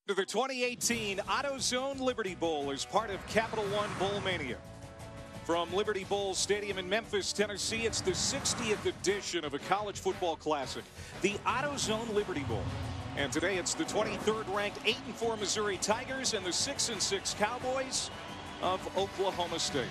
To the 2018 AutoZone Liberty Bowl as part of Capital One Bowl Mania. From Liberty Bowl Stadium in Memphis, Tennessee, it's the 60th edition of a college football classic, the AutoZone Liberty Bowl. And today it's the 23rd ranked 8-4 Missouri Tigers and the 6-6 Cowboys of Oklahoma State.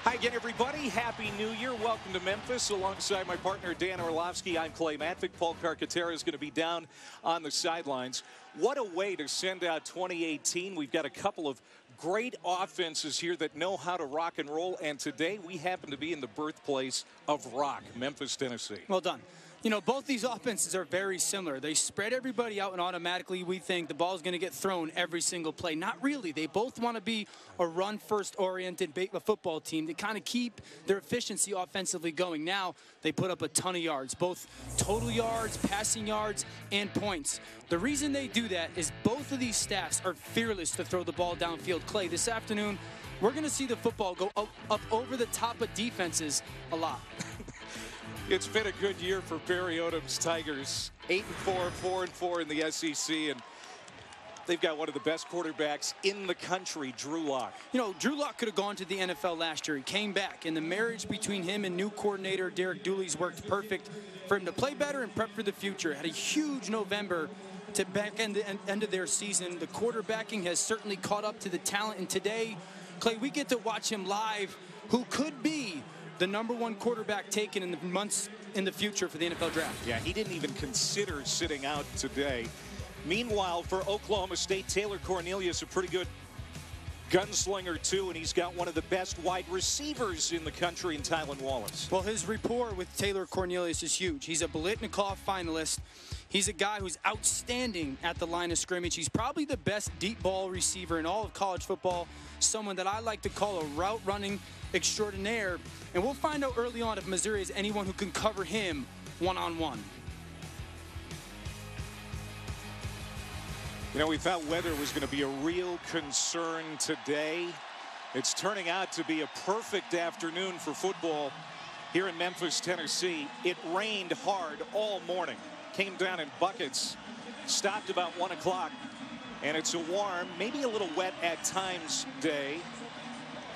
Hi again, everybody. Happy New Year. Welcome to Memphis. Alongside my partner, Dan Orlovsky, I'm Clay Matvick. Paul Carcaterra is going to be down on the sidelines. What a way to send out 2018. We've got a couple of great offenses here that know how to rock and roll. And today we happen to be in the birthplace of rock, Memphis, Tennessee. Well done. You know, both these offenses are very similar. They spread everybody out, and automatically we think the ball is going to get thrown every single play. Not really. They both want to be a run-first oriented football team to kind of keep their efficiency offensively going. Now they put up a ton of yards, both total yards, passing yards, and points. The reason they do that is both of these staffs are fearless to throw the ball downfield. Clay, this afternoon, we're going to see the football go up over the top of defenses a lot. It's been a good year for Barry Odom's Tigers. 8-4, 4-4 in the SEC, and they've got one of the best quarterbacks in the country, Drew Lock. You know, Drew Lock could have gone to the NFL last year. He came back, and the marriage between him and new coordinator Derek Dooley's worked perfect for him to play better and prep for the future. Had a huge November to back end of their season. The quarterbacking has certainly caught up to the talent, and today, Clay, we get to watch him live, who could be the #1 quarterback taken in the months in the future for the NFL draft. Yeah, he didn't even consider sitting out today. Meanwhile, for Oklahoma State, Taylor Cornelius, a pretty good gunslinger too, and he's got one of the best wide receivers in the country in Tyron Wallace. Well, his rapport with Taylor Cornelius is huge. He's a Biletnikoff finalist. He's a guy who's outstanding at the line of scrimmage. He's probably the best deep ball receiver in all of college football, someone that I like to call a route running extraordinaire. And we'll find out early on if Missouri has anyone who can cover him one-on-one. You know, we thought weather was going to be a real concern today. It's turning out to be a perfect afternoon for football here in Memphis, Tennessee. It rained hard all morning. Came down in buckets, stopped about 1 o'clock, and it's a warm, maybe a little wet at times day.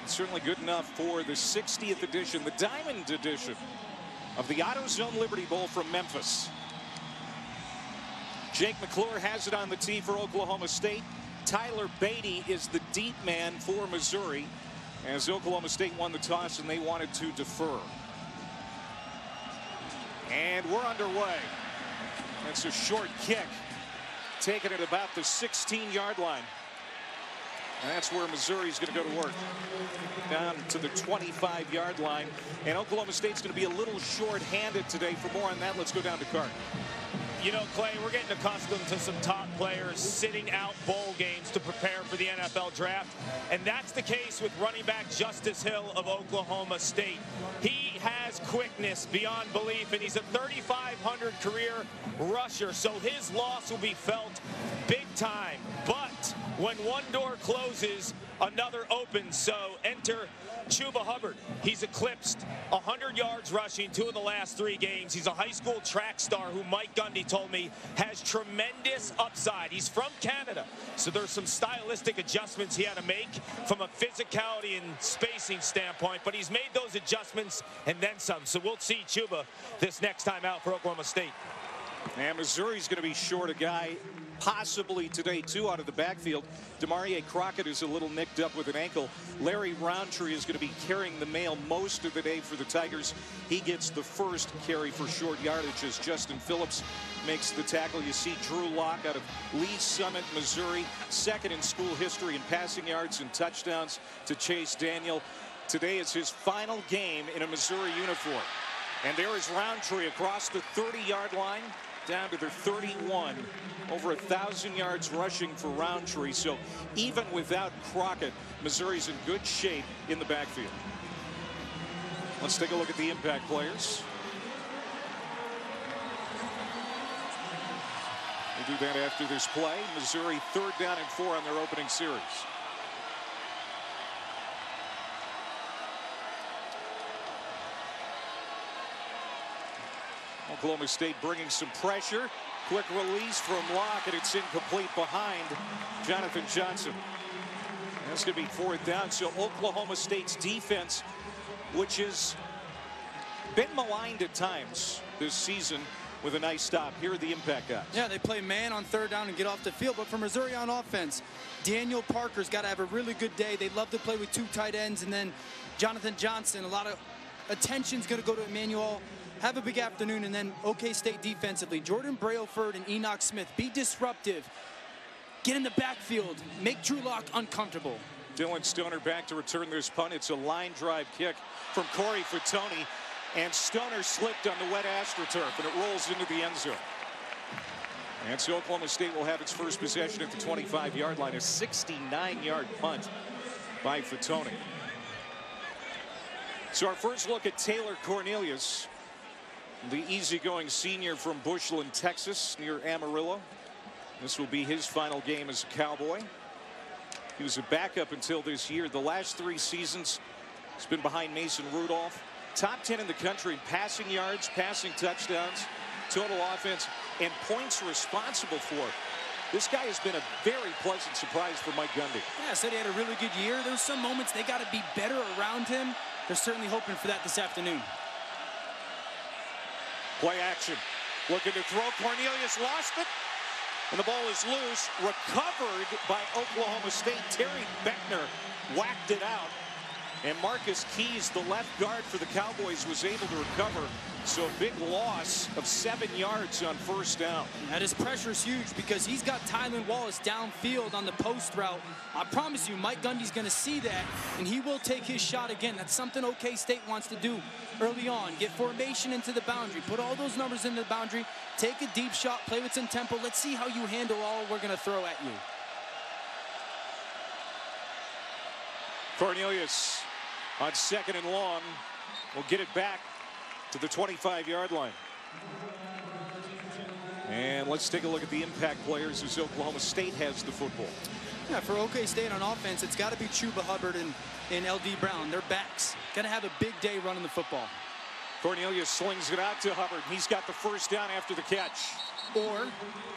Certainly good enough for the 60th edition, the Diamond edition of the AutoZone Liberty Bowl from Memphis. Jake McClure has it on the tee for Oklahoma State. Tyler Beatty is the deep man for Missouri, as Oklahoma State won the toss and they wanted to defer. And we're underway. That's a short kick, taken at about the 16-yard line. And that's where Missouri's going to go to work, down to the 25-yard line. And Oklahoma State's going to be a little short-handed today. For more on that, let's go down to Cart. You know, Clay, we're getting accustomed to some top players sitting out bowl games to prepare for the NFL draft. And that's the case with running back Justice Hill of Oklahoma State. He has quickness beyond belief, and he's a 3,500 career rusher. So his loss will be felt big time. But when one door closes, another opens. So enter Chuba Hubbard. He's eclipsed 100 yards rushing 2 of the last 3 games. He's a high school track star who Mike Gundy told me has tremendous upside. He's from Canada, so there's some stylistic adjustments he had to make from a physicality and spacing standpoint, but he's made those adjustments and then some. So we'll see Chuba this next time out for Oklahoma State. And Missouri's going to be short a guy possibly today, too, out of the backfield. Demarie Crockett is a little nicked up with an ankle. Larry Roundtree is going to be carrying the mail most of the day for the Tigers. He gets the first carry for short yardage as Justin Phillips makes the tackle. You see Drew Lock out of Lee Summit, Missouri, second in school history in passing yards and touchdowns to Chase Daniel. Today is his final game in a Missouri uniform. And there is Roundtree across the 30-yard line down to their 31. Over 1,000 yards rushing for Roundtree. So even without Crockett, Missouri's in good shape in the backfield. Let's take a look at the impact players. We'll do that after this play. Missouri 3rd down and 4 on their opening series. Oklahoma State bringing some pressure. Quick release from Locke, and it's incomplete behind Jonathan Johnson. That's going to be 4th down. So Oklahoma State's defense, which has been maligned at times this season, with a nice stop. Here are the impact guys. Yeah, they play man on 3rd down and get off the field. But for Missouri on offense, Daniel Parker's got to have a really good day. They love to play with 2 tight ends. And then Jonathan Johnson, a lot of attention's going to go to Emmanuel. Have a big afternoon. And then OK State defensively, Jordan Brailford and Enoch Smith. Be disruptive. Get in the backfield. Make Drew Lock uncomfortable. Dylan Stoner back to return this punt. It's a line drive kick from Corey Fatoni. And Stoner slipped on the wet AstroTurf, and it rolls into the end zone. And so Oklahoma State will have its first possession at the 25-yard line, a 69-yard punt by Fatoni. So our first look at Taylor Cornelius, the easygoing senior from Bushland, Texas, near Amarillo. This will be his final game as a Cowboy. He was a backup until this year. The last 3 seasons, he's been behind Mason Rudolph. Top 10 in the country in passing yards, passing touchdowns, total offense, and points responsible for. This guy has been a very pleasant surprise for Mike Gundy. Yeah, I said he had a really good year. There's some moments they got to be better around him. They're certainly hoping for that this afternoon. Play action. Looking to throw. Cornelius lost it. And the ball is loose. Recovered by Oklahoma State. Terry Beckner whacked it out. And Marcus Keys, the left guard for the Cowboys, was able to recover. So a big loss of 7 yards on 1st down. That his pressure is huge because he's got Tyron Wallace downfield on the post route. I promise you, Mike Gundy's going to see that, and he will take his shot again. That's something OK State wants to do early on. Get formation into the boundary. Put all those numbers into the boundary. Take a deep shot. Play with some tempo. Let's see how you handle all we're going to throw at you. Cornelius on 2nd and long will get it back to the 25-yard line. And let's take a look at the impact players as Oklahoma State has the football. Yeah, for OK State on offense, it's got to be Chuba Hubbard and L.D. Brown. They're backs. Got to have a big day running the football. Cornelius slings it out to Hubbard. He's got the 1st down after the catch. Or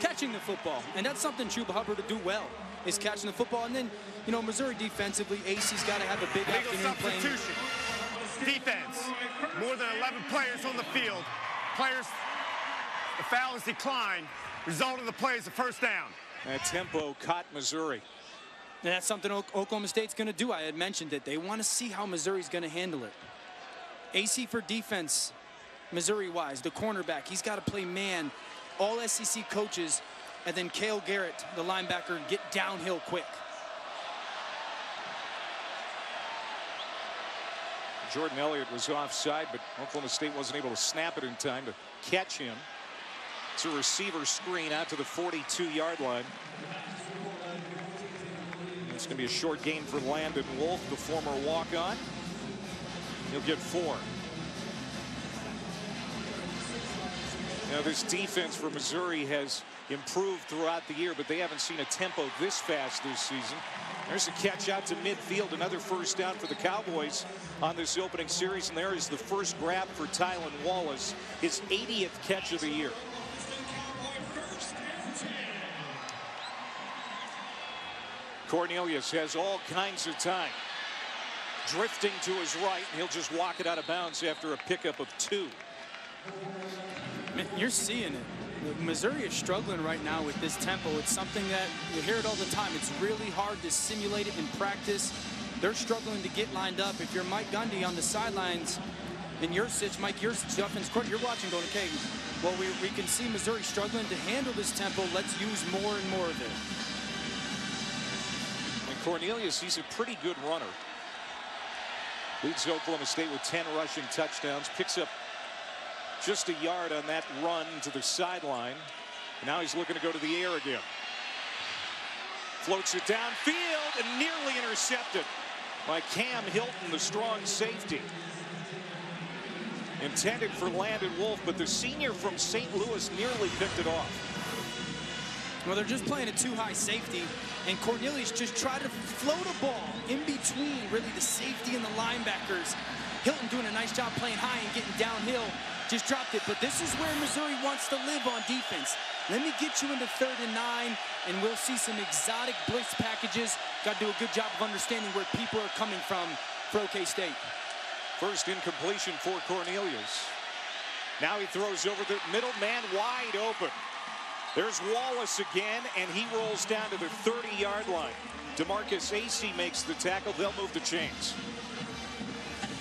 catching the football. And that's something Chuba Hubbard to do well, is catching the football. And then, you know, Missouri defensively, AC's got to have a big afternoon playing. Defense, more than 11 players on the field. Players, the foul is declined. Result of the play is a 1st down. That tempo caught Missouri. And that's something Oklahoma State's going to do. I had mentioned it. They want to see how Missouri's going to handle it. AC for defense, Missouri-wise. The cornerback, he's got to play man. All SEC coaches, and then Cale Garrett, the linebacker, get downhill quick. Jordan Elliott was offside, but Oklahoma State wasn't able to snap it in time to catch him. It's a receiver screen out to the 42-yard line. It's going to be a short gain for Landon Wolf, the former walk-on. He'll get 4. Now, this defense for Missouri has improved throughout the year, but they haven't seen a tempo this fast this season. There's a catch out to midfield, another 1st down for the Cowboys on this opening series, and there is the first grab for Tyron Wallace, his 80th catch of the year. Cornelius has all kinds of time. Drifting to his right, and he'll just walk it out of bounds after a pickup of 2. You're seeing it. Missouri is struggling right now with this tempo. It's something that you hear it all the time. It's really hard to simulate it in practice. They're struggling to get lined up. If you're Mike Gundy on the sidelines, and Mike Yurcich, the offense coordinator, you're watching going, okay, well, we can see Missouri struggling to handle this tempo. Let's use more and more of it. And Cornelius, he's a pretty good runner. Leads Oklahoma State with 10 rushing touchdowns. Picks up just a yard on that run to the sideline. And now he's looking to go to the air again. Floats it downfield and nearly intercepted by Cam Hilton, the strong safety. Intended for Landon Wolf, but the senior from St. Louis nearly picked it off. Well, they're just playing a too-high safety, and Cornelius just tried to float a ball in between, really, the safety and the linebackers. Hilton doing a nice job playing high and getting downhill. just dropped it. But this is where Missouri wants to live on defense. Let me get you into 3rd and 9, and we'll see some exotic blitz packages. Got to do a good job of understanding where people are coming from for OK State. First incompletion for Cornelius. Now he throws over the middle, man wide open. There's Wallace again, and he rolls down to the 30-yard line. DeMarcus Acey makes the tackle. They'll move the chains.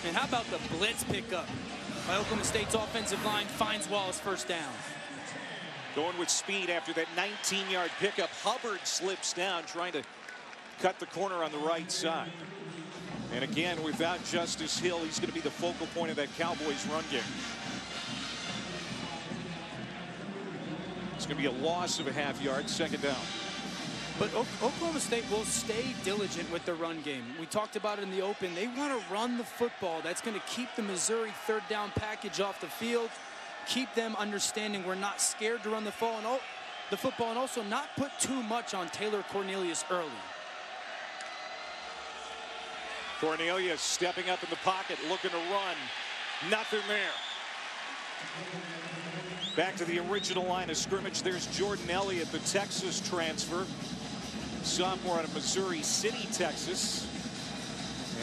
And how about the blitz pickup by Oklahoma State's offensive line finds Wallace first down. Going with speed after that 19-yard pickup. Hubbard slips down, trying to cut the corner on the right side. And again, without Justice Hill, he's going to be the focal point of that Cowboys run game. It's going to be a loss of a half yard, 2nd down. But Oklahoma State will stay diligent with the run game. We talked about it in the open. They want to run the football. That's going to keep the Missouri 3rd down package off the field, keep them understanding we're not scared to run the football, and also not put too much on Taylor Cornelius early. Cornelius stepping up in the pocket, looking to run. Nothing there. Back to the original line of scrimmage. There's Jordan Elliott, the Texas transfer. Sophomore out of Missouri City, Texas.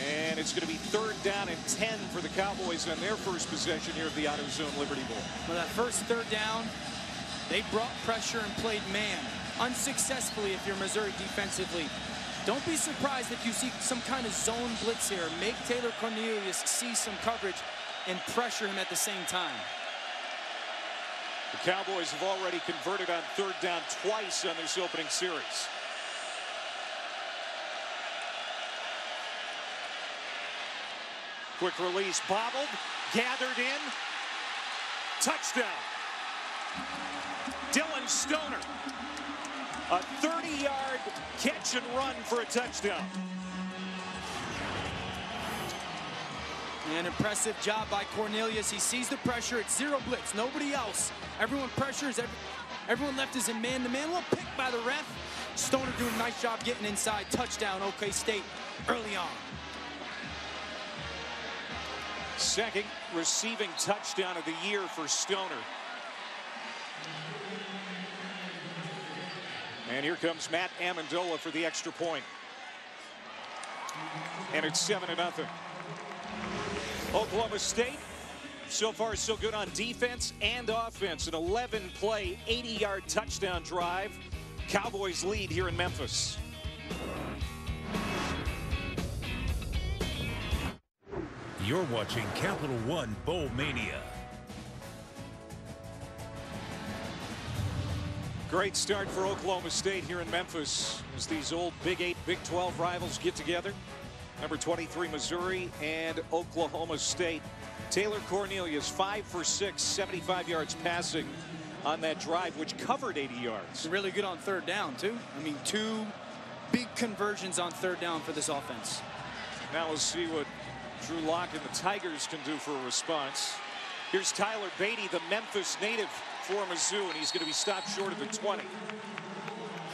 And it's going to be 3rd down and 10 for the Cowboys on their first possession here of the AutoZone Liberty Bowl. Well, that first 3rd down, they brought pressure and played man. Unsuccessfully if you're Missouri defensively. Don't be surprised if you see some kind of zone blitz here. Make Taylor Cornelius see some coverage and pressure him at the same time. The Cowboys have already converted on 3rd down twice on this opening series. Quick release, bobbled, gathered in, touchdown. Dylan Stoner, a 30-yard catch and run for a touchdown. An impressive job by Cornelius. He sees the pressure. It's zero blitz, nobody else. Everyone pressures. Everyone left is in man-to-man. Little pick by the ref. Stoner doing a nice job getting inside. Touchdown, OK State early on. 2nd receiving touchdown of the year for Stoner. And here comes Matt Amendola for the extra point. And it's 7-0. Oklahoma State, so far so good on defense and offense. An 11-play, 80-yard touchdown drive. Cowboys lead here in Memphis. You're watching Capital One Bowl Mania. Great start for Oklahoma State here in Memphis as these old Big 8, Big 12 rivals get together. Number 23 Missouri and Oklahoma State. Taylor Cornelius 5 for 6, 75 yards passing on that drive, which covered 80 yards. Really good on 3rd down too. I mean, 2 big conversions on 3rd down for this offense. Now we'll see what Drew Lock and the Tigers can do for a response. Here's Tyler Beatty, the Memphis native for Mizzou, and he's going to be stopped short of the 20.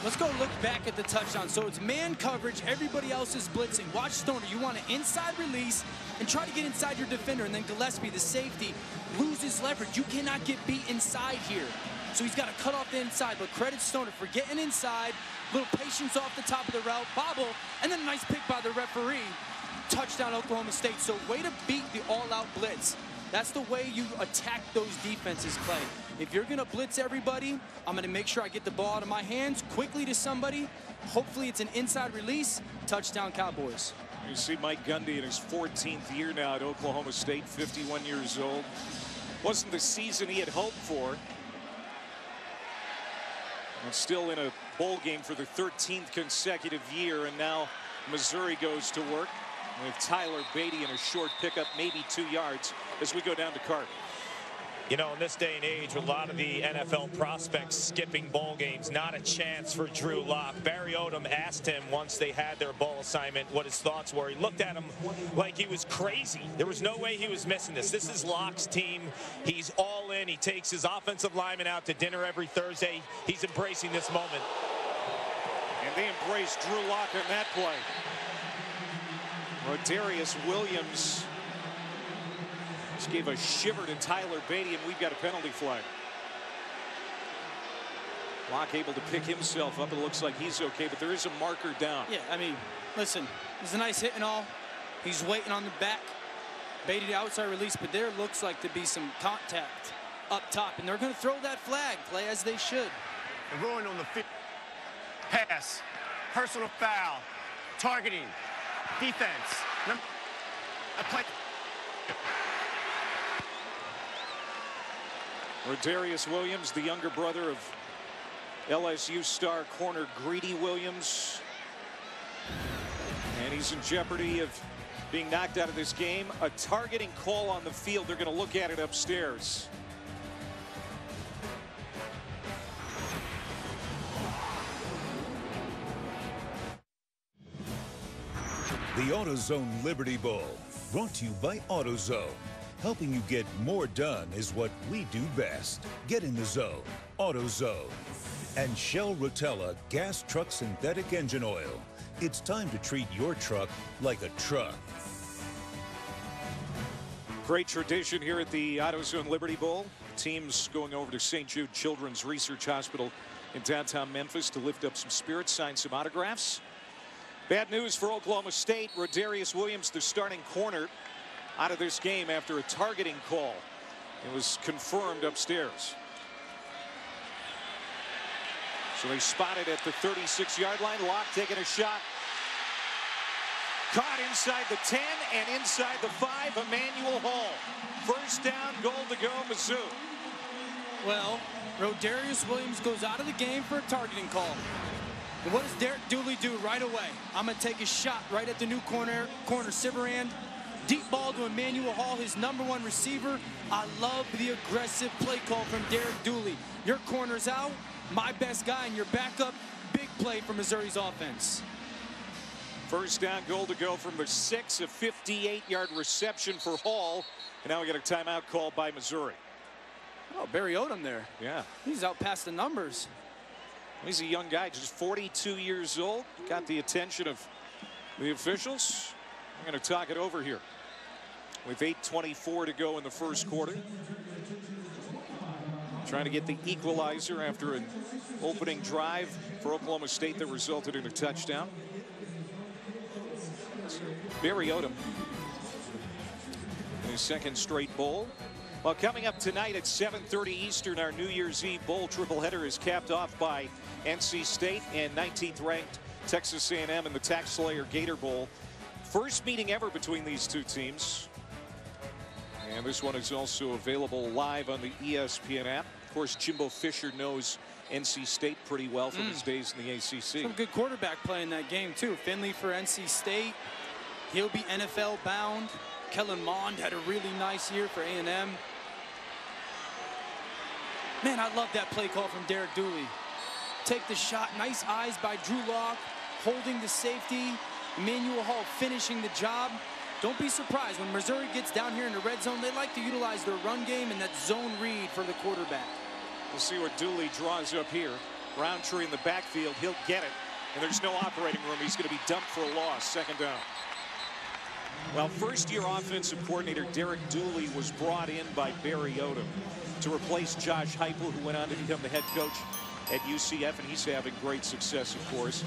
Let's go look back at the touchdown. So it's man coverage. Everybody else is blitzing. Watch Stoner. You want an inside release and try to get inside your defender. And then Gillespie, the safety, loses leverage. You cannot get beat inside here. So he's got to cut off the inside. But credit Stoner for getting inside. Little patience off the top of the route. Bobble. And then a nice pick by the referee. Touchdown Oklahoma State. So way to beat the all-out blitz. That's the way you attack those defenses, Clay. If you're going to blitz everybody, I'm going to make sure I get the ball out of my hands quickly to somebody. Hopefully it's an inside release. Touchdown Cowboys. You see Mike Gundy in his 14th year now at Oklahoma State, 51 years old. Wasn't the season he had hoped for. And still in a bowl game for the 13th consecutive year. And now Missouri goes to work with Tyler Beatty in a short pickup, maybe 2 yards, as we go down to Carter. You know, in this day and age, with a lot of the NFL prospects skipping bowl games, not a chance for Drew Lock. Barry Odom asked him once they had their bowl assignment what his thoughts were. He looked at him like he was crazy. There was no way he was missing this. This is Lock's team. He's all in. He takes his offensive lineman out to dinner every Thursday. He's embracing this moment. And they embraced Drew Lock on that play. Rodarius Williams Just gave a shiver to Tyler Beatty, and we've got a penalty flag. Locke able to pick himself up. It looks like he's okay, but there is a marker down. Yeah, I mean, listen, it's a nice hit and all. He's waiting on the back. Beatty to outside release, but there looks like to be some contact up top, and they're going to throw that flag. Play as they should. The ruling on the field. Pass. Personal foul. Targeting. Defense. A play. Rodarius Williams, the younger brother of LSU star corner Greedy Williams. And he's in jeopardy of being knocked out of this game. A targeting call on the field. They're going to look at it upstairs. The AutoZone Liberty Bowl, brought to you by AutoZone. Helping you get more done is what we do best. Get in the zone. AutoZone. And Shell Rotella Gas Truck Synthetic Engine Oil. It's time to treat your truck like a truck. Great tradition here at the AutoZone Liberty Bowl. Teams going over to St. Jude Children's Research Hospital in downtown Memphis to lift up some spirits, sign some autographs. Bad news for Oklahoma State. Rodarius Williams, the starting corner, out of this game after a targeting call. It was confirmed upstairs. So they spotted at the 36-yard line. Locke taking a shot. Caught inside the 10 and inside the 5. Emmanuel Hall. First down, goal to go, Mizzou. Well, Rodarius Williams goes out of the game for a targeting call. And what does Derek Dooley do right away? I'm going to take a shot right at the new corner Siverand. Deep ball to Emmanuel Hall, his #1 receiver. I love the aggressive play call from Derek Dooley. Your corner's out, my best guy, and your backup. Big play for Missouri's offense. First down, goal to go from the 6, a 58-yard reception for Hall. And now we got a timeout called by Missouri. Oh, Barry Odom there. Yeah. He's out past the numbers. He's a young guy, just 42 years old. Got the attention of the officials. I'm going to talk it over here with 8:24 to go in the first quarter. Trying to get the equalizer after an opening drive for Oklahoma State that resulted in a touchdown. Barry Odom in his second straight bowl. Well, coming up tonight at 7:30 Eastern, our New Year's Eve bowl tripleheader is capped off by NC State and 19th ranked Texas A&M in the Tax Slayer Gator Bowl. First meeting ever between these two teams. And this one is also available live on the ESPN app. Of course, Jimbo Fisher knows NC State pretty well from his days in the ACC. Some good quarterback play in that game, too. Finley for NC State. He'll be NFL bound. Kellen Mond had a really nice year for A&M. Man, I love that play call from Derek Dooley. Take the shot. Nice eyes by Drew Lock, holding the safety. Emmanuel Hall finishing the job. Don't be surprised when Missouri gets down here in the red zone. They like to utilize their run game and that zone read for the quarterback. We'll see what Dooley draws up here. Roundtree in the backfield. He'll get it. And there's no operating room. He's going to be dumped for a loss. Second down. Well, first-year offensive coordinator Derek Dooley was brought in by Barry Odom to replace Josh Heupel, who went on to become the head coach at UCF, and he's having great success, of course.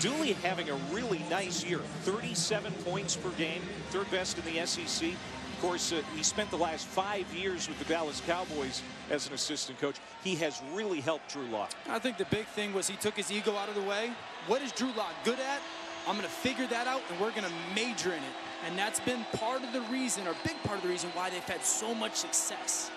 Dooley having a really nice year, 37 points per game, third best in the SEC. Of course, he spent the last 5 years with the Dallas Cowboys as an assistant coach. He has really helped Drew Lock. I think the big thing was he took his ego out of the way. What is Drew Lock good at? I'm going to figure that out, and we're going to major in it. And that's been part of the reason, or a big part of the reason, why they've had so much success.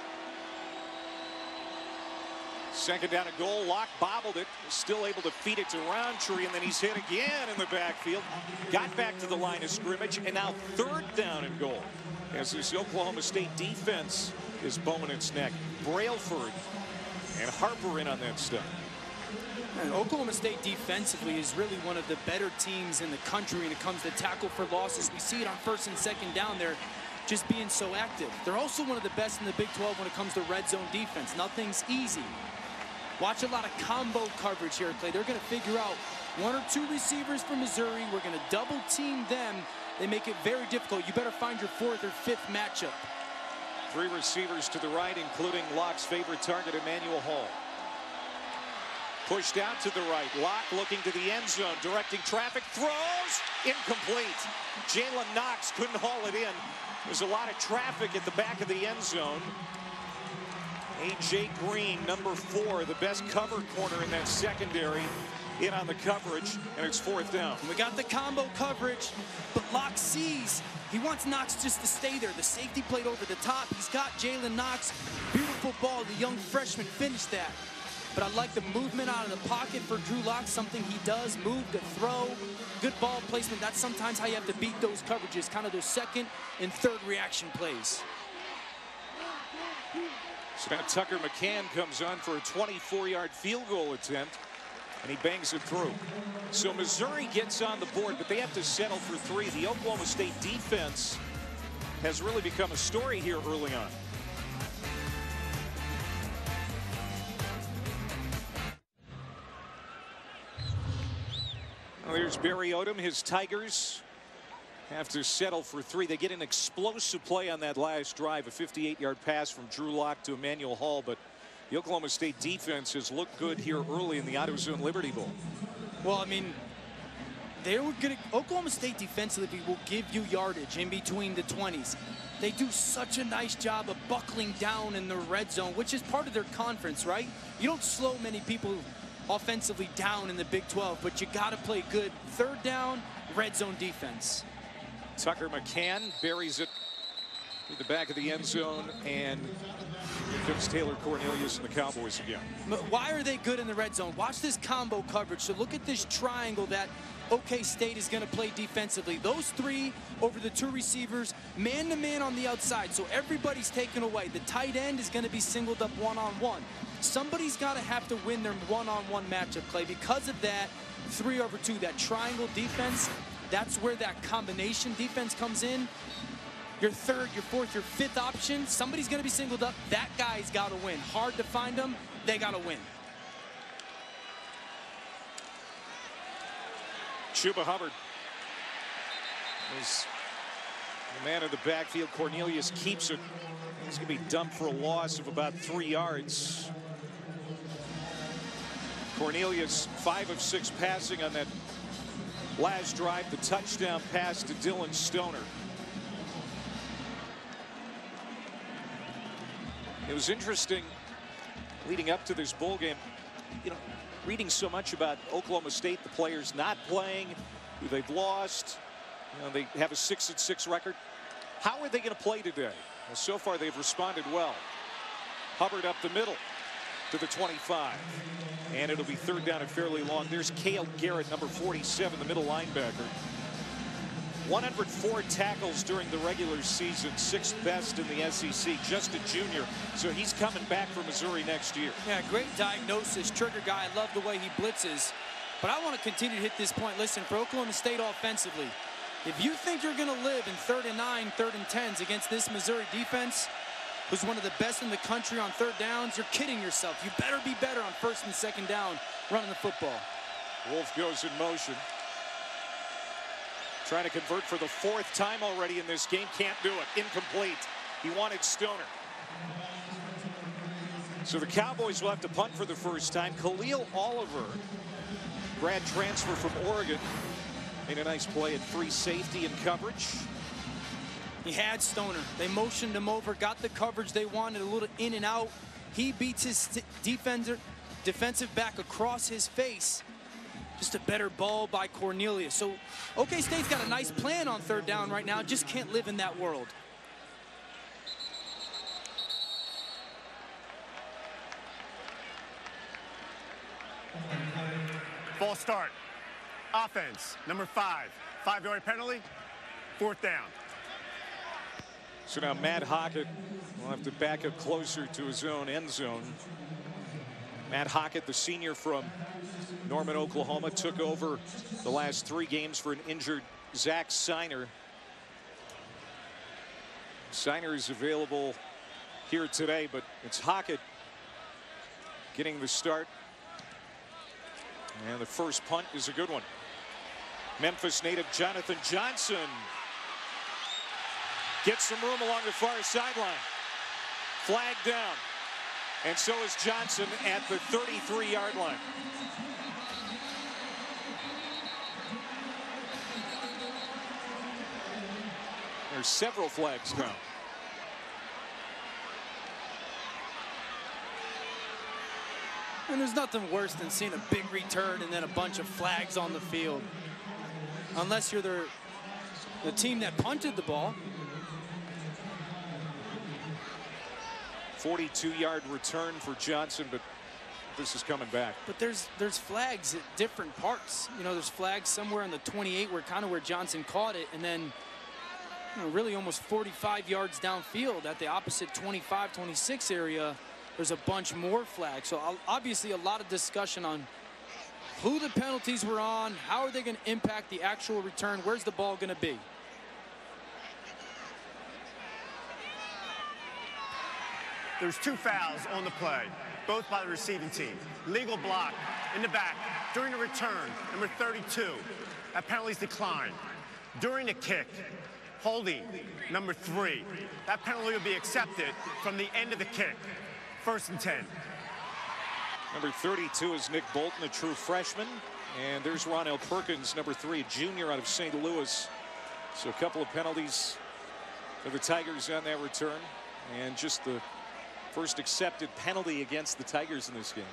Second down and goal. Locke bobbled it. Still able to feed it to Roundtree, and then he's hit again in the backfield. Got back to the line of scrimmage, and now third down and goal. As this Oklahoma State defense is bowing its neck. Brailford and Harper in on that stuff. And Oklahoma State defensively is really one of the better teams in the country when it comes to tackle for losses. We see it on first and second down there, just being so active. They're also one of the best in the Big 12 when it comes to red zone defense. Nothing's easy. Watch a lot of combo coverage here, Clay. They're going to figure out 1 or 2 receivers from Missouri. We're going to double team them. They make it very difficult. You better find your 4th or 5th matchup. Three receivers to the right, including Locke's favorite target, Emmanuel Hall. Pushed out to the right. Locke looking to the end zone, directing traffic, throws, incomplete. Jalen Knox couldn't haul it in. There's a lot of traffic at the back of the end zone. A.J. Green, number 4, the best cover corner in that secondary, in on the coverage, and it's 4th down. We got the combo coverage, but Locke sees. He wants Knox just to stay there. The safety played over the top. He's got Jalen Knox. Beautiful ball. The young freshman finished that. But I like the movement out of the pocket for Drew Lock, something he does, move to throw, good ball placement. That's sometimes how you have to beat those coverages, kind of those second and third reaction plays. So now Tucker McCann comes on for a 24-yard field goal attempt, and he bangs it through. So Missouri gets on the board, but they have to settle for 3. The Oklahoma State defense has really become a story here early on. Well, there's Barry Odom. His Tigers have to settle for 3. They get an explosive play on that last drive, a 58-yard pass from Drew Lock to Emmanuel Hall, but the Oklahoma State defense has looked good here early in the AutoZone Liberty Bowl. Well, I mean, they were gonna, Oklahoma State defensively will give you yardage in between the 20s. They do such a nice job of buckling down in the red zone, which is part of their conference, right? You don't slow many people offensively down in the Big 12, but you got to play good third down, red zone defense. Tucker McCann buries it to the back of the end zone, and here comes Taylor Cornelius and the Cowboys again. Why are they good in the red zone? Watch this combo coverage. So look at this triangle that OK State is going to play defensively. Those 3 over the 2 receivers, man-to-man on the outside. So everybody's taken away. The tight end is going to be singled up one-on-one. Somebody's got to have to win their one-on-one matchup, Clay. Because of that 3 over 2, that triangle defense, that's where that combination defense comes in. Your 3rd, your 4th, your 5th option, somebody's going to be singled up. That guy's got to win. Hard to find them. They got to win. Chuba Hubbard is the man in the backfield. Cornelius keeps it. He's going to be dumped for a loss of about 3 yards. Cornelius 5 of 6 passing on that last drive. The touchdown pass to Dylan Stoner. It was interesting leading up to this bowl game, you know, reading so much about Oklahoma State, the players not playing, who they've lost. You know, they have a 6-6 record. How are they going to play today? Well, so far they've responded well. Hubbard up the middle to the 25, and it'll be 3rd down and fairly long. There's Cale Garrett, number 47, the middle linebacker. 104 tackles during the regular season, 6th best in the SEC, just a junior. So he's coming back for Missouri next year. Yeah, great diagnosis, trigger guy. I love the way he blitzes. But I want to continue to hit this point. Listen, for Oklahoma State offensively, if you think you're going to live in 3rd and 9, 3rd and 10s against this Missouri defense, who's one of the best in the country on 3rd downs, you're kidding yourself. You better be better on 1st and 2nd down running the football. Wolf goes in motion. Trying to convert for the 4th time already in this game. Can't do it. Incomplete. He wanted Stoner. So the Cowboys will have to punt for the first time. Khalil Oliver, grad transfer from Oregon, made a nice play at free safety and coverage. He had Stoner. They motioned him over, got the coverage they wanted, a little in and out. He beats his defensive back across his face. Just a better ball by Cornelius. So OK State's got a nice plan on 3rd down right now, just can't live in that world. False start. Offense, number 5. 5-yard penalty, 4th down. So now Matt Hockett will have to back up closer to his own end zone. Matt Hockett, the senior from Norman, Oklahoma, took over the last 3 games for an injured Zach Seiner. Seiner is available here today, but it's Hockett getting the start. And the first punt is a good one. Memphis native Jonathan Johnson gets some room along the far sideline. Flag down. And so is Johnson at the 33-yard line. There's several flags down. And there's nothing worse than seeing a big return and then a bunch of flags on the field. Unless you're the team that punted the ball. 42-yard return for Johnson, but this is coming back. But there's flags at different parts. You know, there's flags somewhere on the 28 where Johnson caught it, and then really almost 45 yards downfield at the opposite 25, 26 area. There's a bunch more flags. So obviously a lot of discussion on who the penalties were on, how are they going to impact the actual return, where's the ball going to be? There's 2 fouls on the play, both by the receiving team. Legal block in the back during the return, number 32. That penalty's declined. During the kick, holding, number 3. That penalty will be accepted from the end of the kick. 1st and 10. Number 32 is Nick Bolton, a true freshman. And there's Ronell Perkins, number 3, a junior out of St. Louis. So a couple of penalties for the Tigers on that return. And just the first accepted penalty against the Tigers in this game.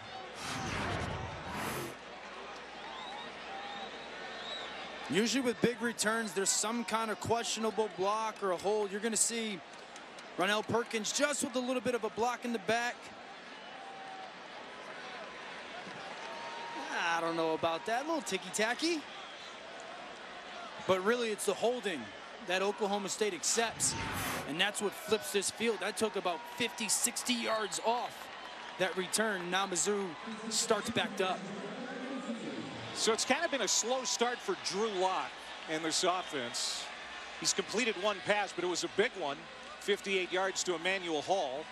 Usually with big returns, there's some kind of questionable block or a hold. You're going to see Ronell Perkins just with a little bit of a block in the back. I don't know about that. A little ticky-tacky. But really, it's the holding that Oklahoma State accepts. And that's what flips this field. That took about 50, 60 yards off that return. Now Mizzou starts backed up. So it's kind of been a slow start for Drew Lock and this offense. He's completed 1 pass, but it was a big one. 58 yards to Emmanuel Hall.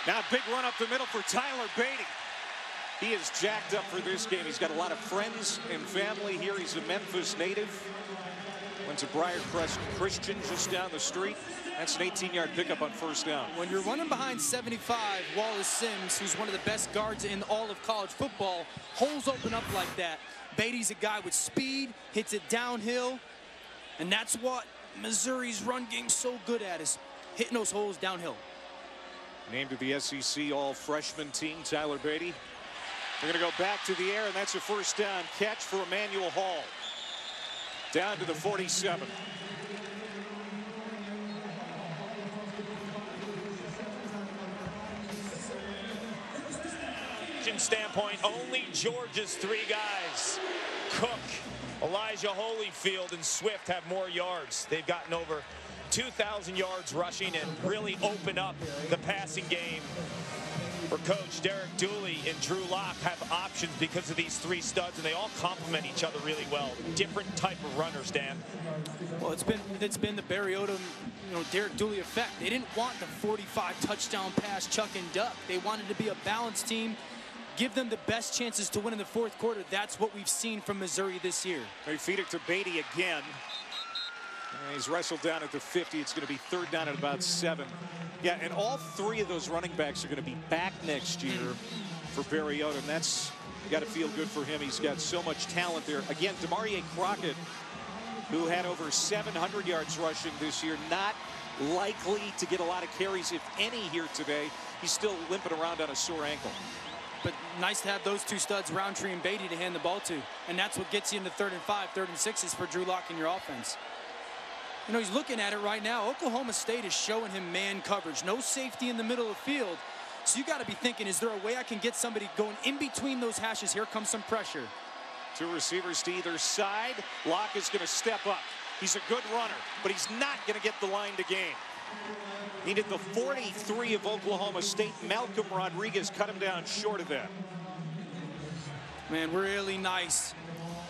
Now a big run up the middle for Tyler Beatty. He is jacked up for this game. He's got a lot of friends and family here. He's a Memphis native. Went to Briarcrest Christian just down the street. That's an 18-yard pickup on 1st down. When you're running behind 75, Wallace Sims, who's one of the best guards in all of college football, holes open up like that. Beatty's a guy with speed, hits it downhill, and that's what Missouri's run game's so good at, is hitting those holes downhill. Named to the SEC all-freshman team, Tyler Beatty. They're going to go back to the air, and that's a 1st down catch for Emmanuel Hall. Down to the 47. Standpoint, only Georgia's 3 guys, Cook, Elijah Holyfield, and Swift, have more yards. They've gotten over 2,000 yards rushing and really opened up the passing game for Coach Derek Dooley and Drew Lock have options because of these 3 studs, and they all complement each other really well. Different type of runners, Dan. Well, it's been the Barry Odom, Derek Dooley effect. They didn't want the 45 touchdown pass chuck and duck. They wanted to be a balanced team. Give them the best chances to win in the 4th quarter. That's what we've seen from Missouri this year. They feed it to Beatty again. And he's wrestled down at the 50. It's going to be 3rd down at about 7. Yeah, and all 3 of those running backs are going to be back next year for Barry Odom. That's got to feel good for him. He's got so much talent there. Again, Demarie Crockett, who had over 700 yards rushing this year, not likely to get a lot of carries, if any, here today. He's still limping around on a sore ankle. But nice to have those 2 studs, Roundtree and Beatty, to hand the ball to. And that's what gets you into 3rd and 5, 3rd and 6 for Drew Lock in your offense. He's looking at it right now. Oklahoma State is showing him man coverage. No safety in the middle of the field. So you got to be thinking, is there a way I can get somebody going in between those hashes? Here comes some pressure. 2 receivers to either side. Lock is going to step up. He's a good runner, but he's not going to get the line to gain. Needed the 43 of Oklahoma State. Malcolm Rodriguez cut him down short of that. Man, really nice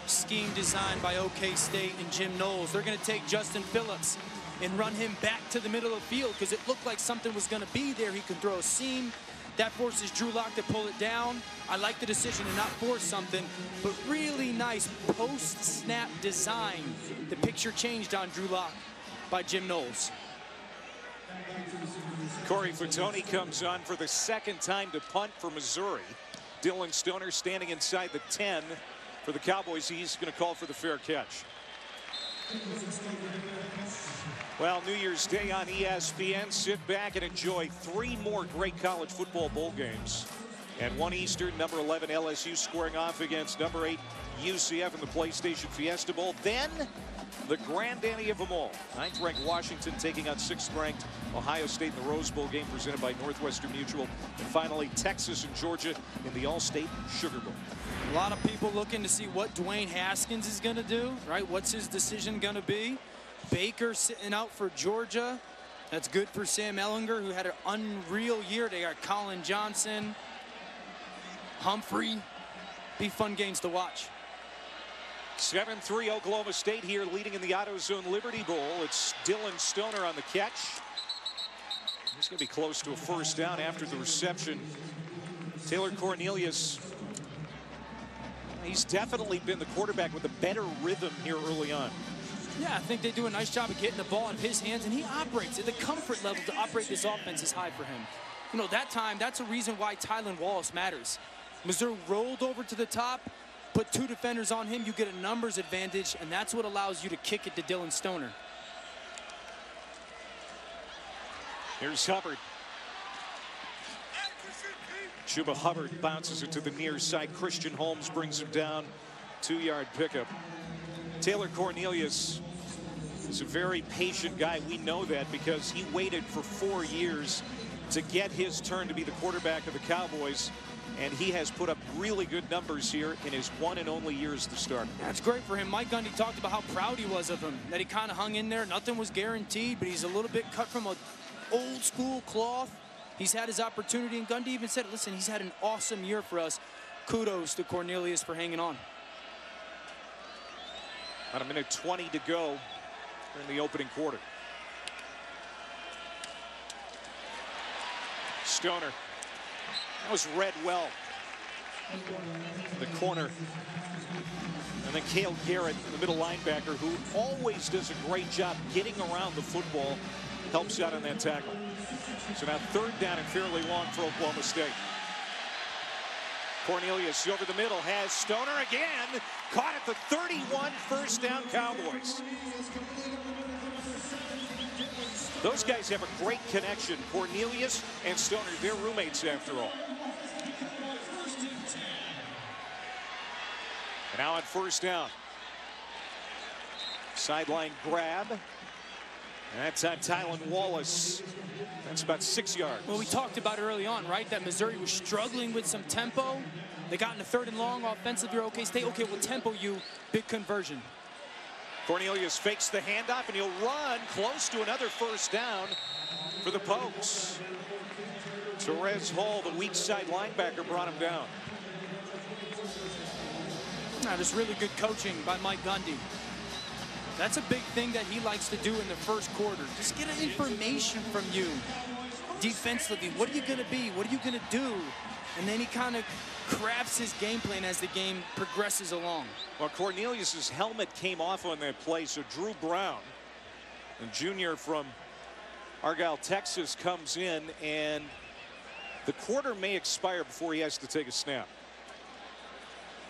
scheme designed by OK State and Jim Knowles. They're going to take Justin Phillips and run him back to the middle of the field because it looked like something was going to be there. He can throw a seam. That forces Drew Lock to pull it down. I like the decision to not force something, but really nice post-snap design. The picture changed on Drew Lock by Jim Knowles. Corey Fatoni comes on for the second time to punt for Missouri. Dylan Stoner standing inside the 10 for the Cowboys. He's going to call for the fair catch. Well, New Year's Day on ESPN. Sit back and enjoy 3 more great college football bowl games. And 1 Eastern, number 11 LSU squaring off against number 8 UCF in the PlayStation Fiesta Bowl. Then the granddaddy of them all, 9th-ranked Washington taking on 6th-ranked Ohio State in the Rose Bowl game presented by Northwestern Mutual. And finally, Texas and Georgia in the All-State Sugar Bowl. A lot of people looking to see what Dwayne Haskins is going to do, right? What's his decision going to be? Baker sitting out for Georgia. That's good for Sam Ehlinger, who had an unreal year. They got Colin Johnson, Humphrey. Be fun games to watch. 7-3 Oklahoma State here leading in the AutoZone Liberty Bowl. It's Dylan Stoner on the catch. He's going to be close to a first down after the reception. Taylor Cornelius, he's definitely been the quarterback with a better rhythm here early on. Yeah, I think they do a nice job of getting the ball in his hands, and he operates it. The comfort level to operate this offense is high for him. You know, that time, that's a reason why Tyron Wallace matters. Missouri rolled over to the top, put 2 defenders on him, you get a numbers advantage, and that's what allows you to kick it to Dylan Stoner. Here's Hubbard. Chuba Hubbard bounces it to the near side. Christian Holmes brings him down. 2-yard pickup. Taylor Cornelius is a very patient guy. We know that because he waited for 4 years to get his turn to be the quarterback of the Cowboys. And he has put up really good numbers here in his 1 and only year as the starter. That's great for him. Mike Gundy talked about how proud he was of him, that he kind of hung in there. Nothing was guaranteed, but he's a little bit cut from an old school cloth. He's had his opportunity, and Gundy even said, listen, he's had an awesome year for us. Kudos to Cornelius for hanging on. About 1:20 to go in the opening quarter. Stoner. That was read well. The corner. And then Cale Garrett, the middle linebacker, who always does a great job getting around the football, helps out on that tackle. So now 3rd down and fairly long for Oklahoma State. Cornelius over the middle has Stoner again. Caught at the 31, first down Cowboys. Those guys have a great connection. Cornelius and Stoner, they're roommates after all. And now on first down. Sideline grab. And that time, Tyron Wallace. That's about 6 yards. Well, we talked about it early on, right? That Missouri was struggling with some tempo. They got in the 3rd and long offensively. Okay, stay okay with tempo, you big conversion. Cornelius fakes the handoff, and he'll run close to another first down for the Pokes. Therese Hall, the weak side linebacker, brought him down. Now, just really good coaching by Mike Gundy. That's a big thing that he likes to do in the first quarter. Just get information from you defensively. What are you going to be? What are you going to do? And then he kind of crafts his game plan as the game progresses along. Well, Cornelius's helmet came off on that play, so Drew Brown, a junior from Argyle, Texas, comes in, and the quarter may expire before he has to take a snap.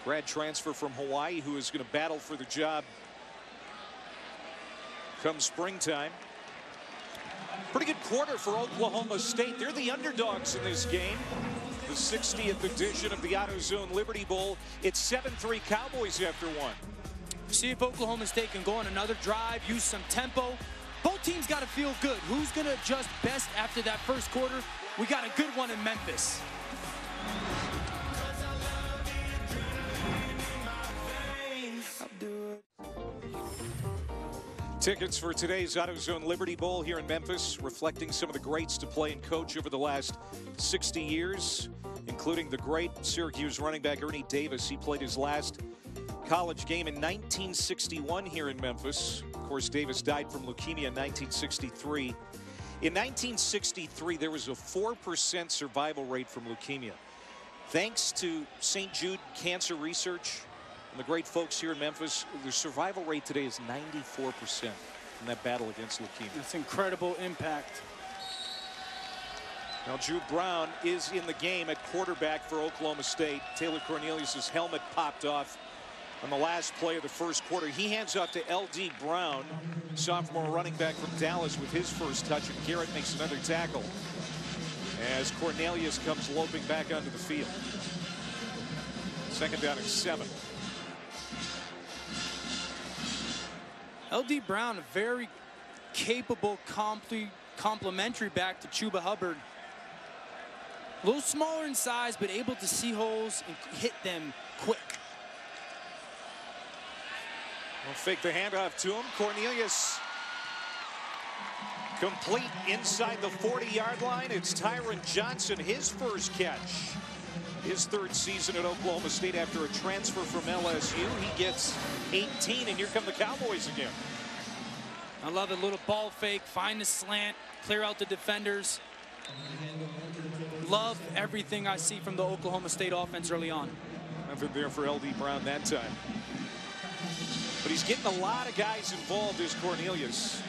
Grad transfer from Hawaii, who is going to battle for the job come springtime. Pretty good quarter for Oklahoma State. They're the underdogs in this game. The 60th edition of the AutoZone Liberty Bowl. It's 7-3 Cowboys after 1. See if Oklahoma State can go on another drive, use some tempo. Both teams got to feel good. Who's going to adjust best after that first quarter? We got a good one in Memphis. Tickets for today's AutoZone Liberty Bowl here in Memphis, reflecting some of the greats to play and coach over the last 60 years, including the great Syracuse running back Ernie Davis. He played his last college game in 1961 here in Memphis. Of course, Davis died from leukemia in 1963. In 1963, there was a 4% survival rate from leukemia. Thanks to St. Jude Cancer Research and the great folks here in Memphis, the survival rate today is 94% in that battle against leukemia. That's incredible impact. Now Drew Brown is in the game at quarterback for Oklahoma State. Taylor Cornelius' helmet popped off on the last play of the first quarter. He hands off to L.D. Brown, sophomore running back from Dallas, with his first touch, and Garrett makes another tackle as Cornelius comes loping back onto the field. Second down and 7. L.D. Brown, a very capable, complementary back to Chuba Hubbard. A little smaller in size, but able to see holes and hit them quick. We'll fake the handoff to him. Cornelius complete inside the 40-yard line. It's Tyron Johnson, his first catch. His third season at Oklahoma State after a transfer from LSU. He gets 18, and here come the Cowboys again. I love it. Little ball fake, find the slant, clear out the defenders. Love everything I see from the Oklahoma State offense early on. Nothing there for L.D. Brown that time. But he's getting a lot of guys involved, is Cornelius.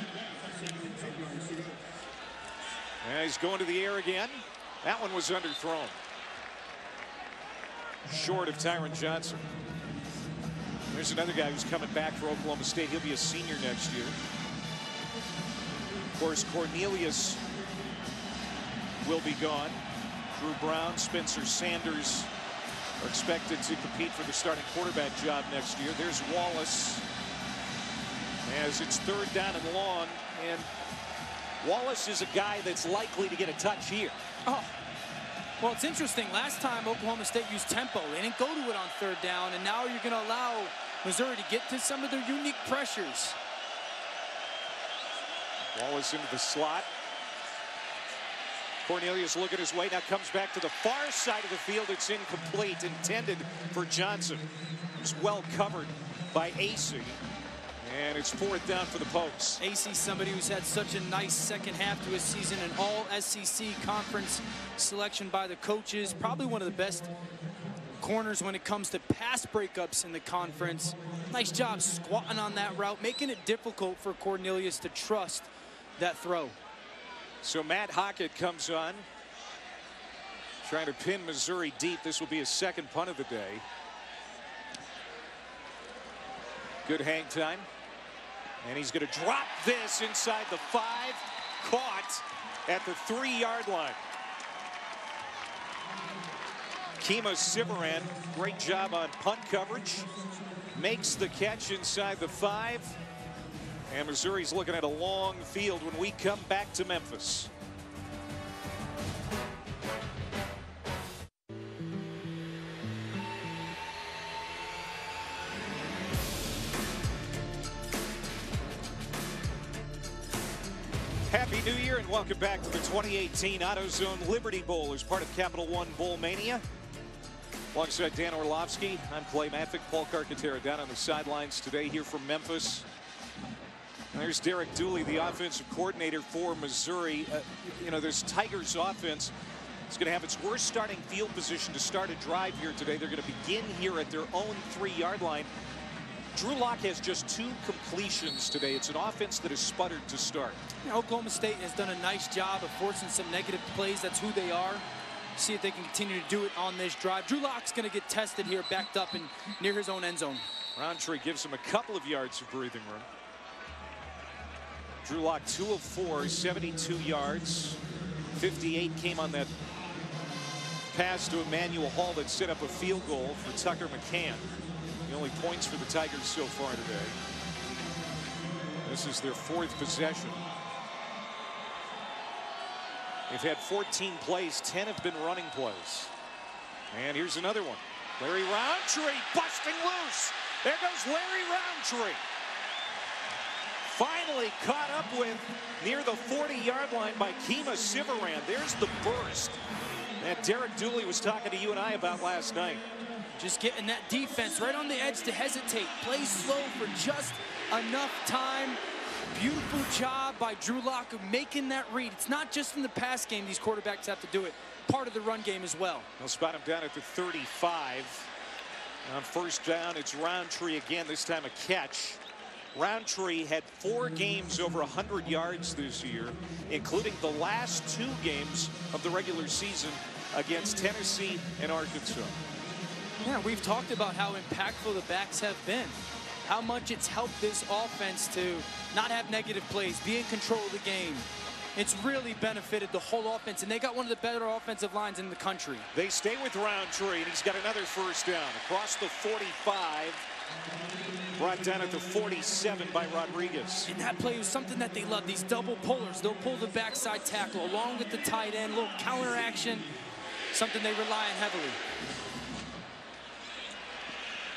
And he's going to the air again. That one was underthrown. Short of Tyron Johnson. There's another guy who's coming back for Oklahoma State. He'll be a senior next year. Of course, Cornelius will be gone. Drew Brown, Spencer Sanders are expected to compete for the starting quarterback job next year. There's Wallace as it's third down and long, and Wallace is a guy that's likely to get a touch here. Oh, well, it's interesting. Last time Oklahoma State used tempo. They didn't go to it on third down, and now you're going to allow Missouri to get to some of their unique pressures. Wallace into the slot. Cornelius looking his way, now comes back to the far side of the field. It's incomplete, intended for Johnson. It's well covered by AC. And it's fourth down for the Pokes. AC, somebody who's had such a nice second half to his season, an all SEC conference selection by the coaches. Probably one of the best corners when it comes to pass breakups in the conference. Nice job squatting on that route, making it difficult for Cornelius to trust that throw. So Matt Hockett comes on, trying to pin Missouri deep. This will be his second punt of the day. Good hang time. And he's going to drop this inside the 5, caught at the 3-yard line. Kima Sivaran, great job on punt coverage. Makes the catch inside the 5. And Missouri's looking at a long field when we come back to Memphis. Happy New Year and welcome back to the 2018 AutoZone Liberty Bowl as part of Capital One Bowl Mania. Alongside Dan Orlovsky, I'm Clay Matvick. Paul Carcaterra down on the sidelines today here from Memphis. And there's Derek Dooley, the offensive coordinator for Missouri. You know, this Tigers offense is going to have its worst starting field position to start a drive here today. They're going to begin here at their own 3-yard line. Drew Lock has just 2 completions today. It's an offense that has sputtered to start. You know, Oklahoma State has done a nice job of forcing some negative plays. That's who they are. See if they can continue to do it on this drive. Drew Lock's going to get tested here, backed up and near his own end zone. Roundtree gives him a couple of yards of breathing room. Drew Lock 2 of 4, 72 yards. 58 came on that pass to Emmanuel Hall that set up a field goal for Tucker McCann. The only points for the Tigers so far today. This is their 4th possession. They've had 14 plays, 10 have been running plays. And here's another one. Larry Roundtree busting loose. There goes Larry Roundtree. Finally caught up with near the 40-yard line by Kima Sivaran. There's the burst that Derek Dooley was talking to you and I about last night. Just getting that defense right on the edge to hesitate. Play slow for just enough time. Beautiful job by Drew Lock of making that read. It's not just in the pass game these quarterbacks have to do it. Part of the run game as well. They'll spot him down at the 35. On first down, it's Roundtree again, this time a catch. Roundtree had 4 games over 100 yards this year, including the last 2 games of the regular season against Tennessee and Arkansas. Yeah, we've talked about how impactful the backs have been, how much it's helped this offense to not have negative plays, be in control of the game. It's really benefited the whole offense, and they got one of the better offensive lines in the country. They stay with Roundtree, and he's got another first down across the 45. Brought down at the 47 by Rodriguez. And that play was something that they love, these double pullers. They'll pull the backside tackle along with the tight end, a little counter action, something they rely on heavily.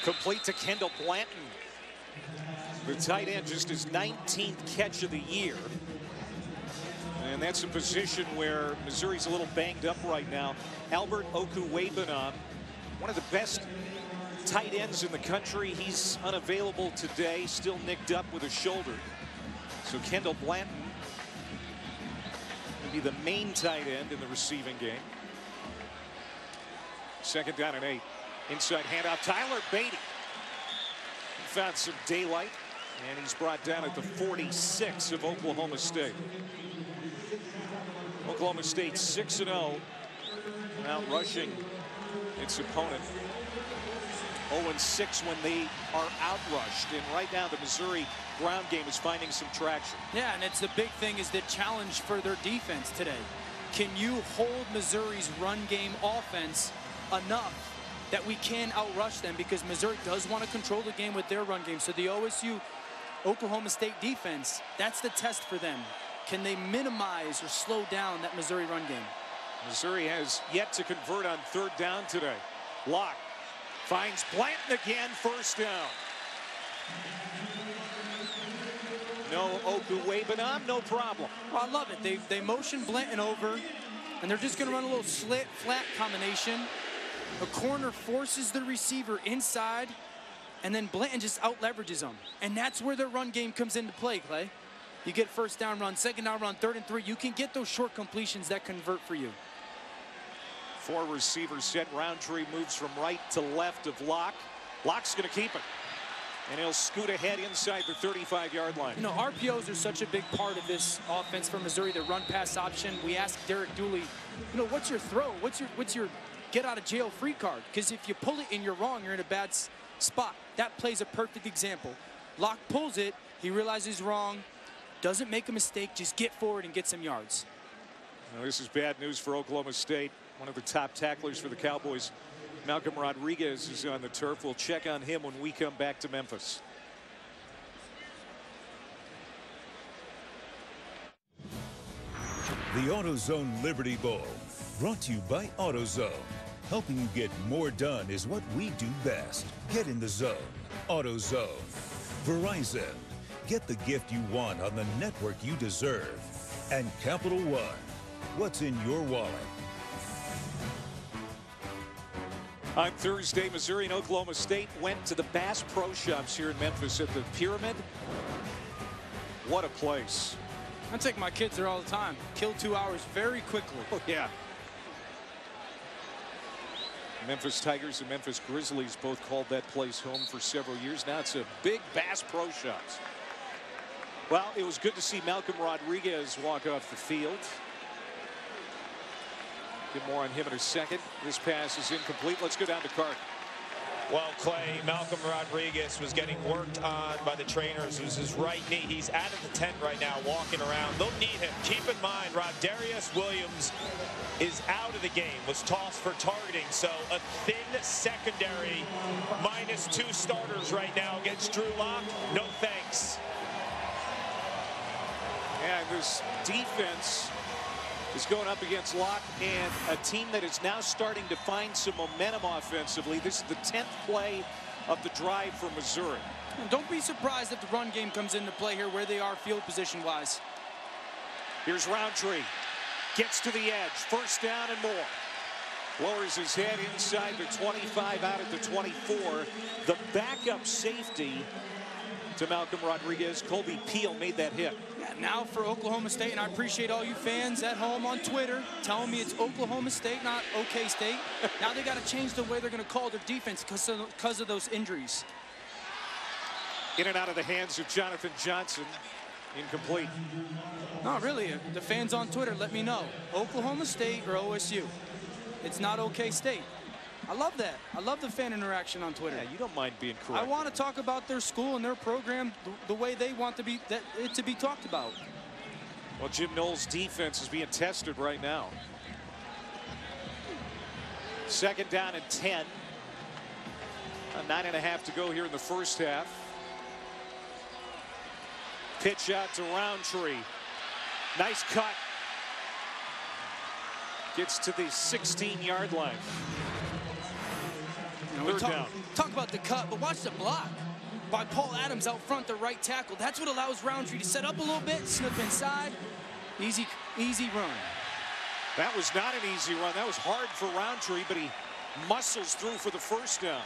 Complete to Kendall Blanton. The tight end, just his 19th catch of the year. And that's a position where Missouri's a little banged up right now. Albert Okuwebanam, one of the best tight ends in the country. He's unavailable today, still nicked up with a shoulder. So Kendall Blanton will be the main tight end in the receiving game. 2nd down and 8. Inside handoff, Tyler Beatty. He found some daylight, and he's brought down at the 46 of Oklahoma State. Oklahoma State 6-0 without rushing its opponent. 0-6 when they are outrushed, and right now the Missouri ground game is finding some traction. Yeah, and it's the big thing is the challenge for their defense today. Can you hold Missouri's run game offense enough that we can outrush them, because Missouri does want to control the game with their run game. So the OSU Oklahoma State defense, that's the test for them. Can they minimize or slow down that Missouri run game? Missouri has yet to convert on 3rd down today. Locke finds Blanton again, first down. No Okuwebanam, no problem. Well, I love it. They motion Blanton over, and they're just going to run a little slit flat combination. The corner forces the receiver inside, and then Blanton just out leverages them. And that's where their run game comes into play, Clay. You get 1st down run, 2nd down run, 3rd and 3. You can get those short completions that convert for you. 4 receivers set. Roundtree moves from right to left of Locke. Locke's going to keep it, and he'll scoot ahead inside the 35-yard line. You know, RPOs are such a big part of this offense for Missouri, the run-pass option. We asked Derek Dooley, you know, what's your throw? What's your get-out-of-jail-free card? Because if you pull it and you're wrong, you're in a bad spot. That plays a perfect example. Locke pulls it, he realizes he's wrong, doesn't make a mistake, just get forward and get some yards. Now, this is bad news for Oklahoma State. One of the top tacklers for the Cowboys, Malcolm Rodriguez, is on the turf. We'll check on him when we come back to Memphis. The AutoZone Liberty Bowl, brought to you by AutoZone. Helping you get more done is what we do best. Get in the zone. AutoZone. Verizon. Get the gift you want on the network you deserve. And Capital One. What's in your wallet? On Thursday, Missouri and Oklahoma State went to the Bass Pro Shops here in Memphis at the Pyramid. What a place. I take my kids there all the time. Kill 2 hours very quickly. Oh, yeah. Memphis Tigers and Memphis Grizzlies both called that place home for several years. Now it's a big Bass Pro Shops. Well, it was good to see Malcolm Rodriguez walk off the field. Get more on him in a second. This pass is incomplete. Let's go down to Carter. Well, Clay, Malcolm Rodriguez was getting worked on by the trainers. It was his right knee. He's out of the tent right now, walking around. They'll need him. Keep in mind, Rodarius Williams is out of the game, was tossed for targeting. So a thin secondary, -2 starters right now against Drew Lock. No thanks. Yeah, this defense is going up against Locke and a team that is now starting to find some momentum offensively. This is the 10th play of the drive for Missouri. And don't be surprised if the run game comes into play here where they are field position wise. Here's Roundtree. Gets to the edge. First down and more. Lowers his head inside the 25, out at the 24. The backup safety to Malcolm Rodriguez, Kolby Peele, made that hit. Yeah, now for Oklahoma State, and I appreciate all you fans at home on Twitter telling me it's Oklahoma State, not OK State. Now they got to change the way they're going to call their defense because of those injuries. In and out of the hands of Jonathan Johnson. Incomplete. No, really, the fans on Twitter, let me know. Oklahoma State or OSU? It's not OK State. I love that. I love the fan interaction on Twitter. Yeah, you don't mind being correct. I want to talk about their school and their program the way they want it to be talked about. Well, Jim Knowles' defense is being tested right now. 2nd down and 10. 9.5 to go here in the first half. Pitch out to Roundtree. Nice cut. Gets to the 16-yard line. Third down. Talk about the cut, but watch the block by Paul Adams out front, the right tackle. That's what allows Roundtree to set up a little bit, slip inside. Easy run. That was not an easy run. That was hard for Roundtree, but he muscles through for the first down.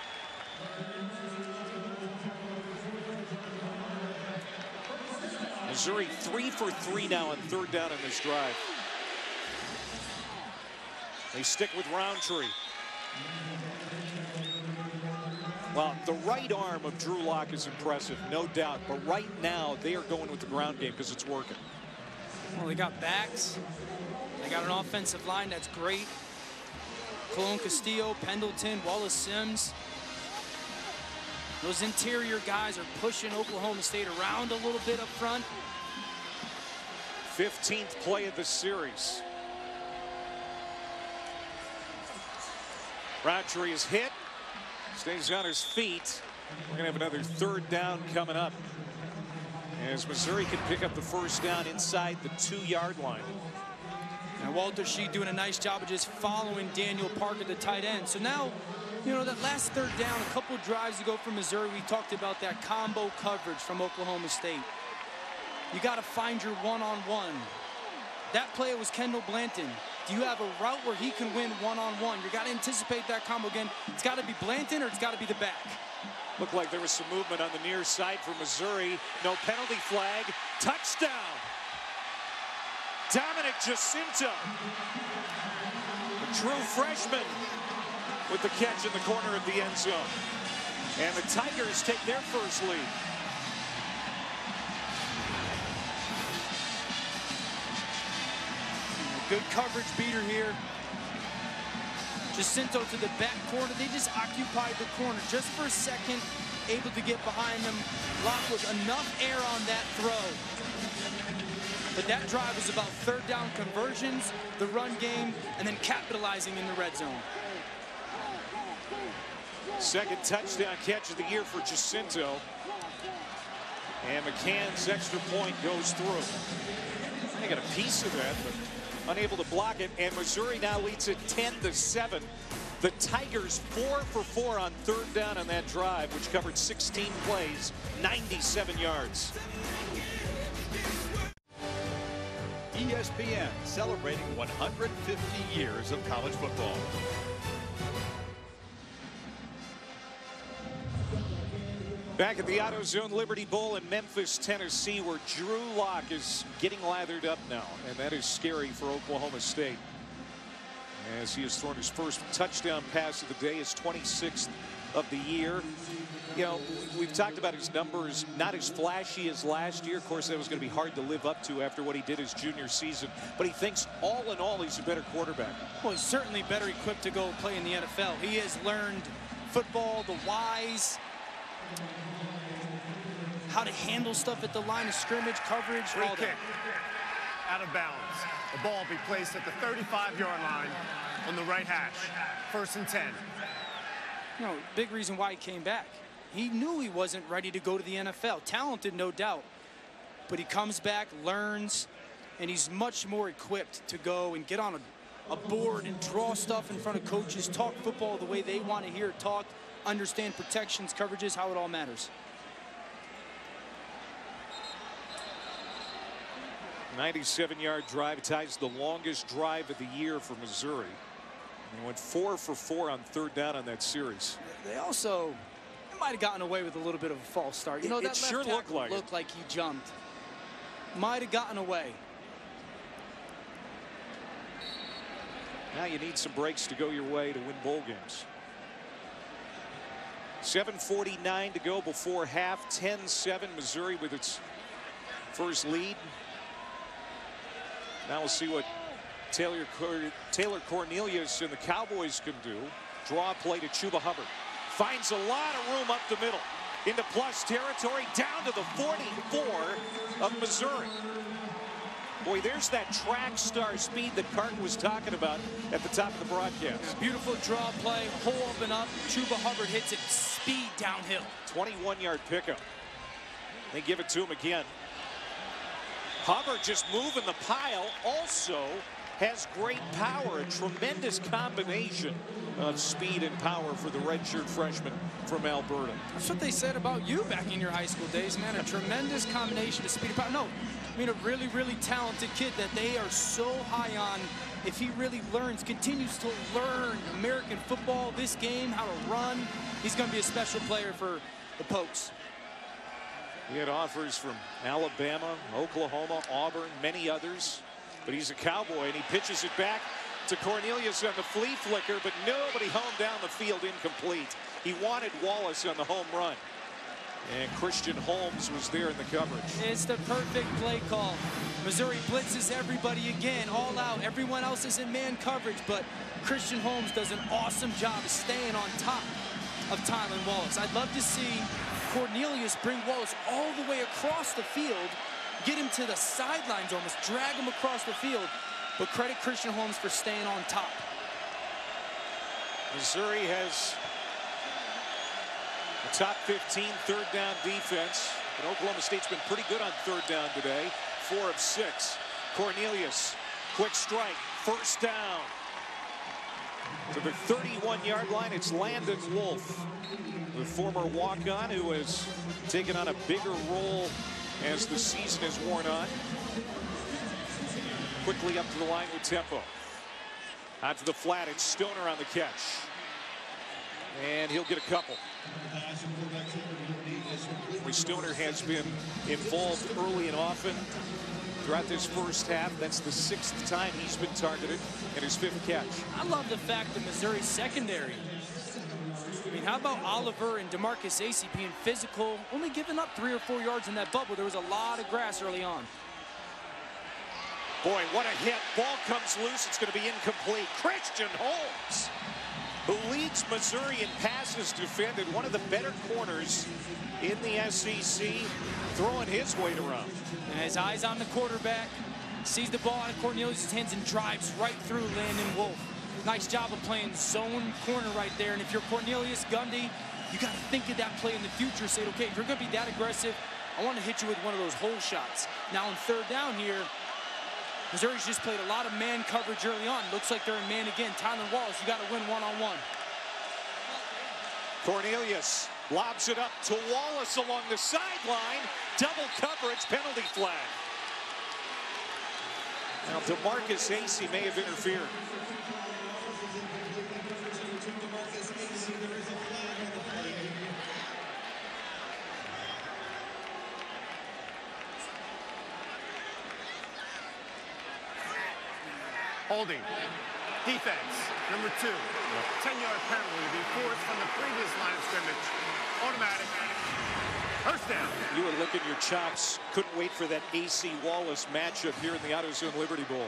Missouri 3 for 3 now on 3rd down in this drive. They stick with Roundtree. Well, the right arm of Drew Lock is impressive, no doubt. But right now, they are going with the ground game because it's working. Well, they got backs. They got an offensive line that's great. Cologne Castillo, Pendleton, Wallace Sims. Those interior guys are pushing Oklahoma State around a little bit up front. 15th play of the series. Roundtree is hit. Stays on his feet. We're going to have another 3rd down coming up, as Missouri can pick up the first down inside the 2-yard line. And Walter Sheed doing a nice job of just following Daniel Parker, the tight end. So now, you know, that last 3rd down, a couple of drives ago from Missouri, we talked about that combo coverage from Oklahoma State. You got to find your one-on-one. That play was Kendall Blanton. Do you have a route where he can win one-on-one? You got to anticipate that combo again. It's got to be Blanton or it's got to be the back. Looked like there was some movement on the near side for Missouri. No penalty flag. Touchdown. Dominic Jacinto. The true freshman with the catch in the corner of the end zone. And the Tigers take their first lead. Good coverage beater here. Jacinto to the back corner. They just occupied the corner just for a second, able to get behind them. Locke with enough air on that throw. But that drive was about 3rd down conversions, the run game, and then capitalizing in the red zone. 2nd touchdown catch of the year for Jacinto. And McCann's extra point goes through. They got a piece of that, but unable to block it, and Missouri now leads it 10-7. The Tigers 4 for 4 on 3rd down on that drive, which covered 16 plays, 97 yards. ESPN celebrating 150 years of college football. Back at the AutoZone Liberty Bowl in Memphis, Tennessee, where Drew Lock is getting lathered up now, and that is scary for Oklahoma State, as he has thrown his first touchdown pass of the day, his 26th of the year. You know, we've talked about his numbers, not as flashy as last year. Of course, that was going to be hard to live up to after what he did his junior season, but he thinks all in all he's a better quarterback. Well, he's certainly better equipped to go play in the NFL. He has learned football, the whys, how to handle stuff at the line of scrimmage, coverage, Free all kick. that. Out of bounds. The ball will be placed at the 35-yard line on the right hash. 1st and 10. You know, big reason why he came back. He knew he wasn't ready to go to the NFL. Talented, no doubt. But he comes back, learns, and he's much more equipped to go and get on a board and draw stuff in front of coaches, talk football the way they want to hear it talked, understand protections, coverages, how it all matters. 97-yard drive ties the longest drive of the year for Missouri. He went 4 for 4 on 3rd down on that series. They also might have gotten away with a little bit of a false start. You know, that sure left looked like he jumped. Might have gotten away. Now you need some breaks to go your way to win bowl games. 7:49 to go before half. 10-7 Missouri with its first lead. Now we'll see what Taylor Cornelius and the Cowboys can do. Draw play to Chuba Hubbard. Finds a lot of room up the middle. Into plus territory, down to the 44 of Missouri. Boy, there's that track star speed that Carton was talking about at the top of the broadcast. Yeah, beautiful draw play, hole open up. Chuba Hubbard hits it, speed downhill. 21-yard pickup. They give it to him again. Hubbard just moving the pile, also has great power, a tremendous combination of speed and power for the redshirt freshman from Alberta. That's what they said about you back in your high school days, man. A tremendous combination of speed and power. No, I mean a really, really talented kid that they are so high on. If he really continues to learn American football, this game, how to run, he's going to be a special player for the Pokes. We had offers from Alabama, Oklahoma, Auburn, many others. But he's a Cowboy, and he pitches it back to Cornelius on the flea flicker, but nobody home down the field, incomplete. He wanted Wallace on the home run. And Christian Holmes was there in the coverage. It's the perfect play call. Missouri blitzes everybody again, all out. Everyone else is in man coverage, but Christian Holmes does an awesome job of staying on top of Tyron Wallace. I'd love to see Cornelius bring Wallace all the way across the field, get him to the sidelines almost, drag him across the field, but credit Christian Holmes for staying on top. Missouri has a top 15 third down defense, but Oklahoma State's been pretty good on third down today. 4 of 6. Cornelius, quick strike, first down. To the 31-yard line, it's Landon Wolf, the former walk-on who has taken on a bigger role as the season has worn on. Quickly up to the line with tempo. Out to the flat, it's Stoner on the catch. And he'll get a couple. Stoner has been involved early and often throughout this first half. That's the 6th time he's been targeted and his 5th catch. I love the fact that Missouri's secondary, I mean, how about Oliver and DeMarcus Acey being physical, only giving up 3 or 4 yards in that bubble? There was a lot of grass early on. Boy, what a hit. Ball comes loose. It's going to be incomplete. Christian Holmes, who leads Missouri in passes defended, one of the better corners in the SEC, throwing his weight around. And his eyes on the quarterback, sees the ball out of Cornelius' hands and drives right through Landon Wolf. Nice job of playing zone corner right there. And if you're Cornelius Gundy, you got to think of that play in the future. Say, okay, if you're going to be that aggressive, I want to hit you with one of those hole shots. Now on third down here, Missouri's just played a lot of man coverage early on. Looks like they're in man again. Tyron Wallace, you got to win one-on-one. Cornelius lobs it up to Wallace along the sideline. Double coverage, penalty flag. Now DeMarcus Acey may have interfered. Holding. Defense, number 2. 10-yard penalty to be forced from the previous line of scrimmage. Automatic. First down. You were licking your chops. Couldn't wait for that AC Wallace matchup here in the AutoZone Liberty Bowl.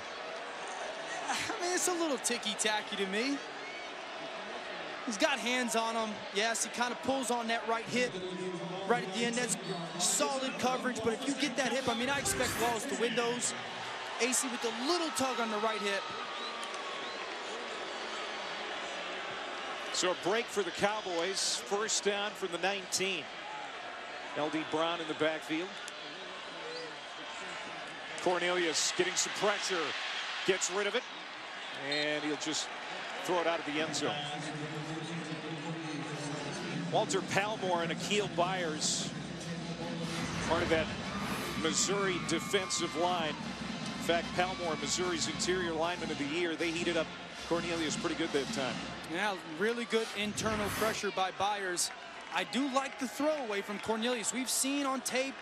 I mean, it's a little ticky-tacky to me. He's got hands on him. Yes, he kind of pulls on that right hip right at the end. That's solid coverage, but if you get that hip, I mean, I expect Wallace to win those. AC with a little tug on the right hip. So a break for the Cowboys. First down from the 19. LD Brown in the backfield. Cornelius getting some pressure. Gets rid of it. And he'll just throw it out of the end zone. Walter Palmore and Akil Byers, part of that Missouri defensive line. In fact, Palmore, Missouri's interior lineman of the year, they heated up Cornelius pretty good that time. Yeah, really good internal pressure by Byers. I do like the throw away from Cornelius. We've seen on tape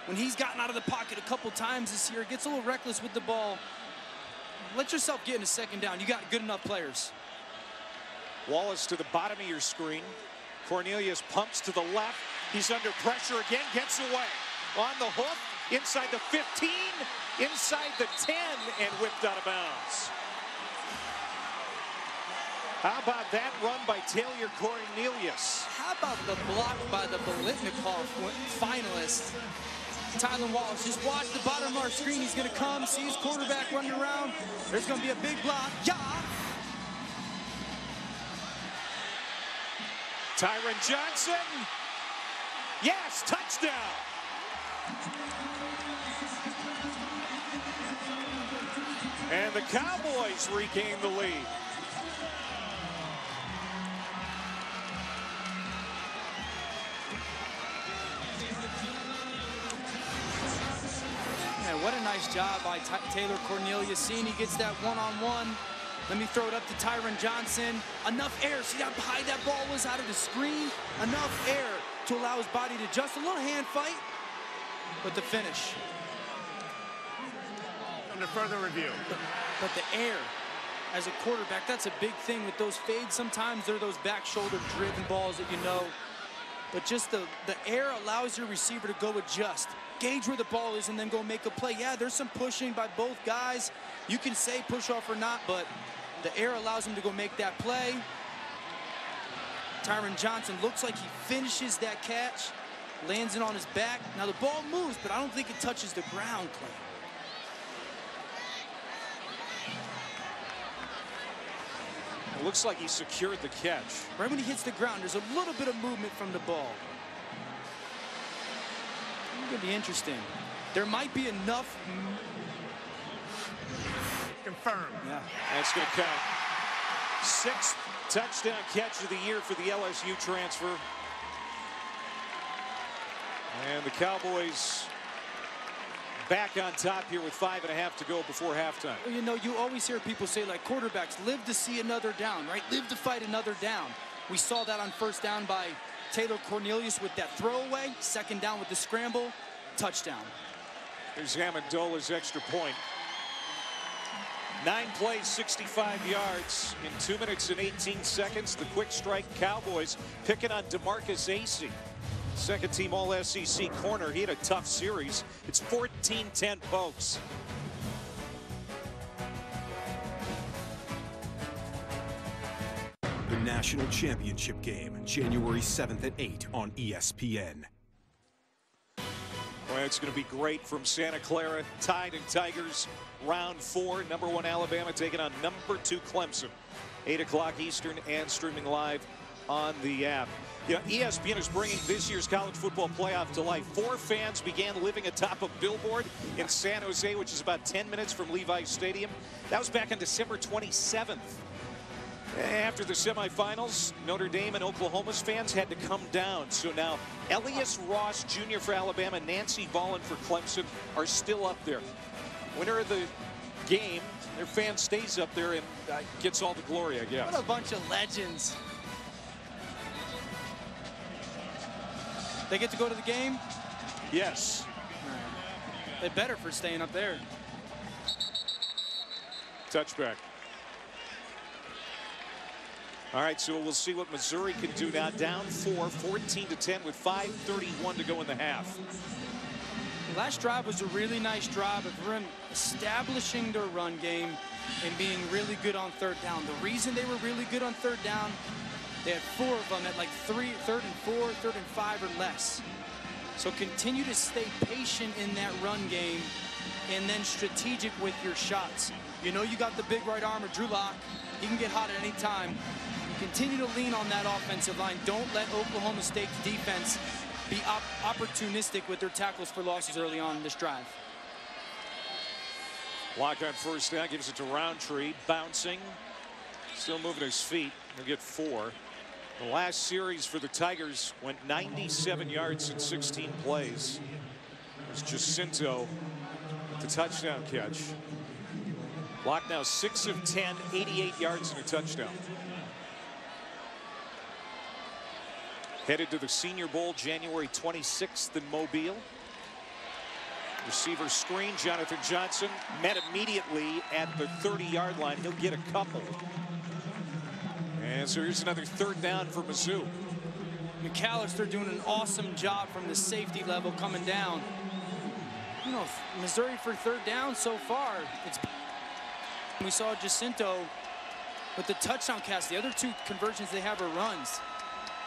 when he's gotten out of the pocket a couple times this year, gets a little reckless with the ball. Let yourself get in a second down. You got good enough players. Wallace to the bottom of your screen. Cornelius pumps to the left. He's under pressure again, gets away. On the hook, inside the 15, inside the 10, and whipped out of bounds. How about that run by Taylor Cornelius? How about the block by the Biletnikoff finalist, Tyron Wallace? Just watch the bottom of our screen. He's going to come, see his quarterback running around. There's going to be a big block. Yeah! Tyron Johnson. Yes, touchdown. And the Cowboys regain the lead. Yeah, what a nice job by Taylor Cornelius. Seeing he gets that one-on-one. Let me throw it up to Tyron Johnson. Enough air. See how high that ball was out of the screen? Enough air to allow his body to adjust. A little hand fight, but the finish. Under further review. But the air, as a quarterback, that's a big thing with those fades. Sometimes they're those back shoulder driven balls that you know. But just the air allows your receiver to go adjust, gauge where the ball is, and then go make a play. Yeah, there's some pushing by both guys. You can say push off or not, but the air allows him to go make that play. Tyron Johnson looks like he finishes that catch, lands it on his back. Now the ball moves, but I don't think it touches the ground, Clay. It looks like he secured the catch. Right when he hits the ground, there's a little bit of movement from the ball. It's going to be interesting. There might be enough. Confirmed. Yeah, that's going to count. 6th touchdown catch of the year for the LSU transfer. And the Cowboys back on top here with 5.5 to go before halftime. Well, you know, you always hear people say, like, quarterbacks live to see another down, right? Live to fight another down. We saw that on first down by Taylor Cornelius with that throwaway. Second down with the scramble. Touchdown. There's Amendola's extra point. 9 plays, 65 yards in 2 minutes and 18 seconds. The quick strike Cowboys picking on DeMarcus Acey. Second team All-SEC corner. He had a tough series. It's 14-10 Pokes. The National Championship Game, January 7th at 8 on ESPN. Well, it's going to be great from Santa Clara. Tide and Tigers, round 4. Number 1 Alabama taking on number 2 Clemson. 8 o'clock Eastern and streaming live on the app. You know, ESPN is bringing this year's college football playoff to life. 4 fans began living atop a billboard in San Jose, which is about 10 minutes from Levi's Stadium. That was back on December 27th. After the semifinals, Notre Dame and Oklahoma's fans had to come down. So now Elias Ross Jr. for Alabama, Nancy Ballin for Clemson are still up there. Winner of the game, their fan stays up there and gets all the glory, I guess. What a bunch of legends. They get to go to the game? Yes. They better for staying up there. Touchback. All right, so we'll see what Missouri can do now. Down 4, 14-10 with 5:31 to go in the half. The last drive was a really nice drive of them establishing their run game and being really good on third down. The reason they were really good on third down, they had 4 of them at like 3rd and 4, 3rd and 5 or less. So continue to stay patient in that run game and then strategic with your shots. You know you got the big right arm of Drew Lock. He can get hot at any time. Continue to lean on that offensive line. Don't let Oklahoma State's defense be opportunistic with their tackles for losses early on in this drive. Lock on first down, gives it to Roundtree, bouncing, still moving his feet. He'll get 4. The last series for the Tigers went 97 yards in 16 plays. It was Jacinto with the touchdown catch. Lock now 6 of 10, 88 yards and a touchdown. Headed to the Senior Bowl January 26th in Mobile. Receiver screen, Jonathan Johnson met immediately at the 30-yard line. He'll get a couple. And so here's another 3rd down for Mizzou. McAllister doing an awesome job from the safety level coming down. You know, Missouri for third down so far. We saw Jacinto with the touchdown catch. The other two conversions they have are runs.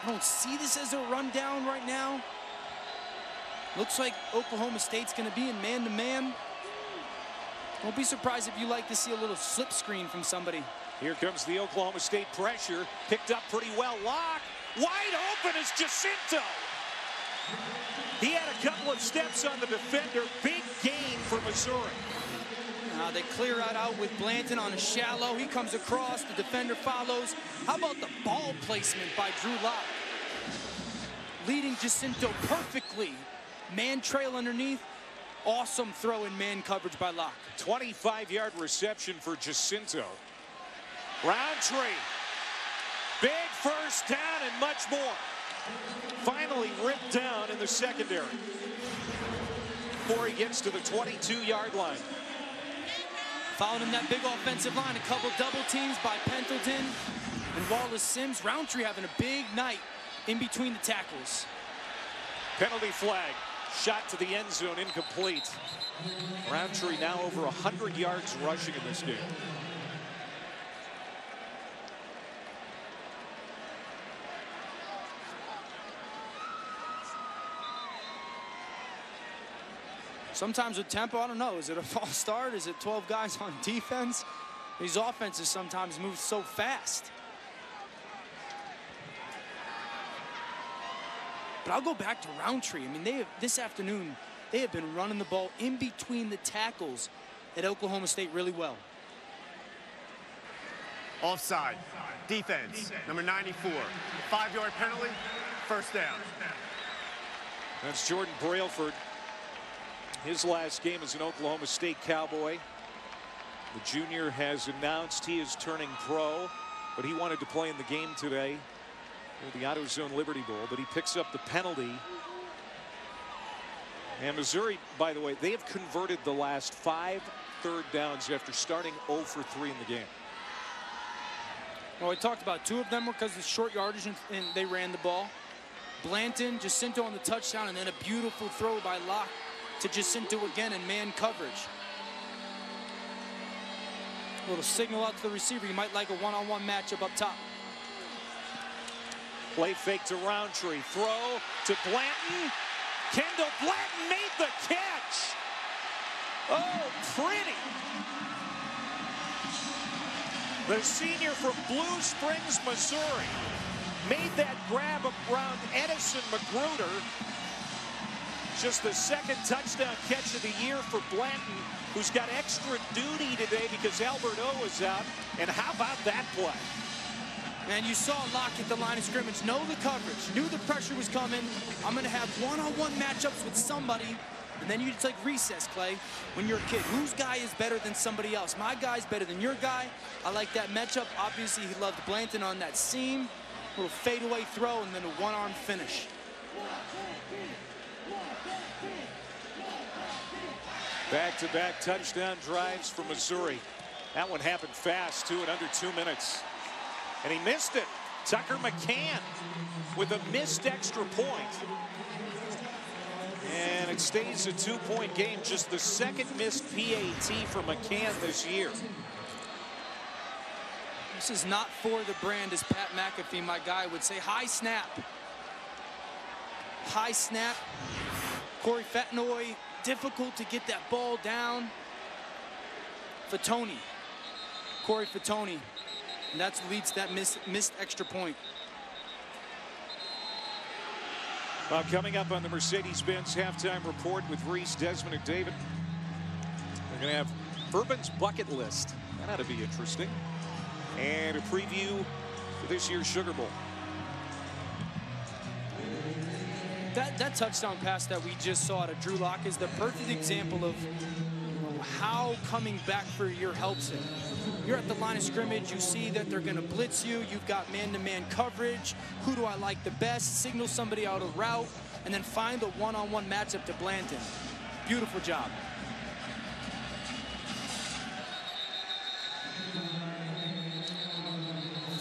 I don't see this as a run down right now. Looks like Oklahoma State's going to be in man-to-man. Don't be surprised if you like to see a little slip screen from somebody. Here comes the Oklahoma State pressure. Picked up pretty well. Locke. Wide open is Jacinto. He had a couple of steps on the defender. Big gain for Missouri. They clear it out with Blanton on a shallow. He comes across. The defender follows. How about the ball placement by Drew Locke? Leading Jacinto perfectly. Man trail underneath. Awesome throw in man coverage by Locke. 25-yard reception for Jacinto. Roundtree. Big first down and much more. Finally ripped down in the secondary before he gets to the 22-yard line. Followed in that big offensive line, a couple double teams by Pendleton and Wallace Sims. Roundtree having a big night in between the tackles. Penalty flag. Shot to the end zone, incomplete. Roundtree now over 100 yards rushing in this game. Sometimes with tempo, I don't know. Is it a false start? Is it 12 guys on defense? These offenses sometimes move so fast. But I'll go back to Roundtree. I mean, this afternoon, they have been running the ball in between the tackles at Oklahoma State really well. Offside. Defense. Number 94. 5-yard penalty. First down. That's Jordan Brailford. His last game as an Oklahoma State Cowboy. The junior has announced he is turning pro, but he wanted to play in the game today with the AutoZone Liberty Bowl, but he picks up the penalty. And Missouri, by the way, they have converted the last 5 third downs after starting 0 for 3 in the game. Well, we talked about 2 of them were because of short yardage and they ran the ball. Blanton, Jacinto on the touchdown, and then a beautiful throw by Locke to Jacinto again in man coverage. A little signal out to the receiver. You might like a one-on-one matchup up top. Play fake to Roundtree. Throw to Blanton. Kendall Blanton made the catch. Oh, pretty. The senior from Blue Springs, Missouri, made that grab around Edison Magruder. Just the 2nd touchdown catch of the year for Blanton, who's got extra duty today because Albert O is out. And how about that play? And you saw Locke at the line of scrimmage, know the coverage, knew the pressure was coming. I'm going to have one-on-one matchups with somebody. And then you just like recess, Clay, when you're a kid. Whose guy is better than somebody else? My guy's better than your guy. I like that matchup. Obviously, he loved Blanton on that seam. Little fadeaway throw and then a one-arm finish. Back-to-back touchdown drives for Missouri. That one happened fast, too, in under 2 minutes. And he missed it. Tucker McCann with a missed extra point. And it stays a 2-point game. Just the 2nd missed PAT for McCann this year. This is not for the brand, as Pat McAfee, my guy, would say. High snap. High snap. Corey Fetnoy, difficult to get that ball down. Fatoni. Corey Fatoni. And that leads to that missed extra point. Well, coming up on the Mercedes-Benz halftime report with Reese, Desmond, and David, we're going to have Urban's bucket list. That ought to be interesting. And a preview for this year's Sugar Bowl. That touchdown pass that we just saw to Drew Locke is the perfect example of how coming back for a year helps him. You're at the line of scrimmage, you see that they're going to blitz you, you've got man-to-man coverage, who do I like the best, signal somebody out of route, and then find a one-on-one matchup to Blanton. Beautiful job.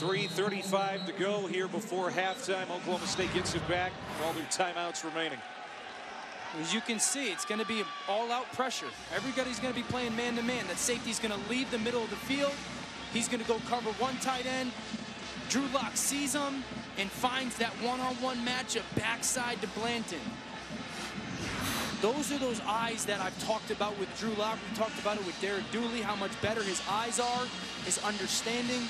3:35 to go here before halftime. Oklahoma State gets it back. All their timeouts remaining. As you can see, it's going to be all-out pressure. Everybody's going to be playing man-to-man. That safety's going to leave the middle of the field. He's going to go cover one tight end. Drew Lock sees him and finds that one-on-one matchup backside to Blanton. Those are those eyes that I've talked about with Drew Lock. We talked about it with Derek Dooley, how much better his eyes are, his understanding.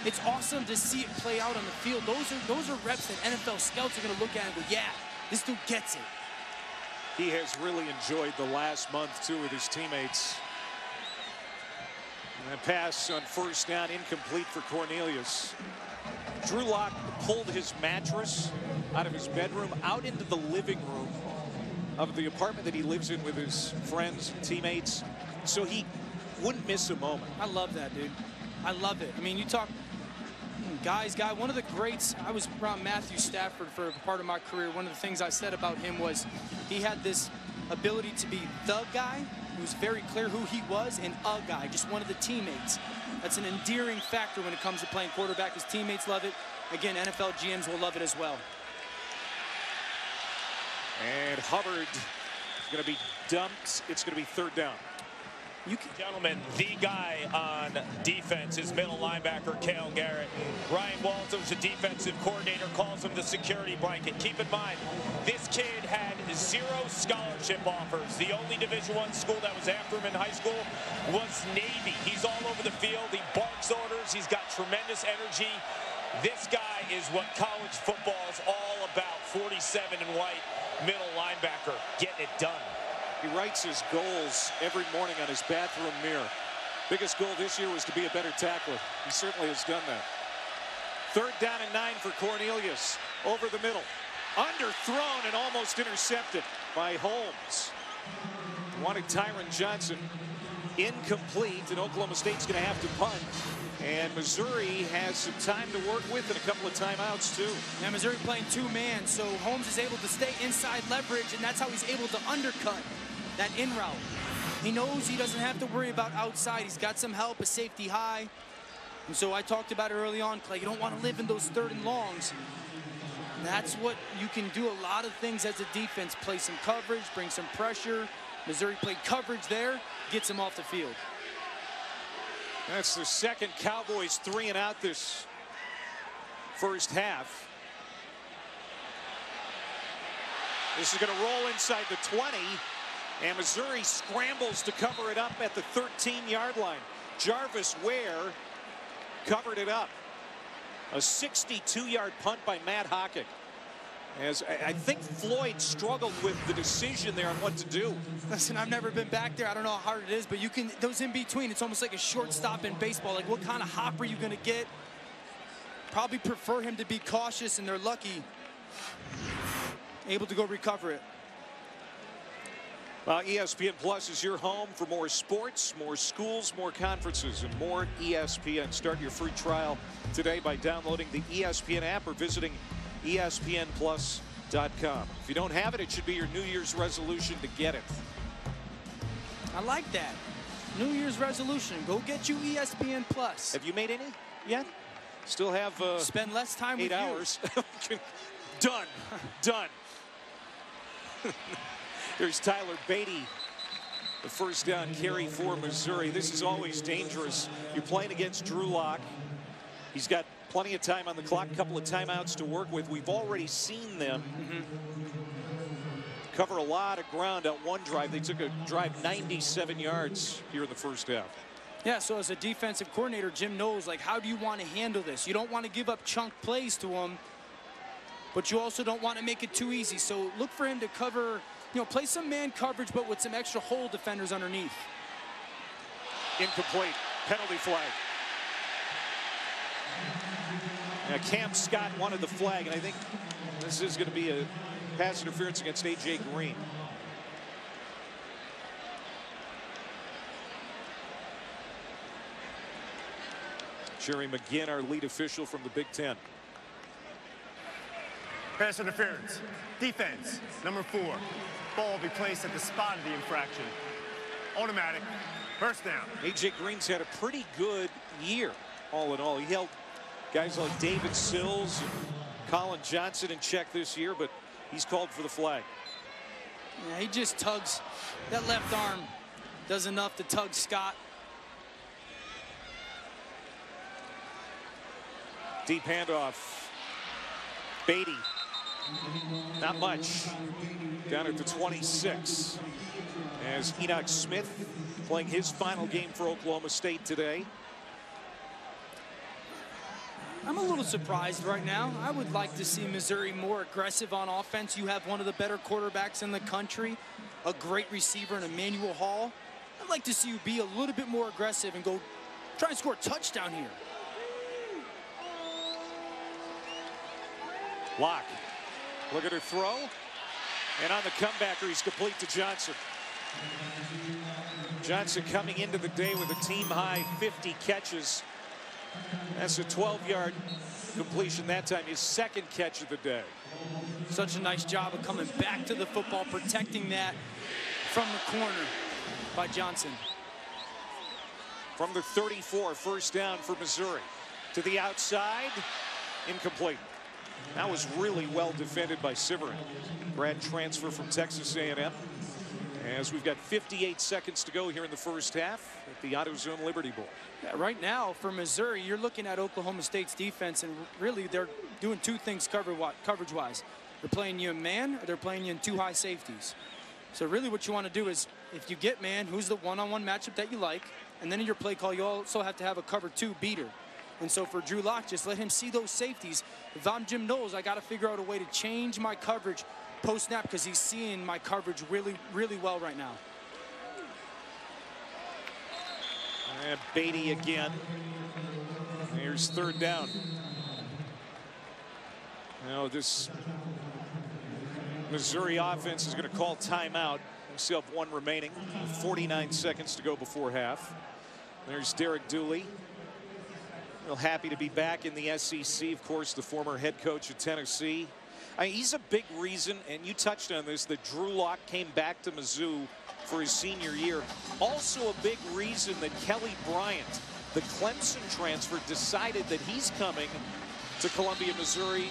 It's awesome to see it play out on the field. Those are reps that NFL scouts are going to look at and go, yeah, this dude gets it. He has really enjoyed the last month, too, with his teammates. And a pass on first down, incomplete for Cornelius. Drew Lock pulled his mattress out of his bedroom out into the living room of the apartment that he lives in with his friends and teammates, so he wouldn't miss a moment. I love that, dude. I love it. I mean, you talk guy, one of the greats. I was around Matthew Stafford for part of my career. One of the things I said about him was he had this ability to be the guy. It was very clear who he was, and a guy, just one of the teammates. That's an endearing factor when it comes to playing quarterback. His teammates love it. Again, NFL GMs will love it as well. And Hubbard is going to be dumped. It's going to be third down. Gentlemen, the guy on defense is middle linebacker Cale Garrett. Ryan Walters, the defensive coordinator, calls him the security blanket. Keep in mind, this kid had 0 scholarship offers. The only Division I school that was after him in high school was Navy. He's all over the field. He barks orders. He's got tremendous energy. This guy is what college football is all about. 47 in white, middle linebacker, getting it done. He writes his goals every morning on his bathroom mirror. Biggest goal this year was to be a better tackler. He certainly has done that. Third down and 9 for Cornelius. Over the middle. Underthrown and almost intercepted by Holmes. Wanted Tyron Johnson. Incomplete, and Oklahoma State's going to have to punt. And Missouri has some time to work with and a couple of timeouts, too. Now, Missouri playing two-man, so Holmes is able to stay inside leverage, and that's how he's able to undercut that in route. He knows he doesn't have to worry about outside. He's got some help, a safety high. And so I talked about it early on, Clay. You don't want to live in those third and longs. That's what you can do. A lot of things as a defense. Play some coverage, bring some pressure. Missouri played coverage there, gets him off the field. That's the second Cowboys 3 and out this first half. This is going to roll inside the 20, and Missouri scrambles to cover it up at the 13-yard line. Jarvis Ware covered it up. A 62-yard punt by Matt Hocking. As I think Floyd struggled with the decision there on what to do. Listen, I've never been back there. I don't know how hard it is, but you can, those in between, it's almost like a shortstop in baseball. Like, what kind of hop are you going to get? Probably prefer him to be cautious, and they're lucky. Able to go recover it. Well, ESPN Plus is your home for more sports, more schools, more conferences, and more ESPN. Start your free trial today by downloading the ESPN app or visiting ESPNplus.com. If you don't have it, it should be your New Year's resolution to get it. I like that. New Year's resolution. Go get you ESPN Plus. Have you made any yet? Still have spend less time 8 with hours. Done. Done. There's Tyler Beatty, the first down carry for Missouri. This is always dangerous. You're playing against Drew Lock. He's got plenty of time on the clock, a couple of timeouts to work with. We've already seen them cover a lot of ground on one drive. They took a drive 97 yards here in the first half. Yeah, so as a defensive coordinator, Jim knows, like, how do you want to handle this? You don't want to give up chunk plays to him, but you also don't want to make it too easy. So look for him to cover, you know, play some man coverage, but with some extra hole defenders underneath. Incomplete. Penalty flag. Now, Cam Scott wanted the flag, and I think this is going to be a pass interference against A.J. Green. Jerry McGinn, our lead official from the Big Ten. Pass interference. Defense, number 4. Ball will be placed at the spot of the infraction. Automatic. First down. A.J. Green's had a pretty good year, all in all. He held Guys like David Sills and Colin Johnson in check this year, but he's called for the flag. Yeah, he just tugs. That left arm does enough to tug Scott. Deep handoff. Beatty. Not much. Down at the 26. As Enoch Smith playing his final game for Oklahoma State today. I'm a little surprised right now. I would like to see Missouri more aggressive on offense. You have one of the better quarterbacks in the country, a great receiver in Emmanuel Hall. I'd like to see you be a little bit more aggressive and go try and score a touchdown here. Locke. Look at her throw. And on the comebacker, he's complete to Johnson. Johnson coming into the day with a team-high 50 catches. That's a 12-yard completion that time, his second catch of the day. Such a nice job of coming back to the football, protecting that from the corner by Johnson. From the 34, first down for Missouri. To the outside, incomplete. That was really well defended by Siverin. Grad transfer from Texas A&M. As we've got 58 seconds to go here in the first half at the AutoZone Liberty Bowl. Yeah, right now for Missouri, you're looking at Oklahoma State's defense, and really they're doing two things coverage-wise. They're playing you in man, or they're playing you in two high safeties. So really what you want to do is, if you get man, who's the one-on-one matchup that you like, and then in your play call, you also have to have a cover two beater. And so for Drew Lock, just let him see those safeties. If I'm Jim Knowles, I got to figure out a way to change my coverage post-snap because he's seeing my coverage really, really well right now. And Beatty again. Here's third down. Now this Missouri offense is going to call timeout. We still have one remaining. 49 seconds to go before half. There's Derek Dooley. Real happy to be back in the SEC. Of course, the former head coach of Tennessee. He's a big reason, and you touched on this, that Drew Lock came back to Mizzou for his senior year. Also a big reason that Kelly Bryant, the Clemson transfer, decided that he's coming to Columbia, Missouri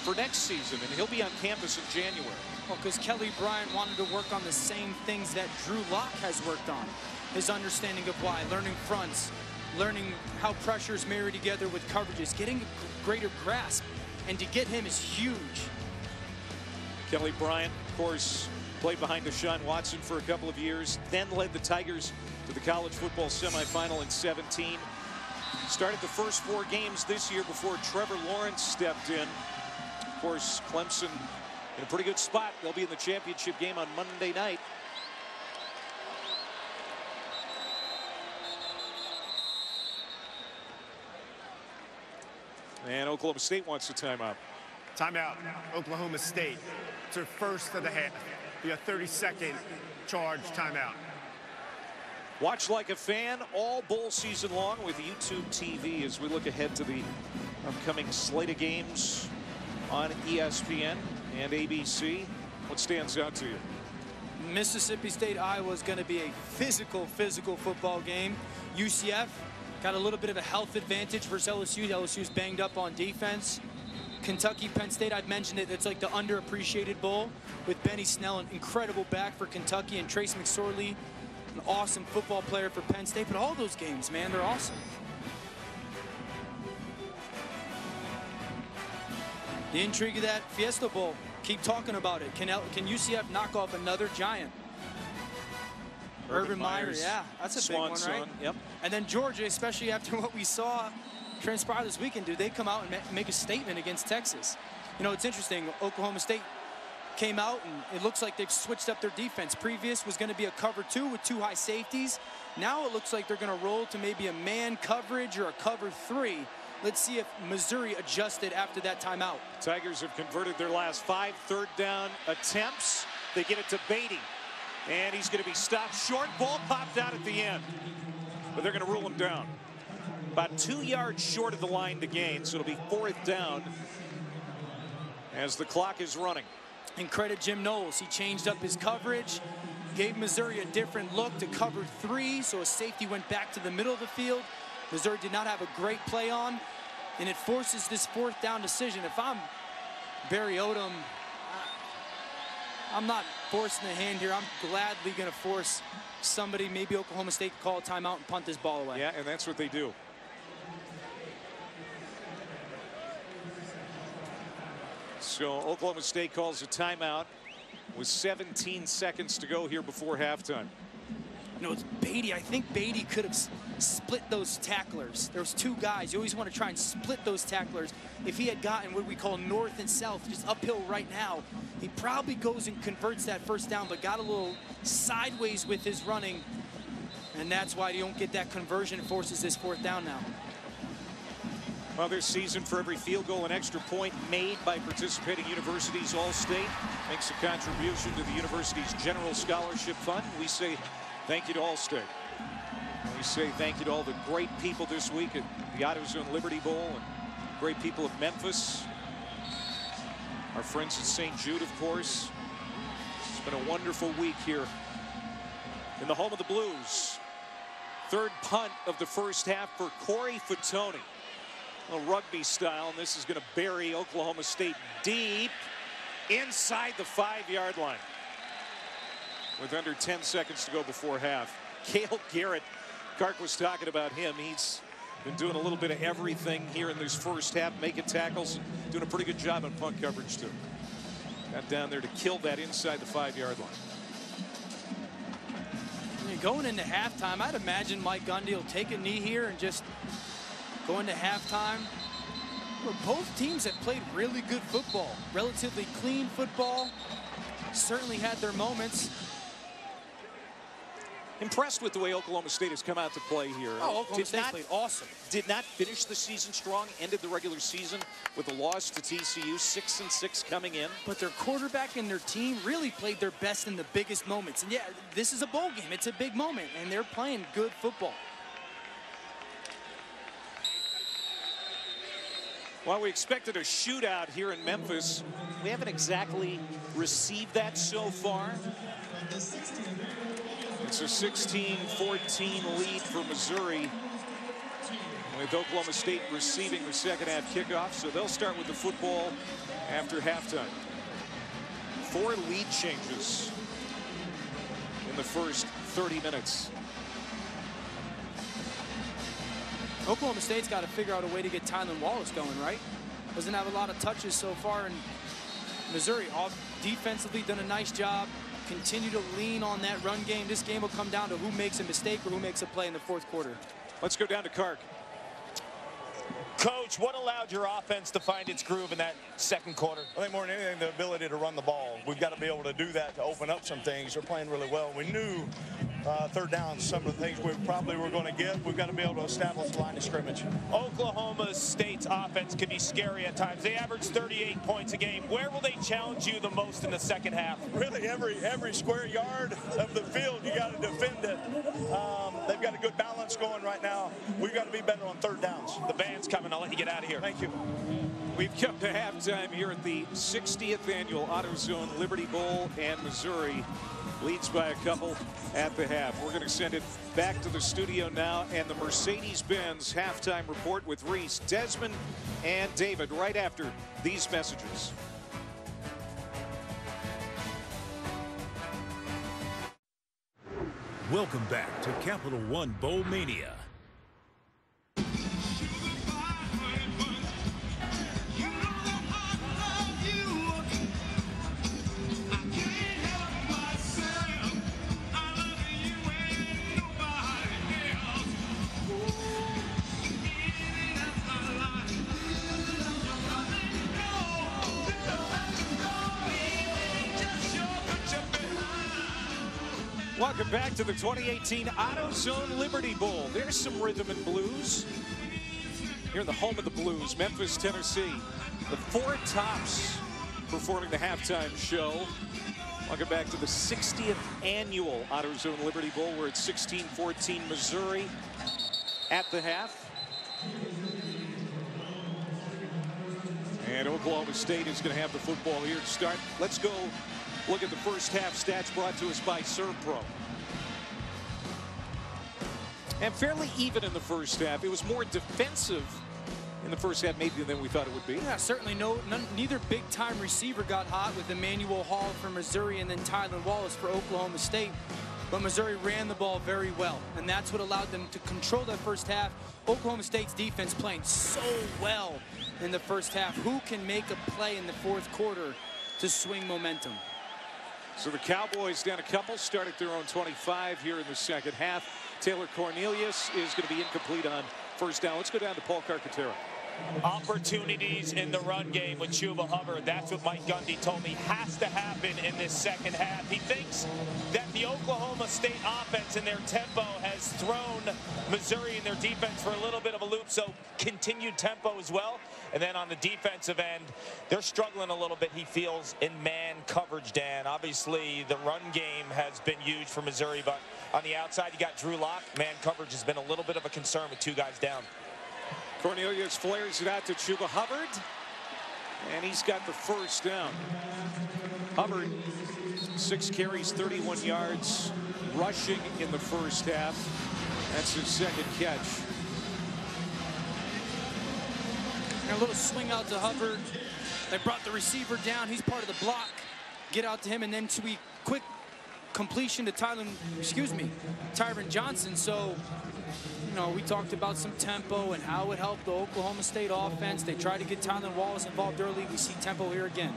for next season, and he'll be on campus in January. Well, because Kelly Bryant wanted to work on the same things that Drew Lock has worked on. His understanding of why, learning fronts, learning how pressures marry together with coverages, getting a greater grasp, and to get him is huge. Kelly Bryant, of course, played behind Deshaun Watson for a couple of years, then led the Tigers to the college football semifinal in 17. Started the first 4 games this year before Trevor Lawrence stepped in. Of course, Clemson in a pretty good spot. They'll be in the championship game on Monday night. And Oklahoma State wants a timeout. Timeout, Oklahoma State. It's their first of the half. Be a 30-second charge timeout. Watch like a fan all bowl season long with YouTube TV as we look ahead to the upcoming slate of games on ESPN and ABC. What stands out to you? Mississippi State, Iowa is going to be a physical football game. UCF got a little bit of a health advantage versus LSU. LSU's banged up on defense. Kentucky, Penn State, I've mentioned it. It's like the underappreciated bowl with Benny Snell, an incredible back for Kentucky, and Trace McSorley, an awesome football player for Penn State. But all those games, man, they're awesome. The intrigue of that Fiesta Bowl, keep talking about it. Can UCF knock off another giant? Urban Meyer, yeah, that's a big one, right? Yep. And then Georgia, especially after what we saw transpire this weekend, do they come out and make a statement against Texas? You know, it's interesting. Oklahoma State came out, and it looks like they've switched up their defense. Previous was going to be a cover 2 with 2 high safeties. Now it looks like they're going to roll to maybe a man coverage or a cover 3. Let's see if Missouri adjusted after that timeout. Tigers have converted their last 5 third down attempts. They get it to Beatty. And he's going to be stopped short. Ball popped out at the end. But they're going to rule him down. About 2 yards short of the line to gain. So it'll be 4th down as the clock is running. And credit Jim Knowles. He changed up his coverage. Gave Missouri a different look to cover 3. So a safety went back to the middle of the field. Missouri did not have a great play on. and it forces this 4th down decision. If I'm Barry Odom, I'm not forcing the hand here. I'm gladly going to force somebody, maybe Oklahoma State, to call a timeout and punt this ball away. Yeah, and that's what they do. So Oklahoma State calls a timeout with 17 seconds to go here before halftime. You know, it's Beatty. I think Beatty could have split those tacklers. There's 2 guys. You always want to try and split those tacklers. If he had gotten what we call north and south, just uphill right now, he probably goes and converts that 1st down, but got a little sideways with his running, and that's why you don't get that conversion and forces this 4th down now. Well, this season, for every field goal and extra point made by participating universities, All-State makes a contribution to the university's general scholarship fund. We say thank you to All-State. We say thank you to all the great people this week at the AutoZone Liberty Bowl and great people of Memphis. Our friends at St. Jude, of course. It's been a wonderful week here in the home of the Blues. 3rd punt of the 1st half for Corey Fatoni. A rugby style, and this is going to bury Oklahoma State deep inside the 5-yard line with under 10 seconds to go before half. Cale Garrett, Clark was talking about him. He's been doing a little bit of everything here in this 1st half, making tackles, doing a pretty good job on punt coverage too. Got down there to kill that inside the 5-yard line. Going into halftime, I'd imagine Mike Gundy will take a knee here and just go into halftime. Well, both teams have played really good football, relatively clean football. Certainly had their moments. Impressed with the way Oklahoma State has come out to play here. Oh, Oklahoma State played awesome. Did not finish the season strong, ended the regular season with a loss to TCU, 6-6 coming in. But their quarterback and their team really played their best in the biggest moments. And yeah, this is a bowl game. It's a big moment, and they're playing good football. While we expected a shootout here in Memphis, we haven't exactly received that so far. It's a 16-14 lead for Missouri, with Oklahoma State receiving the 2nd half kickoff. So they'll start with the football after halftime. 4 lead changes in the first 30 minutes. Oklahoma State's got to figure out a way to get Tyron Wallace going, right? Doesn't have a lot of touches so far, and Missouri all defensively done a nice job. Continue to lean on that run game. This game will come down to who makes a mistake or who makes a play in the 4th quarter. Let's go down to Clark. Coach, what allowed your offense to find its groove in that 2nd quarter? I think more than anything, the ability to run the ball. We've got to be able to do that to open up some things. They're playing really well. We knew 3rd down, some of the things we probably were going to get. We've got to be able to establish the line of scrimmage. Oklahoma State's offense can be scary at times. They average 38 points a game. Where will they challenge you the most in the 2nd half? Really, every square yard of the field, you got to defend it. They've got a good balance going right now. We've got to be better on 3rd downs. The band's coming. I'll let you get out of here. Thank you. We've come to halftime here at the 60th annual AutoZone Liberty Bowl, and Missouri leads by a couple at the half. We're going to send it back to the studio now, and the Mercedes-Benz halftime report with Reese, Desmond, and David right after these messages. Welcome back to Capital One Bowl Mania. Welcome back to the 2018 AutoZone Liberty Bowl. There's some rhythm and blues. Here in the home of the Blues, Memphis, Tennessee. The 4 tops performing the halftime show. Welcome back to the 60th annual AutoZone Liberty Bowl. We're at 16-14 Missouri at the half. And Oklahoma State is going to have the football here to start. Let's go look at the first half stats brought to us by ServPro. And fairly even in the first half. It was more defensive in in the first half maybe than we thought it would be. Yeah, certainly neither big-time receiver got hot with Emmanuel Hall for Missouri and then Tyron Wallace for Oklahoma State. But Missouri ran the ball very well, and that's what allowed them to control that first half. Oklahoma State's defense playing so well in the first half. Who can make a play in the fourth quarter to swing momentum? So the Cowboys down a couple, start at their own 25 here in the second half. Taylor Cornelius is going to be incomplete on first down. Let's go down to Paul Carcaterra. Opportunities in the run game with Chuba Hubbard. That's what Mike Gundy told me has to happen in this second half. He thinks that the Oklahoma State offense and their tempo has thrown Missouri and their defense for a little bit of a loop, so continued tempo as well. And then on the defensive end, they're struggling a little bit, he feels, in man coverage, Dan. Obviously, the run game has been huge for Missouri, but on the outside, you got Drew Lock. Man coverage has been a little bit of a concern with two guys down. Cornelius flares it out to Chuba Hubbard, and he's got the first down. Hubbard, 6 carries, 31 yards, rushing in the first half. That's his second catch. And a little swing out to Hubbard. They brought the receiver down. He's part of the block. Get out to him, and then to a quick completion to Tyron Johnson. So, you know, we talked about some tempo and how it helped the Oklahoma State offense. They tried to get Tyron Wallace involved early. We see tempo here again.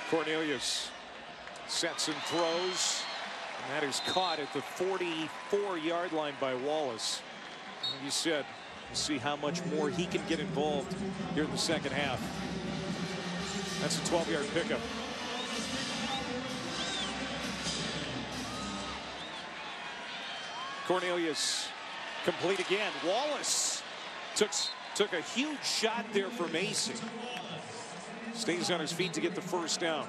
Cornelius sets and throws, and that is caught at the 44-yard line by Wallace. And you said, we'll see how much more he can get involved here in the second half. That's a 12-yard pickup. Cornelius complete again. Wallace took a huge shot there for Macy. Stays on his feet to get the first down.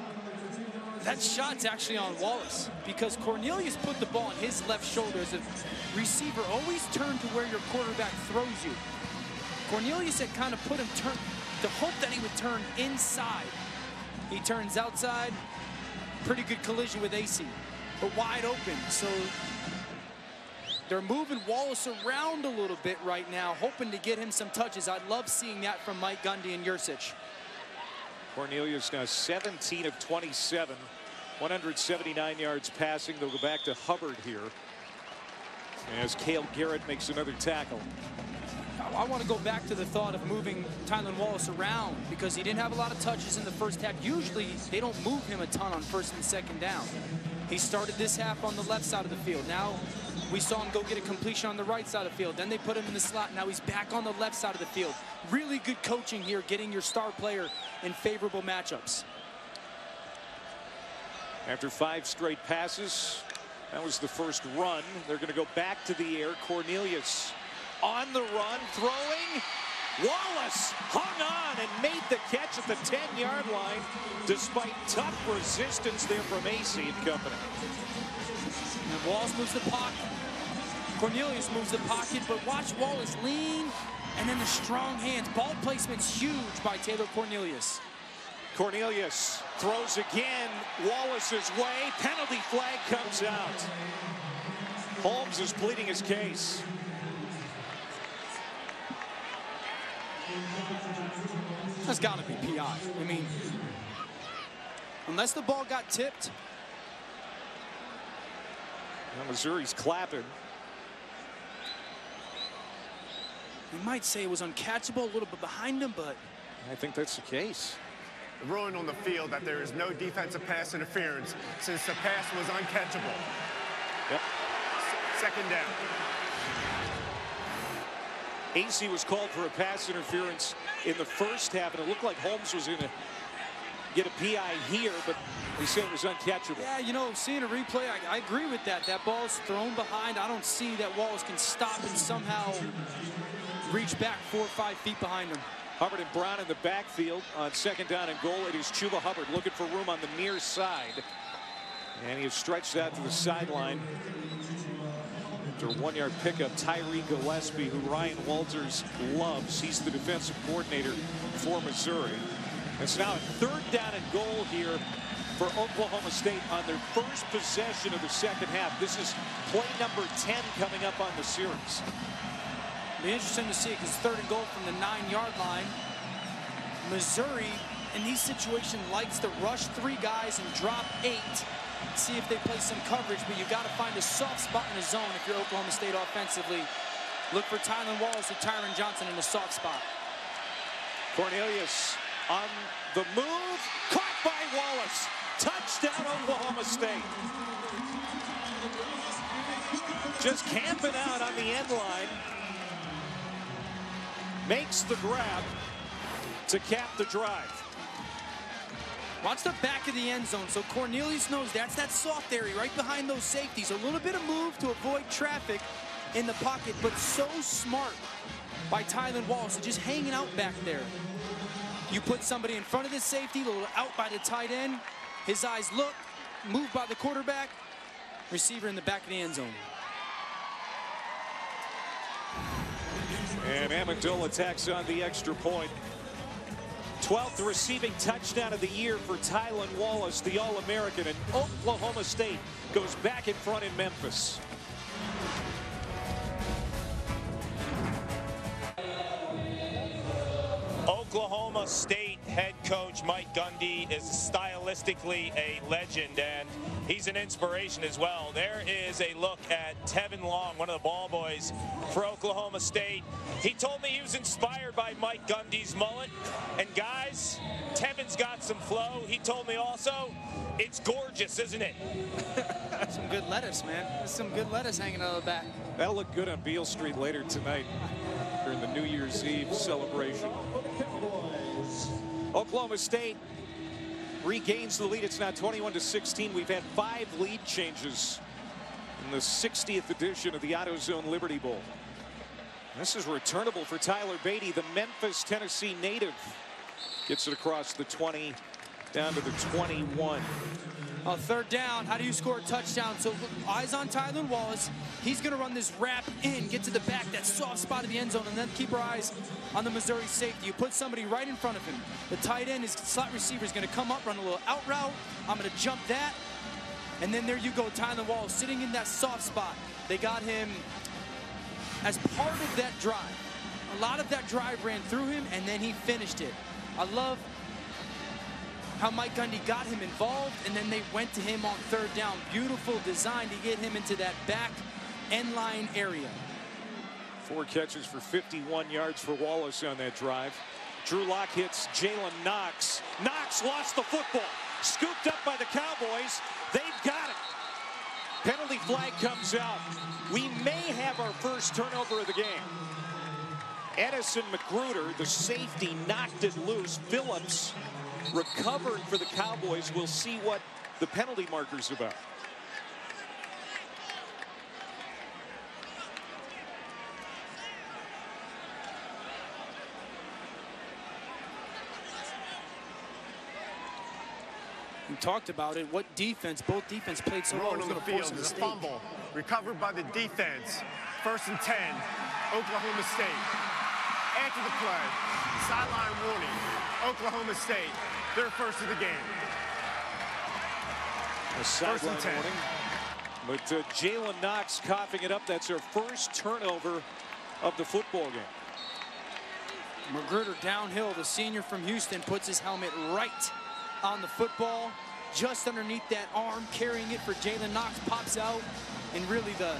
That shot's actually on Wallace because Cornelius put the ball on his left shoulder. As a receiver, always turn to where your quarterback throws you. Cornelius had kind of put him to hope that he would turn inside. He turns outside. Pretty good collision with AC, but wide open. So they're moving Wallace around a little bit right now, hoping to get him some touches. I love seeing that from Mike Gundy and Yurcich. Cornelius now 17 of 27, 179 yards passing. They'll go back to Hubbard here as Cale Garrett makes another tackle. I want to go back to the thought of moving Tyron Wallace around because he didn't have a lot of touches in the first half. Usually they don't move him a ton on first and second down. He started this half on the left side of the field. Now we saw him go get a completion on the right side of the field. Then they put him in the slot. Now he's back on the left side of the field. Really good coaching here, getting your star player in favorable matchups. After 5 straight passes, that was the first run. They're going to go back to the air. Cornelius on the run, throwing. Wallace hung on and made the catch at the 10-yard line despite tough resistance there from AC and company. And Wallace moves the pocket. Cornelius moves the pocket, but watch Wallace lean, and then the strong hands. Ball placement's huge by Taylor Cornelius. Cornelius throws again, Wallace's way. Penalty flag comes out. Holmes is pleading his case. That's got to be PI. I mean, unless the ball got tipped. Well, Missouri's clapping. You might say it was uncatchable, a little bit behind him, but I think that's the case. The ruling on the field that there is no defensive pass interference since the pass was uncatchable. Yep. Second down. AC was called for a pass interference in the first half, and it looked like Holmes was going to get a PI here, but they said it was uncatchable. Yeah, you know, seeing a replay, I agree with that. That ball's thrown behind. I don't see that Wallace can stop and somehow reach back 4 or 5 feet behind him. Hubbard and Brown in the backfield on second down and goal. It is Chuba Hubbard looking for room on the near side. And he has stretched out to the sideline. After a 1-yard pickup, Tyree Gillespie, who Ryan Walters loves. He's the defensive coordinator for Missouri. It's now a 3rd down and goal here for Oklahoma State on their first possession of the second half. This is play number 10 coming up on the series. Be interesting to see because 3rd and goal from the 9-yard line. Missouri, in these situations, likes to rush 3 guys and drop 8. See if they play some coverage, but you got to find a soft spot in the zone if you're Oklahoma State offensively. Look for Tyron Wallace or Tyron Johnson in the soft spot. Cornelius on the move, caught by Wallace. Touchdown, Oklahoma State. Just camping out on the end line. Makes the grab to cap the drive. Watch the back of the end zone, so Cornelius knows that's that soft area right behind those safeties. A little bit of move to avoid traffic in the pocket, but so smart by Tyron Wallace, just hanging out back there. You put somebody in front of the safety, a little out by the tight end. His eyes look, moved by the quarterback. Receiver in the back of the end zone. And Amendola tacks on the extra point. 12th receiving touchdown of the year for Tyron Wallace, the All-American, and Oklahoma State goes back in front in Memphis. Oklahoma State head coach Mike Gundy is stylistically a legend, and he's an inspiration as well. There is a look at Tevin Long, one of the ball boys for Oklahoma State. He told me he was inspired by Mike Gundy's mullet. And guys, Tevin's got some flow. He told me also, it's gorgeous, isn't it? Some good lettuce, man. There's some good lettuce hanging out of the back. That'll look good on Beale Street later tonight during the New Year's Eve celebration. Oklahoma State regains the lead. It's now 21-16. We've had 5 lead changes in the 60th edition of the AutoZone Liberty Bowl. This is returnable for Tyler Beatty, the Memphis, Tennessee native. Gets it across the 20 down to the 21. 3rd down, how do you score a touchdown? So eyes on Tyron Wallace. He's going to run this wrap in, get to the back, that soft spot of the end zone, and then keep our eyes on the Missouri safety. You put somebody right in front of him. The tight end, his slot receiver, is going to come up, run a little out route. I'm going to jump that. And then there you go, Tyron Wallace sitting in that soft spot. They got him as part of that drive. A lot of that drive ran through him, and then he finished it. I love how Mike Gundy got him involved, and then they went to him on 3rd down. Beautiful design to get him into that back end line area. 4 catches for 51 yards for Wallace on that drive. Drew Lock hits Jalen Knox. Knox lost the football. Scooped up by the Cowboys. They've got it. Penalty flag comes out. We may have our first turnover of the game. Edison Magruder, the safety, knocked it loose. Phillips recovered for the Cowboys. We'll see what the penalty marker's about. We talked about it. What defense? Both defense played so well. On the field is a fumble recovered by the defense. 1st and 10, Oklahoma State. After the play, sideline warning. Oklahoma State, they're first of the game. A sideline warning. But Jalen Knox coughing it up. That's our first turnover of the football game. Magruder downhill, the senior from Houston, puts his helmet right on the football, just underneath that arm, carrying it for Jalen Knox, pops out, and really the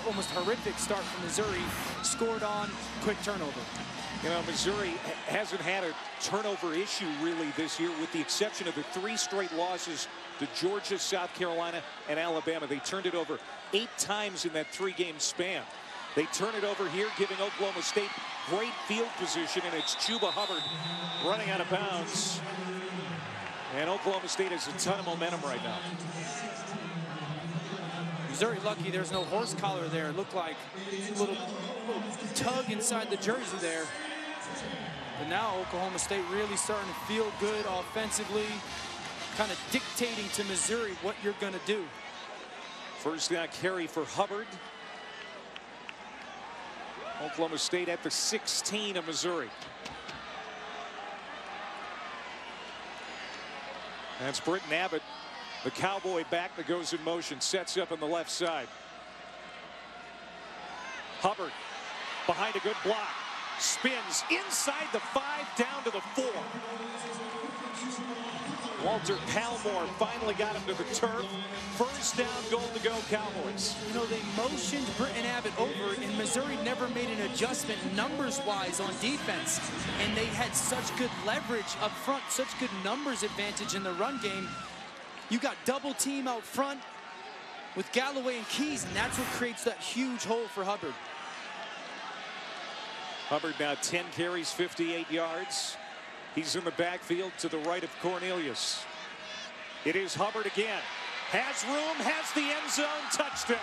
almost horrific start from Missouri, scored on, quick turnover. You know, Missouri hasn't had a turnover issue really this year, with the exception of the 3 straight losses to Georgia, South Carolina, and Alabama. They turned it over 8 times in that 3-game span. They turn it over here, giving Oklahoma State great field position, and it's Chuba Hubbard running out of bounds. And Oklahoma State has a ton of momentum right now. Missouri lucky there's no horse collar there. It looked like a little tug inside the jersey there. But now Oklahoma State really starting to feel good offensively, kind of dictating to Missouri what you're going to do. First down carry for Hubbard. Oklahoma State at the 16 of Missouri. That's Britton Abbott, the Cowboy back that goes in motion, sets up on the left side. Hubbard behind a good block. Spins inside the 5, down to the 4. Walter Palmore finally got him to the turf. First down, goal to go, Cowboys. You know, they motioned Britton Abbott over, and Missouri never made an adjustment numbers-wise on defense. And they had such good leverage up front, such good numbers advantage in the run game. You got double team out front with Galloway and Keys, and that's what creates that huge hole for Hubbard. Hubbard now 10 carries, 58 yards. He's in the backfield to the right of Cornelius. It is Hubbard again. Has room, has the end zone, touchdown.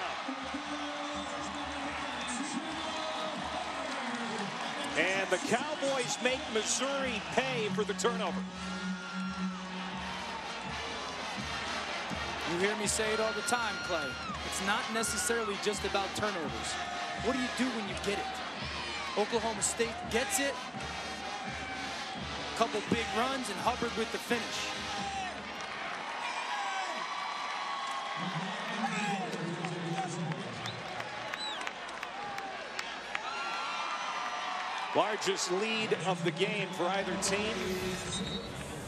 And the Cowboys make Missouri pay for the turnover. You hear me say it all the time, Clay. It's not necessarily just about turnovers. What do you do when you get it? Oklahoma State gets it. Couple big runs, and Hubbard with the finish. Largest lead of the game for either team.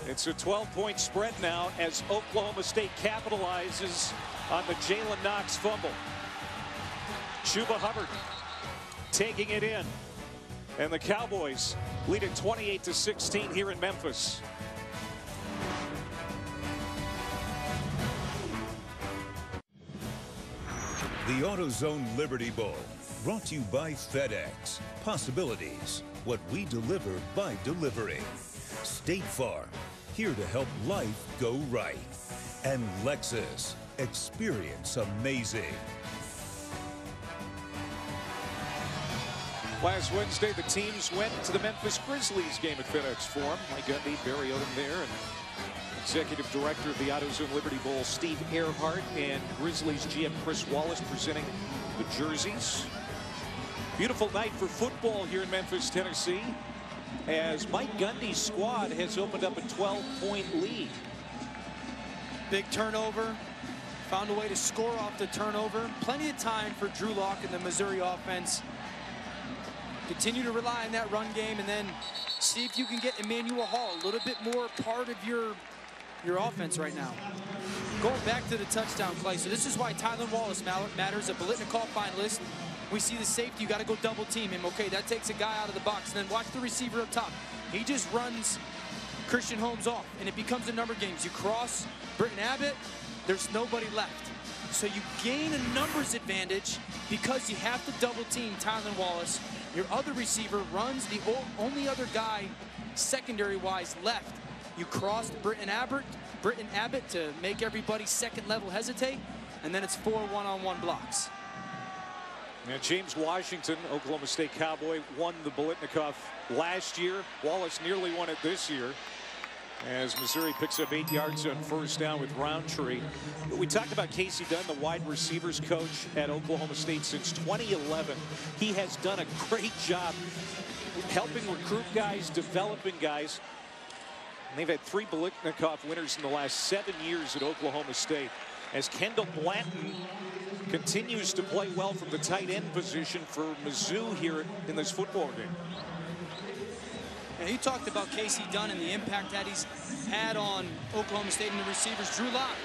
It's a 12-point spread now as Oklahoma State capitalizes on the Jalen Knox fumble. Chuba Hubbard taking it in. And the Cowboys lead it 28-16 here in Memphis. The AutoZone Liberty Bowl, brought to you by FedEx. Possibilities, what we deliver by delivery. State Farm, here to help life go right. And Lexus, experience amazing. Last Wednesday, the teams went to the Memphis Grizzlies game at FedEx Forum. Mike Gundy, Barry Odom there, and Executive Director of the AutoZone Liberty Bowl, Steve Earhart, and Grizzlies GM Chris Wallace presenting the jerseys. Beautiful night for football here in Memphis, Tennessee, as Mike Gundy's squad has opened up a 12-point lead. Big turnover. Found a way to score off the turnover. Plenty of time for Drew Lock and the Missouri offense. Continue to rely on that run game, and then see if you can get Emmanuel Hall a little bit more part of your offense right now. Going back to the touchdown play, so this is why Tyron Wallace matters, a Biletnikoff finalist. We see the safety, you got to go double team him. Okay, that takes a guy out of the box. And then watch the receiver up top. He just runs Christian Holmes off, and it becomes a number games. You cross Britton Abbott, there's nobody left. So you gain a numbers advantage because you have to double team Tyron Wallace. Your other receiver runs the only other guy secondary-wise left. You crossed Britton Abbott to make everybody second level hesitate, and then it's 4 one-on-one blocks. And James Washington, Oklahoma State Cowboy, won the Biletnikoff last year. Wallace nearly won it this year, as Missouri picks up 8 yards on first down with Roundtree. We talked about Casey Dunn, the wide receivers coach at Oklahoma State since 2011. He has done a great job helping recruit guys, developing guys. And they've had 3 Biletnikoff winners in the last 7 years at Oklahoma State. As Kendall Blanton continues to play well from the tight end position for Mizzou here in this football game. And he talked about Casey Dunn and the impact that he's had on Oklahoma State and the receivers. Drew Lock,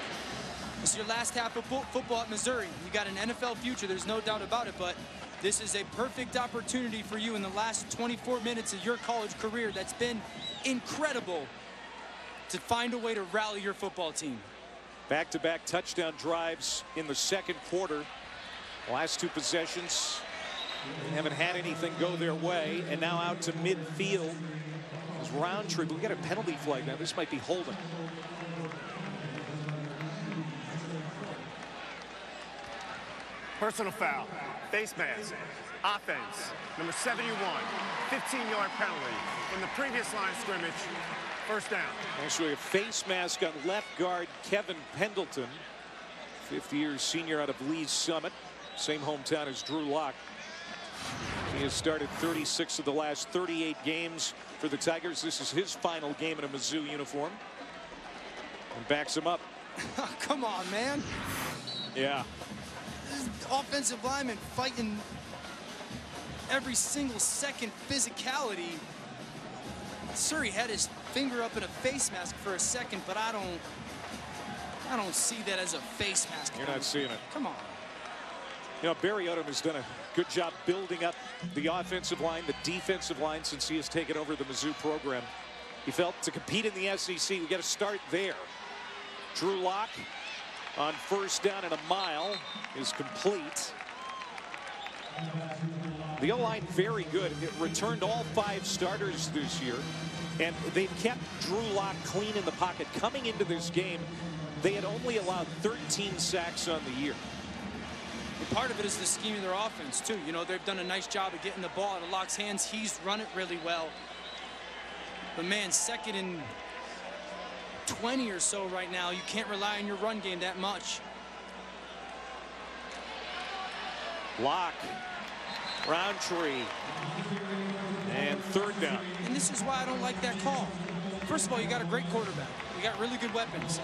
this is your last half of football at Missouri. You got an NFL future, there's no doubt about it, but this is a perfect opportunity for you in the last 24 minutes of your college career that's been incredible to find a way to rally your football team. Back-to-back touchdown drives in the second quarter. Last 2 possessions haven't had anything go their way, and now out to midfield is Roundtree. But we got a penalty flag now. This might be holding. Personal foul, face mask, offense, number 71, 15-yard penalty from the previous line of scrimmage. First down. Actually, a face mask on left guard Kevin Pendleton, 50-year senior out of Lee's Summit, same hometown as Drew Lock. He has started 36 of the last 38 games for the Tigers. This is his final game in a Mizzou uniform, and backs him up. Come on, man. Yeah. Offensive lineman fighting every single second physicality. Surrey had his finger up in a face mask for a second, but I don't see that as a face mask. You're not seeing it. Come on. You know, Barry Odom has done a good job building up the offensive line, the defensive line since he has taken over the Mizzou program. He felt to compete in the SEC, we got to start there. Drew Lock on first down and a mile is complete. The O-line very good. It returned all 5 starters this year, and they've kept Drew Lock clean in the pocket. Coming into this game, they had only allowed 13 sacks on the year. And part of it is the scheme of their offense, too. You know, they've done a nice job of getting the ball out of Lock's hands. He's run it really well. But, man, 2nd and 20 or so right now. You can't rely on your run game that much. Lock, Roundtree, and 3rd down. And this is why I don't like that call. First of all, you got a great quarterback. You got really good weapons.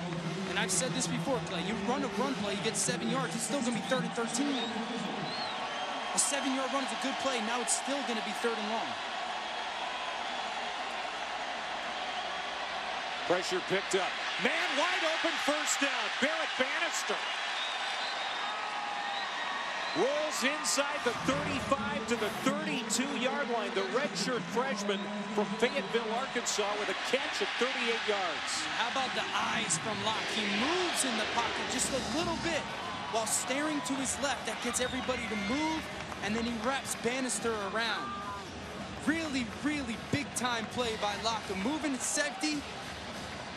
And I've said this before, Clay. You run a run play, you get 7 yards. It's still going to be 3rd and 13. A 7-yard run is a good play. Now it's still going to be 3rd and long. Pressure picked up. Man wide open, first down. Barrett Bannister rolls inside the 35 to the 32-yard line. The redshirt freshman from Fayetteville, Arkansas, with a catch at 38 yards. How about the eyes from Locke? He moves in the pocket just a little bit while staring to his left. That gets everybody to move, and then he wraps Bannister around. Really, really big-time play by Locke. Moving at safety,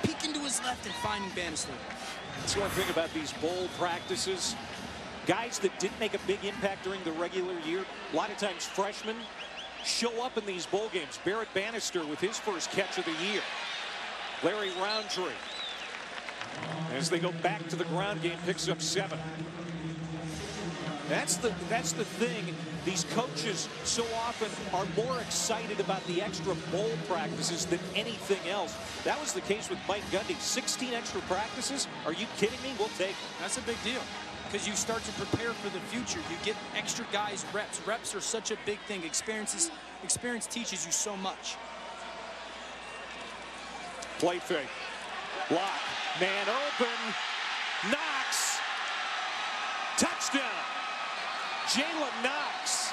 peeking to his left and finding Bannister. That's one thing about these bowl practices. Guys that didn't make a big impact during the regular year, a lot of times freshmen show up in these bowl games. Barrett Bannister with his first catch of the year. Larry Roundtree, as they go back to the ground game, picks up 7. That's the thing. These coaches so often are more excited about the extra bowl practices than anything else. That was the case with Mike Gundy. 16 extra practices? Are you kidding me? We'll take it. That's a big deal, because you start to prepare for the future. You get extra guys reps. Reps are such a big thing. Experience teaches you so much. Play fake. Lock. Man open. Knox. Touchdown. Jalen Knox.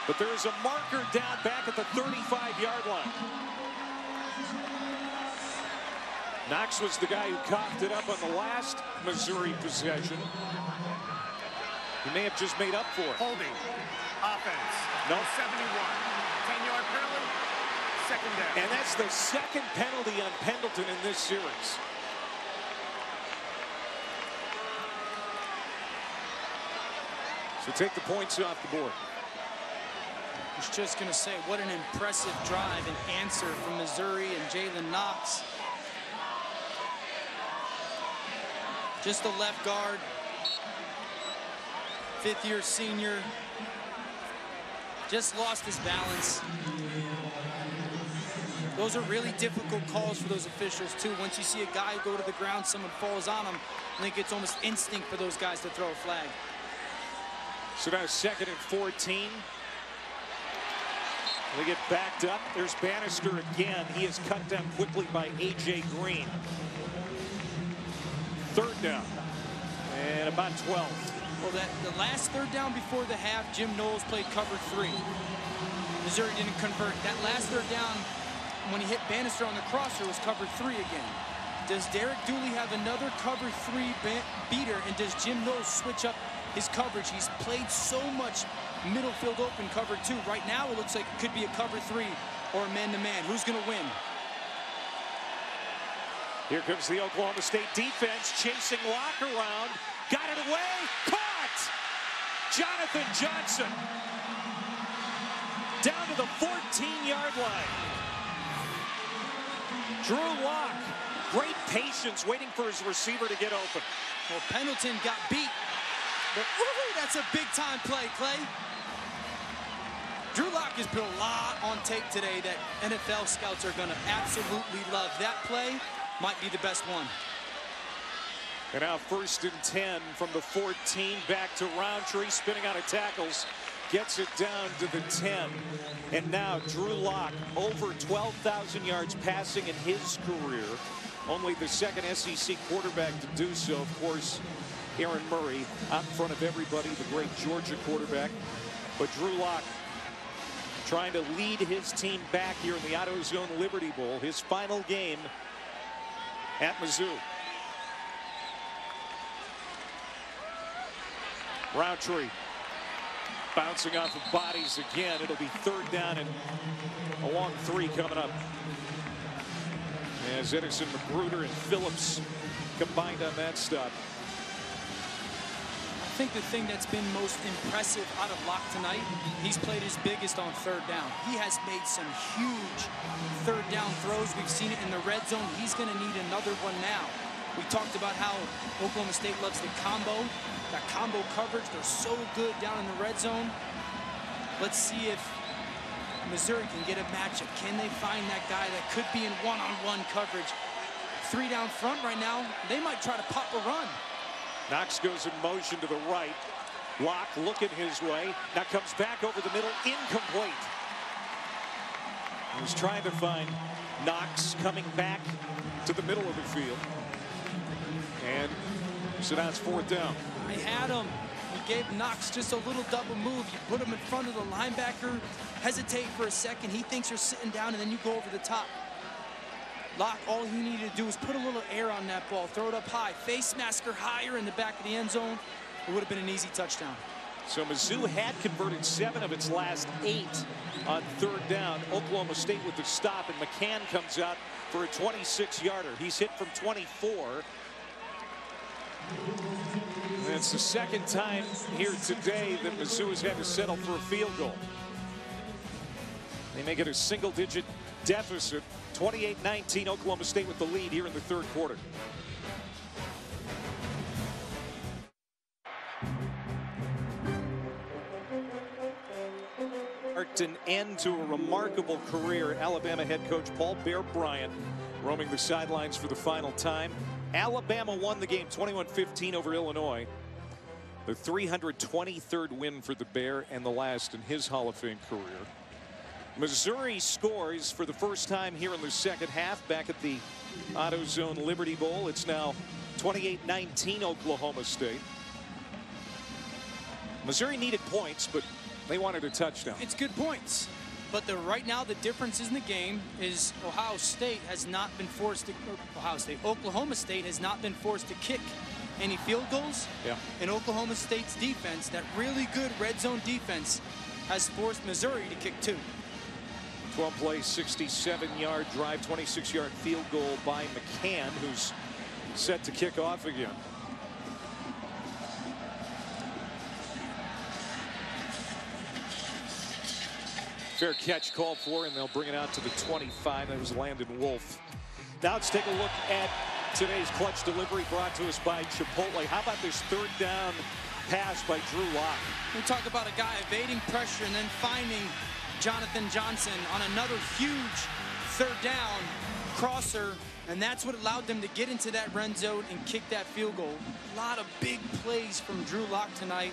But there is a marker down back at the 35-yard line. Knox was the guy who coughed it up on the last Missouri possession. He may have just made up for it. Holding. Offense. No. 71. 10-yard penalty. 2nd down. And that's the 2nd penalty on Pendleton in this series. So take the points off the board. I was just going to say, what an impressive drive and answer from Missouri and Jalen Knox. Just the left guard, 5th-year senior, just lost his balance. Those are really difficult calls for those officials, too. Once you see a guy go to the ground, someone falls on him, I think it's almost instinct for those guys to throw a flag. So now 2nd and 14. They get backed up. There's Bannister again. He is cut down quickly by A.J. Green. 3rd down. And about 12. Well, the last 3rd down before the half, Jim Knowles played cover 3. Missouri didn't convert. That last 3rd down, when he hit Bannister on the crosser, was cover 3 again. Does Derek Dooley have another cover 3 beater, and does Jim Knowles switch up his coverage? He's played so much middle field open cover 2. Right now, it looks like it could be a cover 3 or a man-to-man. Who's going to win? Here comes the Oklahoma State defense, chasing Locke around. Got it away. Caught! Jonathan Johnson. Down to the 14-yard line. Drew Lock. Great patience waiting for his receiver to get open. Well, Pendleton got beat. But that's a big-time play, Clay. Drew Lock has put a lot on tape today that NFL scouts are going to absolutely love. That play might be the best one. And now 1st and 10 from the 14, back to Roundtree, spinning out of tackles. gets it down to the 10. And now Drew Lock over 12,000 yards passing in his career. Only the second SEC quarterback to do so. Of course, Aaron Murray out in front of everybody, the great Georgia quarterback. But Drew Lock trying to lead his team back here in the AutoZone Liberty Bowl, his final game at Mizzou. Roundtree bouncing off of bodies again. It'll be third down and a long 3 coming up. As Edison, Magruder, and Phillips combined on that stop. I think the thing that's been most impressive out of Lock tonight, he's played his biggest on third down. He has made some huge third down throws. We've seen it in the red zone. He's going to need another one now. We talked about how Oklahoma State loves the combo, that combo coverage. They're so good down in the red zone. Let's see if Missouri can get a matchup. Can they find that guy that could be in one-on-one coverage? 3 down front right now. They might try to pop a run. Knox goes in motion to the right. Lock looking his way. Now comes back over the middle. Incomplete. He was trying to find Knox coming back to the middle of the field. And so now it's 4th down. I had him. You gave Knox just a little double move. You put him in front of the linebacker, hesitate for a second. He thinks you're sitting down, and then you go over the top. Lock, all he needed to do was put a little air on that ball, throw it up high, face masker higher in the back of the end zone. It would have been an easy touchdown. So Mizzou had converted 7 of its last 8 on third down. Oklahoma State with the stop, and McCann comes out for a 26-yarder. He's hit from 24. And it's the second time here today that Mizzou has had to settle for a field goal. They make it a single-digit deficit. 28-19, Oklahoma State with the lead here in the third quarter. Marked an end to a remarkable career. Alabama head coach Paul Bear Bryant roaming the sidelines for the final time. Alabama won the game 21-15 over Illinois. The 323rd win for the Bear and the last in his Hall of Fame career. Missouri scores for the first time here in the second half back at the AutoZone Liberty Bowl. It's now 28-19 Oklahoma State. Missouri needed points, but they wanted a touchdown. It's good points. But right now the difference in the game is Oklahoma State has not been forced to kick any field goals. Yeah. And Oklahoma State's defense, that really good red zone defense, has forced Missouri to kick 2. 12-play, 67-yard drive, 26-yard field goal by McCann, who's set to kick off again. Fair catch called for, and they'll bring it out to the 25. That was Landon Wolf. Now let's take a look at today's clutch delivery brought to us by Chipotle. How about this third down pass by Drew Lock? We talk about a guy evading pressure and then finding Jonathan Johnson on another huge third down crosser, and that's what allowed them to get into that red zone and kick that field goal. A lot of big plays from Drew Lock tonight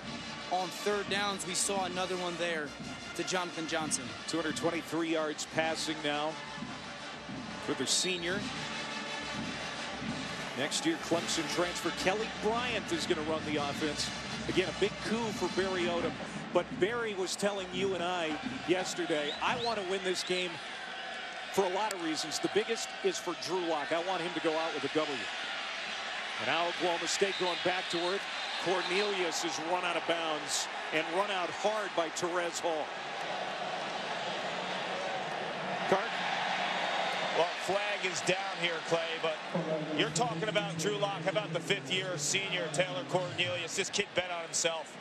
on third downs. We saw another one there to Jonathan Johnson. 223 yards passing now for the senior. Next year, Clemson transfer Kelly Bryant is going to run the offense. Again, a big coup for Barry Odom. But Barry was telling you and I yesterday, I want to win this game for a lot of reasons. The biggest is for Drew Lock. I want him to go out with a W. And now Oklahoma State going back to earth. Cornelius is run out of bounds and run out hard by Terez Hall. Cart? Well, flag is down here, Clay, but you're talking about Drew Lock. How about the fifth-year senior, Taylor Cornelius? This kid bet on himself.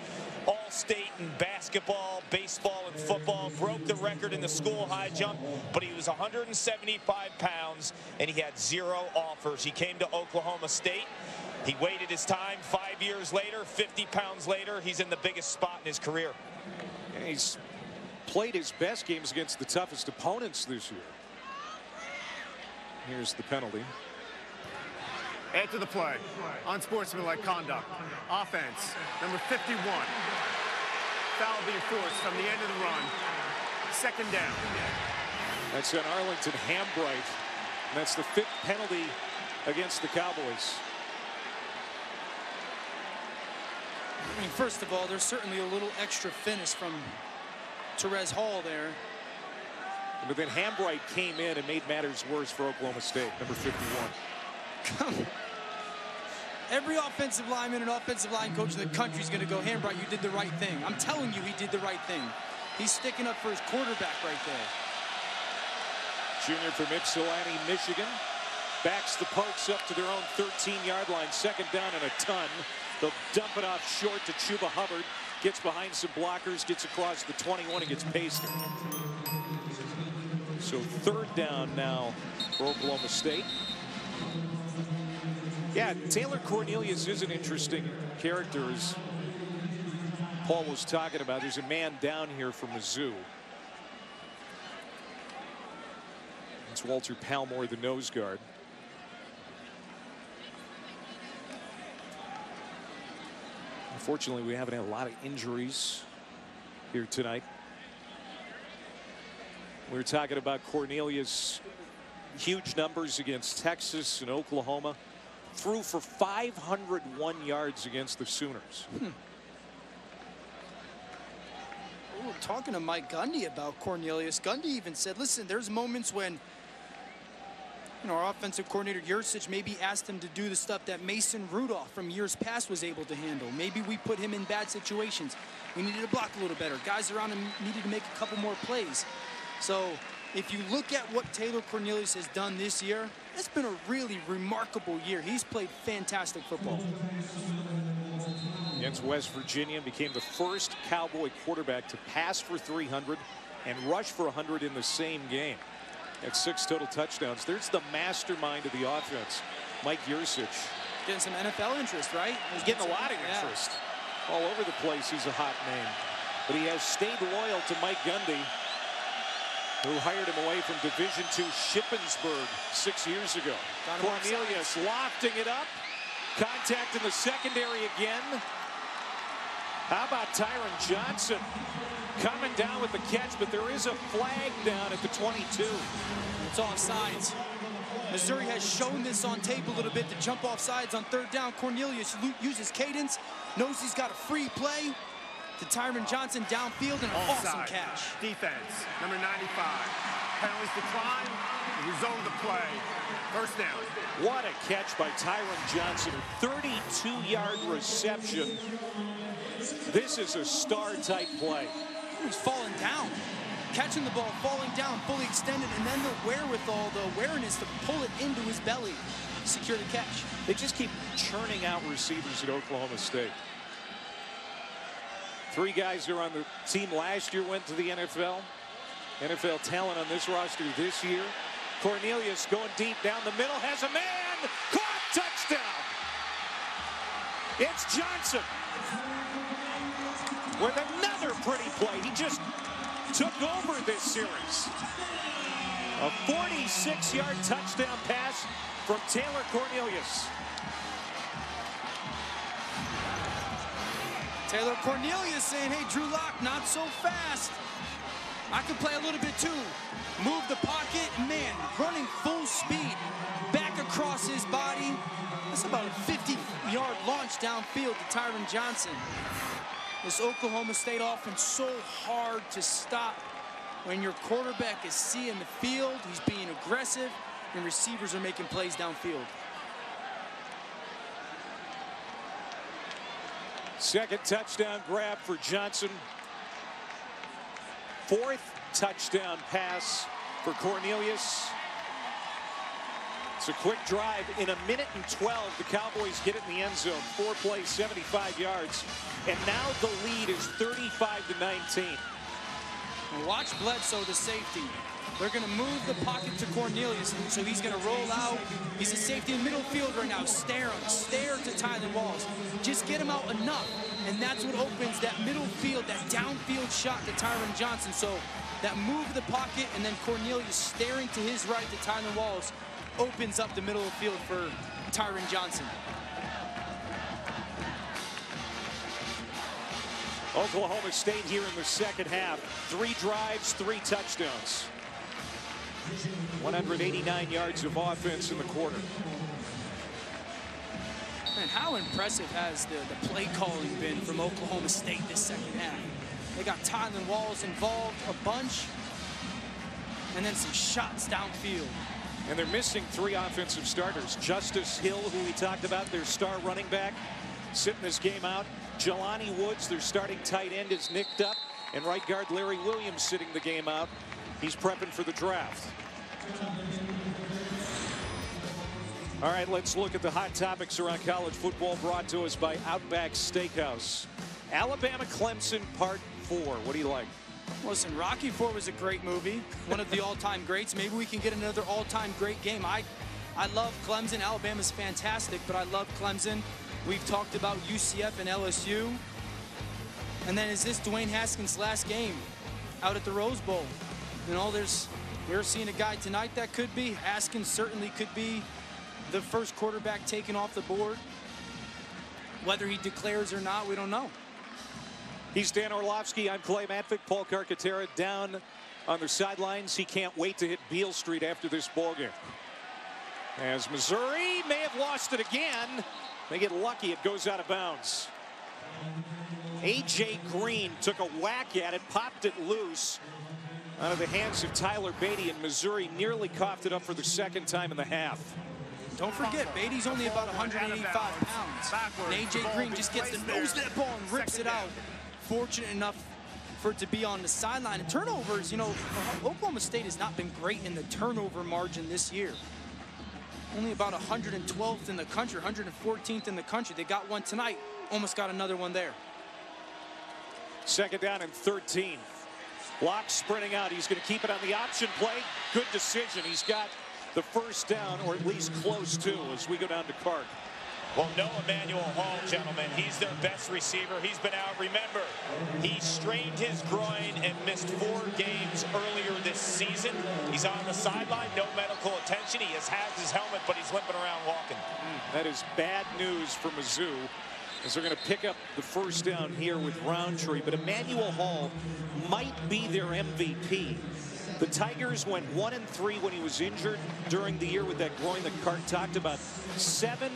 All-state in basketball, baseball, and football. Broke the record in the school high jump, but he was 175 pounds, and he had 0 offers. He came to Oklahoma State. He waited his time. 5 years later, 50 pounds later, he's in the biggest spot in his career. And he's played his best games against the toughest opponents this year. Here's the penalty. Add to the play. Unsportsmanlike conduct. Offense, number 51. Foul being forced from the end of the run. Second down. That's on Arlington Hambright. And that's the 5th penalty against the Cowboys. I mean, first of all, there's certainly a little extra finish from Terez Hall there. But then Hambright came in and made matters worse for Oklahoma State, number 51. Every offensive lineman and offensive line coach in the country is going to go, Hambright, you did the right thing. I'm telling you, he did the right thing. He's sticking up for his quarterback right there. Junior from Ypsilanti, Michigan. Backs the Pokes up to their own 13-yard line. Second down and a ton. They'll dump it off short to Chuba Hubbard. Gets behind some blockers, gets across the 21 and gets pasted. So third down now for Oklahoma State. Yeah, Taylor Cornelius is an interesting character, as Paul was talking about. There's a man down here from Mizzou. It's Walter Palmore, the nose guard. Unfortunately, we haven't had a lot of injuries here tonight. We were talking about Cornelius. Huge numbers against Texas and Oklahoma. Threw for 501 yards against the Sooners. We were talking to Mike Gundy about Cornelius. Gundy even said, listen, there's moments when our offensive coordinator Yurcich maybe asked him to do the stuff that Mason Rudolph from years past was able to handle. Maybe we put him in bad situations. We needed to block a little better. Guys around him needed to make a couple more plays. So if you look at what Taylor Cornelius has done this year, it's been a really remarkable year. He's played fantastic football. Against West Virginia, became the first Cowboy quarterback to pass for 300 and rush for 100 in the same game. At 6 total touchdowns. There's the mastermind of the offense, Mike Yurcich. Getting some NFL interest, right? He's getting a lot of interest. All over the place, he's a hot name. But he has stayed loyal to Mike Gundy, who hired him away from Division II Shippensburg 6 years ago. Cornelius lofting it up. Contact in the secondary again. How about Tyron Johnson? Coming down with the catch, but there is a flag down at the 22. It's offsides. Missouri has shown this on tape a little bit to jump off sides on third down. Cornelius uses cadence, knows he's got a free play to Tyron Johnson downfield, and an awesome catch. Defense, number 95. Penalties decline. Resume the play. First down. What a catch by Tyron Johnson. 32-yard reception. This is a star-type play. He's falling down, catching the ball, falling down, fully extended, and then the wherewithal, the awareness to pull it into his belly, secure the catch. They just keep churning out receivers at Oklahoma State. 3 guys who are on the team last year went to the NFL. NFL talent on this roster this year. Cornelius going deep down the middle, has a man, caught, touchdown. It's Johnson with another pretty play. He just took over this series. A 46-yard touchdown pass from Taylor Cornelius. Taylor Cornelius saying, hey, Drew Lock, not so fast. I can play a little bit too. Move the pocket, man, running full speed. Back across his body. That's about a 50-yard launch downfield to Tyron Johnson. This Oklahoma State offense so hard to stop when your quarterback is seeing the field, he's being aggressive, and receivers are making plays downfield. Second touchdown grab for Johnson. 4th touchdown pass for Cornelius. It's a quick drive. In a minute and 12, the Cowboys get it in the end zone. 4 plays, 75 yards. And now the lead is 35-19. Watch Bledsoe, the safety. They're going to move the pocket to Cornelius, so he's going to roll out. He's a safety in middle field right now. Stare to Tylan Walls. Just get him out enough, and that's what opens that middle field, that downfield shot to Tyron Johnson. So that move of the pocket, and then Cornelius staring to his right to Tylan Walls opens up the middle of the field for Tyron Johnson. Oklahoma State here in the second half. 3 drives, 3 touchdowns. 189 yards of offense in the quarter. Man, how impressive has the play calling been from Oklahoma State this second half? They got Tyron Walls involved a bunch, and then some shots downfield. And they're missing 3 offensive starters. Justice Hill, who we talked about, their star running back, sitting this game out. Jelani Woods, their starting tight end, is nicked up. And right guard Larry Williams sitting the game out. He's prepping for the draft. All right, let's look at the hot topics around college football, brought to us by Outback Steakhouse. Alabama-Clemson Part 4. What do you like? Listen, Rocky IV was a great movie, one of the all-time greats. Maybe we can get another all-time great game. I love Clemson. Alabama's fantastic, but I love Clemson. We've talked about UCF and LSU. And then is this Dwayne Haskins' last game out at the Rose Bowl? You know, we're seeing a guy tonight that could be. Haskins certainly could be the first quarterback taken off the board. Whether he declares or not, we don't know. He's Dan Orlovsky. I'm Clay Matvick. Paul Carcaterra down on the sidelines. He can't wait to hit Beale Street after this ballgame. As Missouri may have lost it again. They get lucky. It goes out of bounds. A.J. Green took a whack at it, popped it loose out of the hands of Tyler Beatty, and Missouri nearly coughed it up for the second time in the half. Don't forget, Beatty's only about 185 pounds. And A.J. Green just gets the nose of that ball and rips it out. Fortunate enough for it to be on the sideline. And turnovers, you know, Oklahoma State has not been great in the turnover margin this year. Only about 112th in the country, 114th in the country. They got one tonight, almost got another one there. Second down and 13. Locke sprinting out. He's going to keep it on the option play. Good decision. He's got the first down, or at least close to, as we go down to Clark. Well, no Emmanuel Hall, gentlemen. He's their best receiver. He's been out. Remember, he strained his groin and missed 4 games earlier this season. He's on the sideline, no medical attention. He has his helmet, but he's limping around walking. That is bad news for Mizzou, as they're going to pick up the first down here with Roundtree. But Emmanuel Hall might be their MVP. The Tigers went 1-3 when he was injured during the year with that groin that Cart talked about. 7-1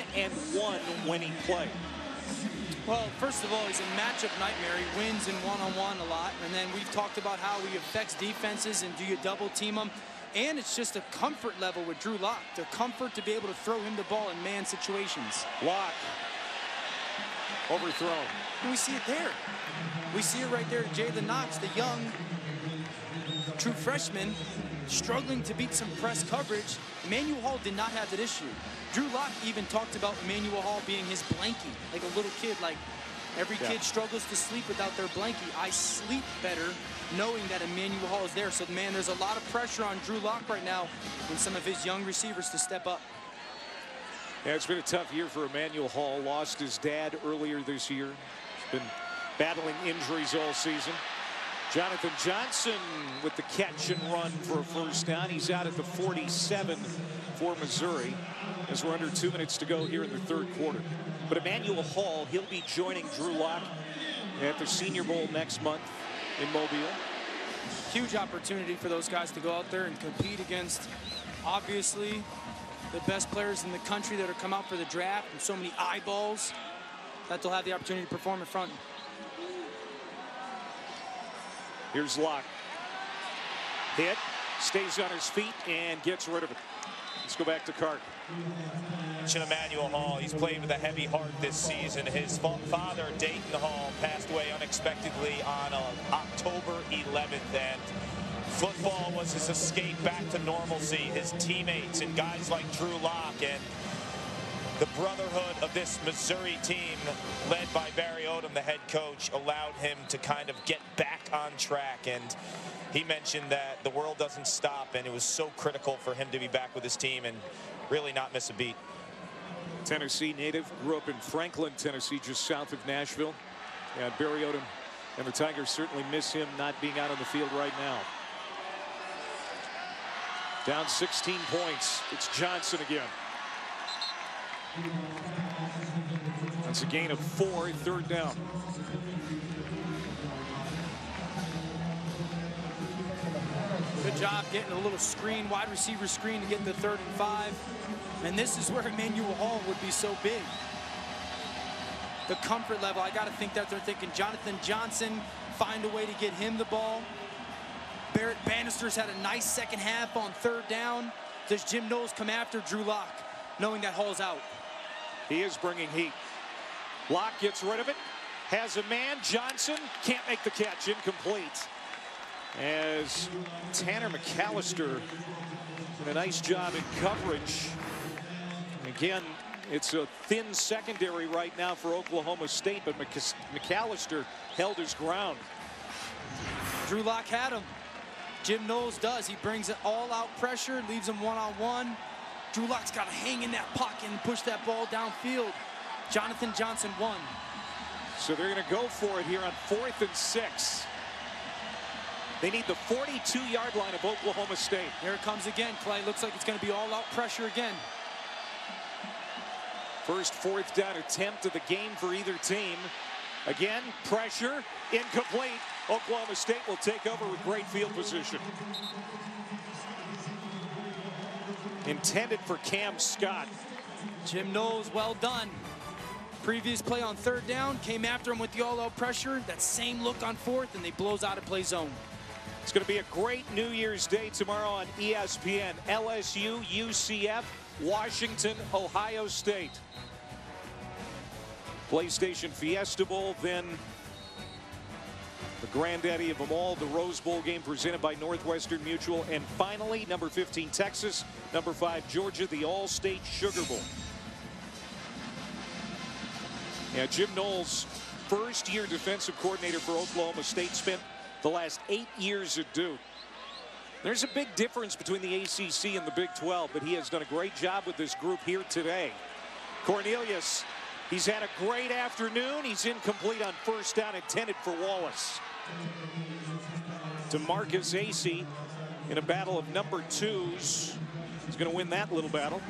when he played. Well, first of all, he's a matchup nightmare. He wins in one-on-one a lot. And then we've talked about how he affects defenses and do you double team him. And it's just a comfort level with Drew Lock. The comfort to be able to throw him the ball in man situations. Lock overthrown. And we see it there. We see it right there to Jalen Knox, the young true freshman, struggling to beat some press coverage. Emmanuel Hall did not have that issue. Drew Lock even talked about Emmanuel Hall being his blankie, like a little kid. Like every kid struggles to sleep without their blankie. I sleep better knowing that Emmanuel Hall is there. So, man, there's a lot of pressure on Drew Lock right now and some of his young receivers to step up. Yeah, it's been a tough year for Emmanuel Hall. Lost his dad earlier this year. He's been battling injuries all season. Jonathan Johnson with the catch and run for a first down. He's out at the 47 for Missouri as we're under 2 minutes to go here in the third quarter. But Emmanuel Hall, he'll be joining Drew Lock at the Senior Bowl next month in Mobile. Huge opportunity for those guys to go out there and compete against, obviously, the best players in the country that are come out for the draft, and so many eyeballs that they'll have the opportunity to perform in front. Here's Locke. Hit, stays on his feet, and gets rid of it. Let's go back to Clark. Emmanuel Hall, he's played with a heavy heart this season. His father, Dayton Hall, passed away unexpectedly on October 11th, and football was his escape back to normalcy. His teammates and guys like Drew Lock and the brotherhood of this Missouri team, led by Barry Odom, the head coach, allowed him to kind of get back on track. And he mentioned that the world doesn't stop, and it was so critical for him to be back with his team and really not miss a beat. Tennessee native, grew up in Franklin, Tennessee, just south of Nashville. And Barry Odom and the Tigers certainly miss him not being out on the field right now. Down 16 points. It's Johnson again. That's a gain of 4, third down. job getting a little screen, wide receiver screen to get the 3rd and 5. And this is where Emmanuel Hall would be so big. The comfort level, I got to think that they're thinking Jonathan Johnson, find a way to get him the ball. Barrett Bannister's had a nice second half on 3rd down. Does Jim Knowles come after Drew Lock, knowing that Hall's out? He is bringing heat. Lock gets rid of it. Has a man. Johnson can't make the catch. Incomplete. As Tanner McAllister did a nice job in coverage. Again, it's a thin secondary right now for Oklahoma State, but McAllister held his ground. Drew Lock had him. Jim Knowles does. He brings it all-out pressure, leaves him one-on-one. Drew Lock's got to hang in that pocket and push that ball downfield. Jonathan Johnson won. So they're going to go for it here on 4th and 6. They need the 42-yard line of Oklahoma State. Here it comes again, Clay. Looks like it's going to be all-out pressure again. First 4th down attempt of the game for either team. Again, pressure, incomplete. Oklahoma State will take over with great field position. Intended for Cam Scott. Jim Knowles, well done. Previous play on 3rd down, came after him with the all-out pressure. That same look on 4th, and they blows out of play zone. It's going to be a great New Year's Day tomorrow on ESPN. LSU, UCF, Washington, Ohio State. PlayStation Fiesta Bowl, then the granddaddy of them all, the Rose Bowl game presented by Northwestern Mutual, and finally, number 15, Texas, number 5, Georgia, the All-State Sugar Bowl. Yeah, Jim Knowles, first-year defensive coordinator for Oklahoma State, spent the last 8 years at Duke. There's a big difference between the ACC and the Big 12, but he has done a great job with this group here today. Cornelius, he's had a great afternoon. He's incomplete on 1st down, intended for Wallace. DeMarcus Acey in a battle of number 2s. He's going to win that little battle.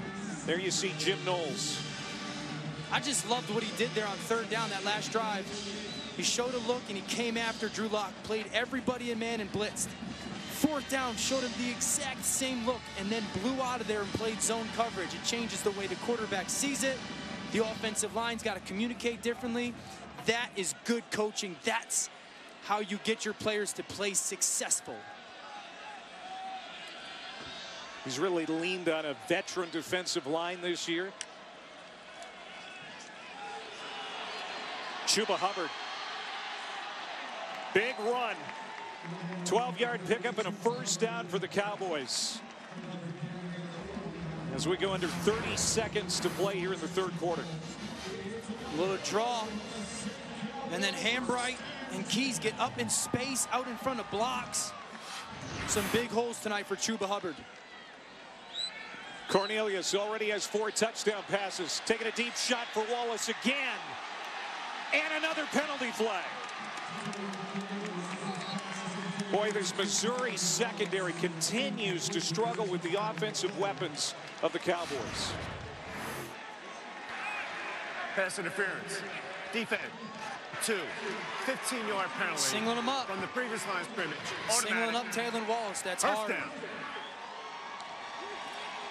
There you see Jim Knowles. I just loved what he did there on 3rd down, that last drive. He showed a look, and he came after Drew Lock, played everybody in man and blitzed. 4th down, showed him the exact same look, and then blew out of there and played zone coverage. It changes the way the quarterback sees it. The offensive line's got to communicate differently. That is good coaching. That's how you get your players to play successful. He's really leaned on a veteran defensive line this year. Chuba Hubbard. Big run. 12-yard pickup and a 1st down for the Cowboys. As we go under 30 seconds to play here in the 3rd quarter. A little draw. And then Hambright and Keys get up in space, out in front of blocks. Some big holes tonight for Chuba Hubbard. Cornelius already has 4 touchdown passes. Taking a deep shot for Wallace again. And another penalty flag. Boy, this Missouri secondary continues to struggle with the offensive weapons of the Cowboys. Pass interference. Defense. 2. 15-yard penalty. Singling him up. From the previous line of scrimmage. Singling up Taylor Wallace. That's First hard. down.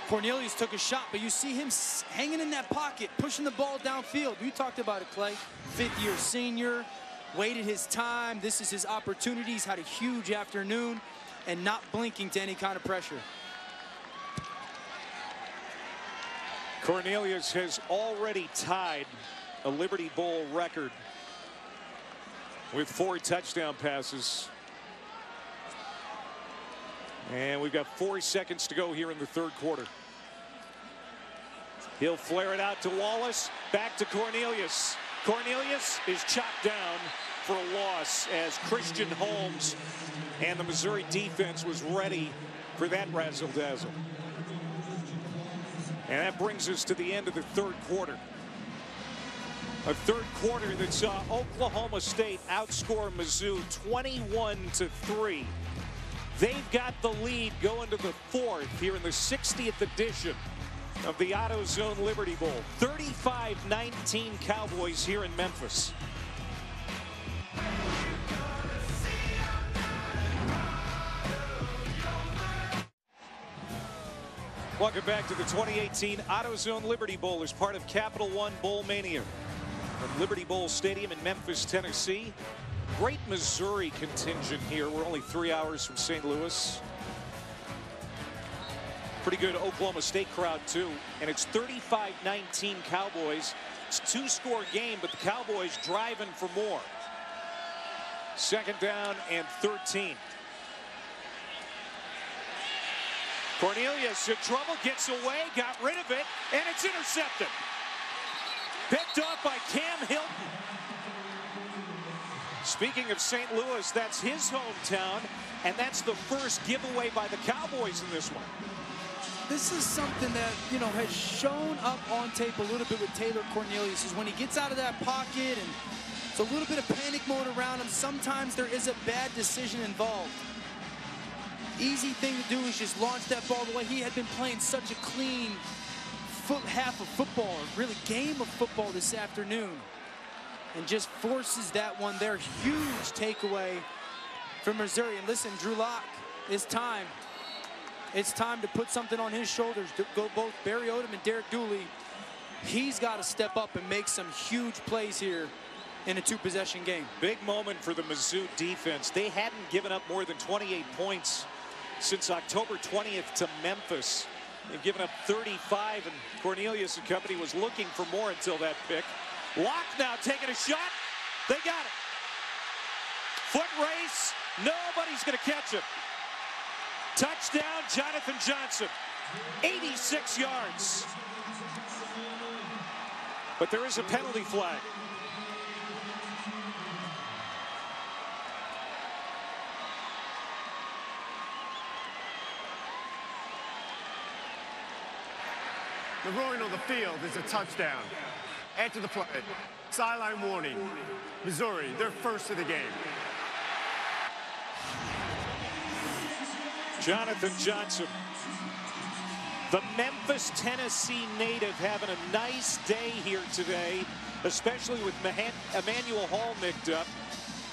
Cornelius took a shot, but you see him hanging in that pocket, pushing the ball downfield. You talked about it, Clay. 5th-year senior, waited his time. This is his opportunity. He's had a huge afternoon and not blinking to any kind of pressure. Cornelius has already tied a Liberty Bowl record with 4 touchdown passes. And we've got 4 seconds to go here in the 3rd quarter. He'll flare it out to Wallace. Back to Cornelius. Cornelius is chopped down for a loss as Christian Holmes and the Missouri defense was ready for that razzle-dazzle. And that brings us to the end of the 3rd quarter. A 3rd quarter that saw Oklahoma State outscore Mizzou 21-3. They've got the lead going to the 4th here in the 60th edition of the AutoZone Liberty Bowl. 35-19 Cowboys here in Memphis. Welcome back to the 2018 AutoZone Liberty Bowl as part of Capital One Bowl Mania. From Liberty Bowl Stadium in Memphis, Tennessee. Great Missouri contingent here. We're only 3 hours from St. Louis. Pretty good Oklahoma State crowd, too. And it's 35-19 Cowboys. It's a 2-score game, but the Cowboys driving for more. 2nd down and 13. Cornelius in trouble, gets away, got rid of it, and it's intercepted. Picked off by Cam Hilton. Speaking of St. Louis, that's his hometown, and that's the first giveaway by the Cowboys in this one. This is something that, you know, has shown up on tape a little bit with Taylor Cornelius, is when he gets out of that pocket and it's a little bit of panic mode around him, sometimes there is a bad decision involved. Easy thing to do is just launch that ball the way he had been playing such a clean half of football, or really game of football this afternoon, and just forces that one there. Huge takeaway from Missouri. And listen, Drew Lock, it's time. It's time to put something on his shoulders. To go both Barry Odom and Derek Dooley. He's got to step up and make some huge plays here in a 2-possession game. Big moment for the Mizzou defense. They hadn't given up more than 28 points since October 20th to Memphis. They've given up 35, and Cornelius and company was looking for more until that pick. Lock now taking a shot. They got it. Foot race. Nobody's going to catch him. Touchdown, Jonathan Johnson. 86 yards. But there is a penalty flag. The roaring on the field is a touchdown. After the play, sideline warning. Missouri, they're first of the game. Jonathan Johnson, the Memphis, Tennessee native, having a nice day here today, especially with Emmanuel Hall nicked up.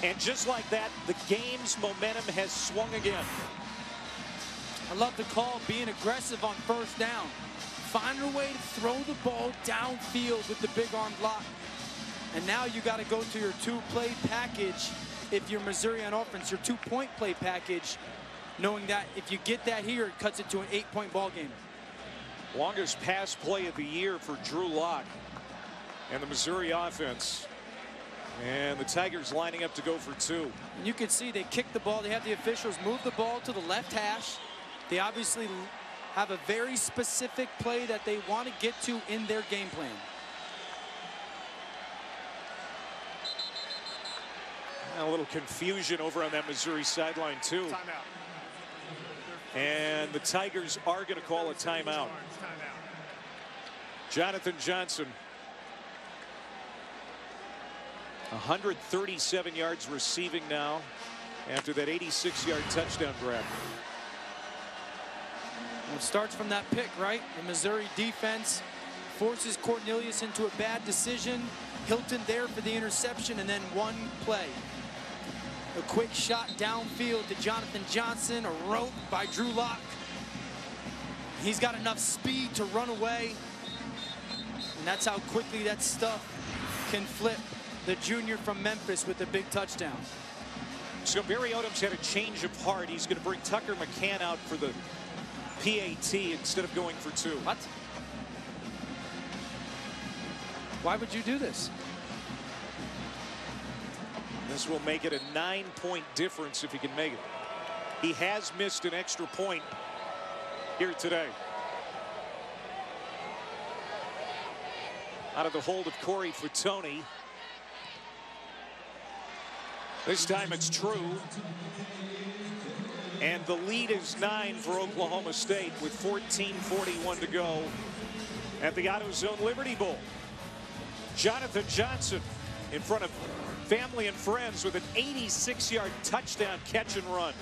And just like that, the game's momentum has swung again. I love the call, being aggressive on 1st down. Find a way to throw the ball downfield with the big arm block. And now you got to go to your 2-play package. If you're Missouri on offense, your 2-point play package, knowing that if you get that here, it cuts it to an 8-point ball game. Longest pass play of the year for Drew Lock and the Missouri offense. And the Tigers lining up to go for 2. And you can see they kick the ball. They have the officials move the ball to the left hash. They obviously have a very specific play that they want to get to in their game plan. A little confusion over on that Missouri sideline, too. Timeout. And the Tigers are going to call a timeout. Jonathan Johnson, 137 yards receiving now after that 86-yard touchdown grab. Well, it starts from that pick, right? The Missouri defense forces Cornelius into a bad decision. Hilton there for the interception, and then one play. A quick shot downfield to Jonathan Johnson, a rope by Drew Lock. He's got enough speed to run away. And that's how quickly that stuff can flip. The junior from Memphis with a big touchdown. So Barry Odom's had a change of heart. He's going to bring Tucker McCann out for the PAT instead of going for 2. What? Why would you do this? This will make it a 9-point difference if he can make it. He has missed an extra point here today. Out of the hold of Corey Fatoni. This time it's true. And the lead is 9 for Oklahoma State with 14:41 to go at the AutoZone Liberty Bowl. Jonathan Johnson in front of family and friends with an 86-yard touchdown catch and run.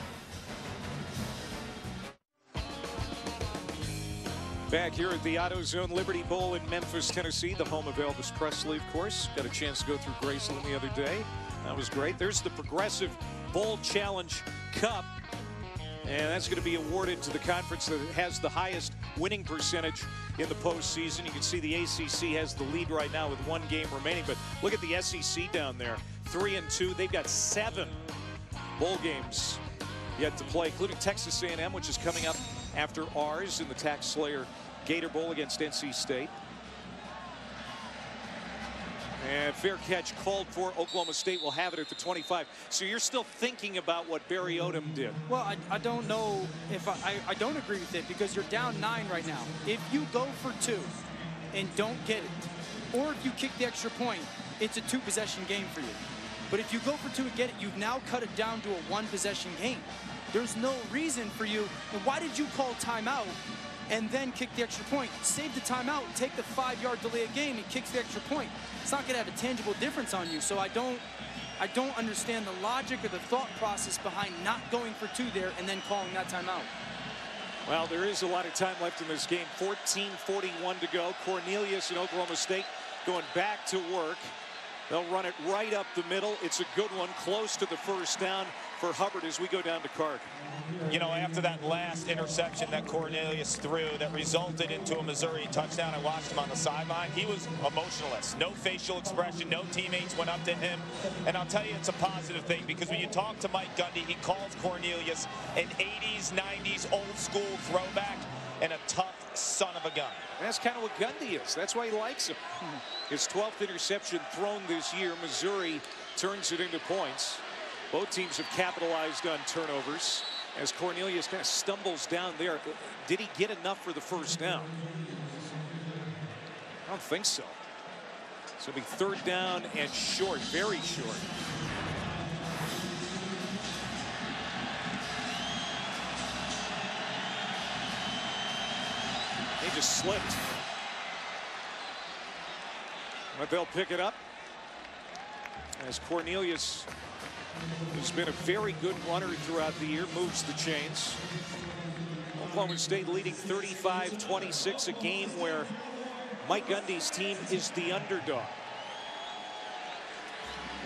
Back here at the AutoZone Liberty Bowl in Memphis, Tennessee, the home of Elvis Presley, of course. Got a chance to go through Graceland the other day. That was great. There's the Progressive Bowl Challenge Cup. And that's going to be awarded to the conference that has the highest winning percentage in the postseason. You can see the ACC has the lead right now with 1 game remaining, but look at the SEC down there, 3-2. They've got 7 bowl games yet to play, including Texas A&M, which is coming up after ours in the Tax Slayer Gator Bowl against NC State. And fair catch called for. Oklahoma State will have it at the 25. So you're still thinking about what Barry Odom did. Well, I don't know if I don't agree with it, because you're down 9 right now. If you go for 2 and don't get it, or if you kick the extra point, it's a 2-possession game for you. But if you go for 2 and get it, you've now cut it down to a 1-possession game. There's no reason for you. And why did you call timeout and then kick the extra point? Save the timeout, take the 5-yard delay of game and kicks the extra point. It's not going to have a tangible difference on you. So I don't understand the logic or the thought process behind not going for 2 there and then calling that timeout. Well, there is a lot of time left in this game. 14:41 to go. Cornelius and Oklahoma State going back to work. They'll run it right up the middle. It's a good one, close to the first down for Hubbard as we go down to Clark. You know, after that last interception that Cornelius threw that resulted into a Missouri touchdown, I watched him on the sideline. He was emotionless. No facial expression. No teammates went up to him. And I'll tell you, it's a positive thing, because when you talk to Mike Gundy, he calls Cornelius an 80s, 90s old school throwback and a tough son of a gun. That's kind of what Gundy is. That's why he likes him. His 12th interception thrown this year. Missouri turns it into points. Both teams have capitalized on turnovers as Cornelius kind of stumbles down there. Did he get enough for the first down? I don't think so. So it'll be 3rd down and short, very short. He just slipped. But they'll pick it up as Cornelius, who's been a very good runner throughout the year, moves the chains. Oklahoma State leading 35-26, a game where Mike Gundy's team is the underdog.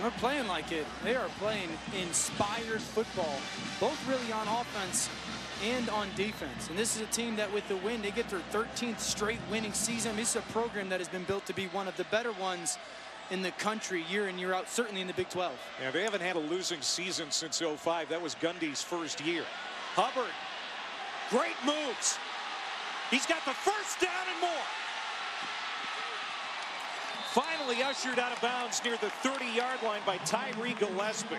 They're playing like it. They are playing inspired football, both really on offense and on defense. And this is a team that, with the win, they get their 13th straight winning season. This is a program that has been built to be one of the better ones in the country year in, year out, certainly in the Big 12. Yeah, they haven't had a losing season since '05. That was Gundy's first year. Hubbard, great moves. He's got the first down and more. Finally ushered out of bounds near the 30-yard line by Tyree Gillespie.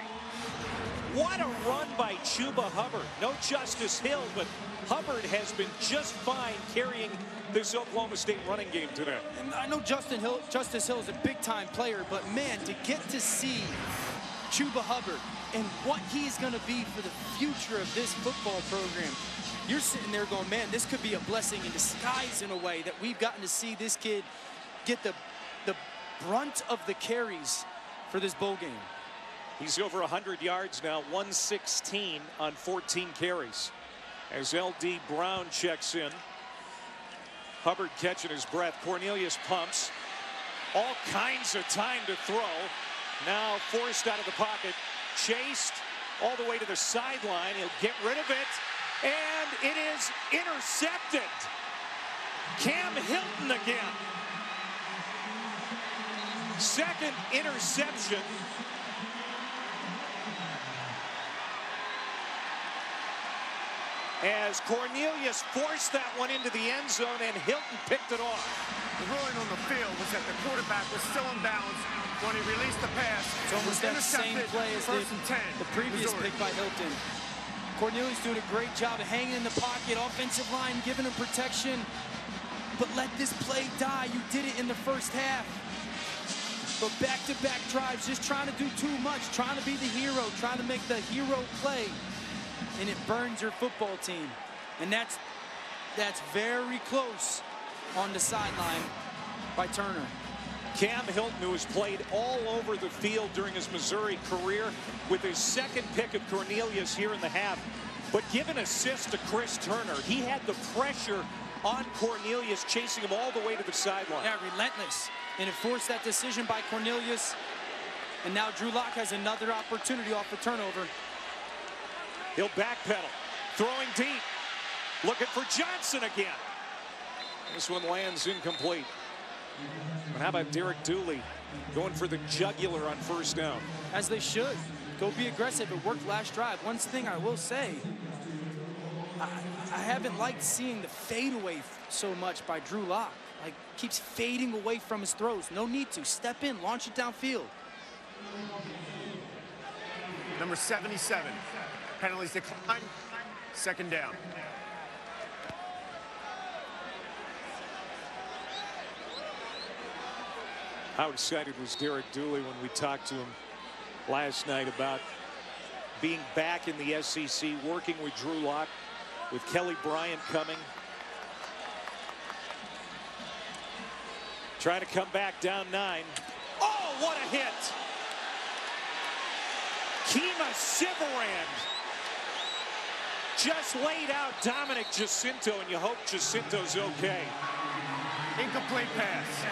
What a run by Chuba Hubbard. No Justice Hill, but Hubbard has been just fine carrying this Oklahoma State running game today. And I know Justice Hill is a big-time player, but man, to get to see Chuba Hubbard and what he's going to be for the future of this football program, you're sitting there going, man, this could be a blessing in disguise in a way, that we've gotten to see this kid get the brunt of the carries for this bowl game. He's over 100 yards now, 116 on 14 carries. As L.D. Brown checks in. Hubbard catching his breath. Cornelius pumps. All kinds of time to throw. Now forced out of the pocket. Chased all the way to the sideline. He'll get rid of it. And it is intercepted. Cam Hilton again. Second interception. As Cornelius forced that one into the end zone and Hilton picked it off. The ruling on the field was that the quarterback was still in bounds when he released the pass. It's almost that same play as the previous pick by Hilton. Cornelius doing a great job of hanging in the pocket, offensive line giving him protection. But let this play die. You did it in the first half. But back-to-back drives, just trying to do too much, trying to be the hero, trying to make the hero play. And it burns your football team. And that's very close on the sideline by Turner. Cam Hilton, who has played all over the field during his Missouri career, with his second pick of Cornelius here in the half, but give an assist to Chris Turner. He had the pressure on Cornelius, chasing him all the way to the sideline. Yeah, relentless. And it forced that decision by Cornelius. And now Drew Lock has another opportunity off the turnover. He'll backpedal, throwing deep, looking for Johnson again. This one lands incomplete. And how about Derek Dooley going for the jugular on first down? As they should. Go be aggressive. It worked last drive. One thing I will say, I haven't liked seeing the fadeaway so much by Drew Lock. Like, keeps fading away from his throws. No need to. Step in, launch it downfield. Number 77. Penalties decline. Second down. How excited was Derek Dooley when we talked to him last night about being back in the SEC, working with Drew Lock, with Kelly Bryant coming. Trying to come back down 9. Oh, what a hit! Kima Siverand just laid out Dominic Jacinto, and you hope Jacinto's okay. Incomplete pass.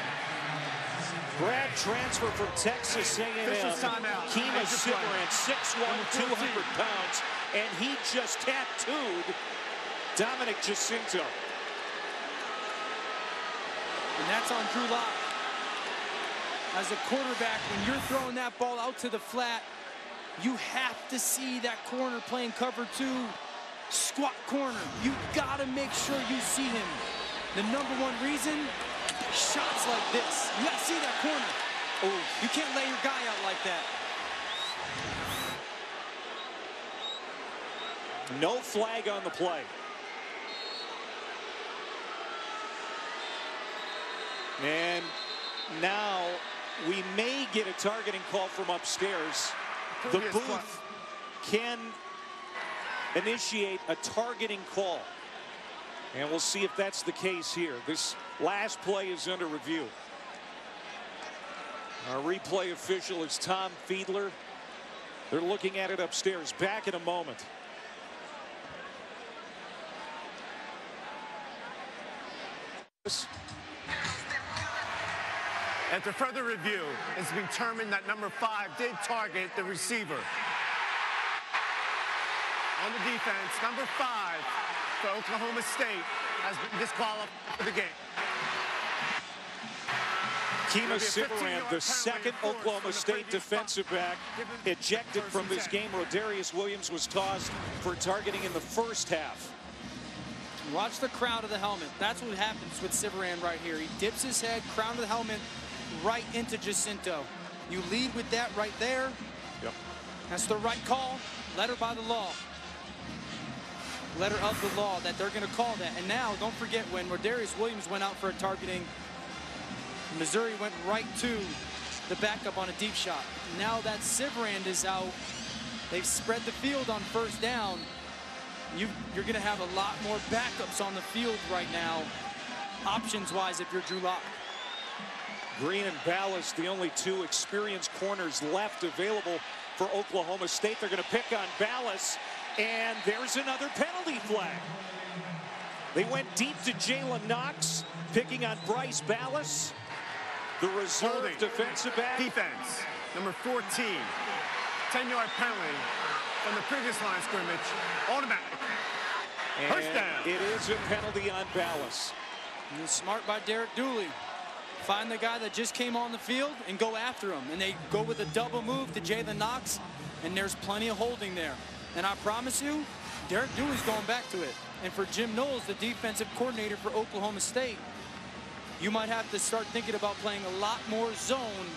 Grad transfer from Texas A&M. Kima Siverand, 6'1", 200 pounds, and he just tattooed Dominic Jacinto. And that's on Drew Lock. As a quarterback, when you're throwing that ball out to the flat, you have to see that corner playing cover 2, squat corner. You gotta make sure you see him. The number one reason, shots like this. You gotta see that corner. Oh, you can't lay your guy out like that. No flag on the play. And now we may get a targeting call from upstairs. The booth can initiate a targeting call. And we'll see if that's the case here. This last play is under review. Our replay official is Tom Fiedler. They're looking at it upstairs. Back in a moment. After further review, it's been determined that number 5 did target the receiver. On the defense, number 5 for Oklahoma State has been disqualified for the game. Kima Siverand, the second Oklahoma State defensive back, ejected from this game. Rodarius Williams was tossed for targeting in the first half. Watch the crown of the helmet. That's what happens with Siverand right here. He dips his head, crown of the helmet, right into Jacinto. You lead with that right there. Yep. That's the right call. Letter by the law. Letter of the law that they're going to call that. And now, don't forget, when Rodarius Williams went out for a targeting, Missouri went right to the backup on a deep shot. Now that Siverand is out, they've spread the field on first down. You're going to have a lot more backups on the field right now, options-wise, if you're Drew Lock. Green and Ballas, the only 2 experienced corners left available for Oklahoma State. They're going to pick on Ballas, and there's another penalty flag. They went deep to Jalen Knox, picking on Bryce Ballas, the reserve defensive back. Defense, number 14. 10-yard penalty from the previous line of scrimmage. Automatic. First down. It is a penalty on Ballas. And smart by Derek Dooley. Find the guy that just came on the field and go after him. And they go with a double move to Jalen Knox, and there's plenty of holding there. And I promise you, Derek Dooley's going back to it. And for Jim Knowles, the defensive coordinator for Oklahoma State, you might have to start thinking about playing a lot more zone,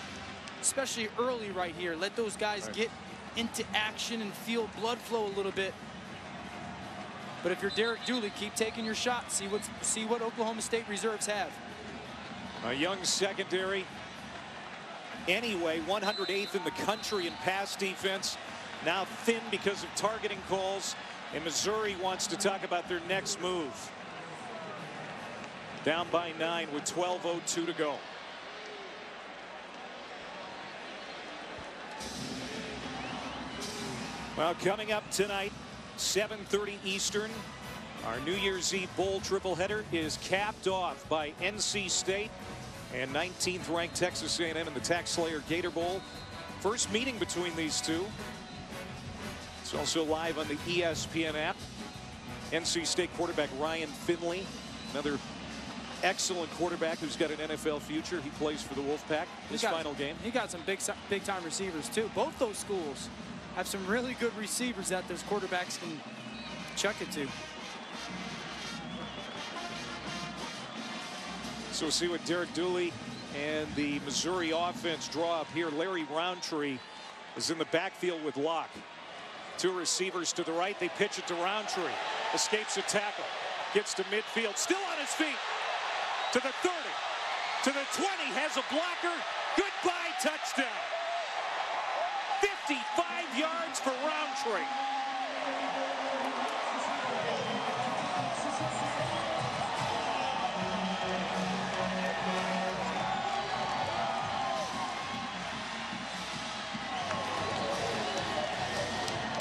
especially early right here. Let those guys get into action and feel blood flow a little bit. But if you're Derek Dooley, keep taking your shots. See what Oklahoma State reserves have. A young secondary. Anyway, 108th in the country in pass defense. Now thin because of targeting calls. And Missouri wants to talk about their next move. Down by 9 with 12:02 to go. Well, coming up tonight, 7:30 Eastern, our New Year's Eve Bowl tripleheader is capped off by NC State and 19th ranked Texas A&M in the Tax Slayer Gator Bowl. First meeting between these two. It's also live on the ESPN app. NC State quarterback Ryan Finley, another excellent quarterback who's got an NFL future. He plays for the Wolfpack. His final game. He got some big-time receivers, too. Both those schools have some really good receivers that those quarterbacks can chuck it to. So we'll see what Derek Dooley and the Missouri offense draw up here. Larry Roundtree is in the backfield with Locke. Two receivers to the right. They pitch it to Roundtree. Escapes a tackle. Gets to midfield. Still on his feet. To the 30. To the 20. Has a blocker. Goodbye touchdown. 55 yards for Roundtree.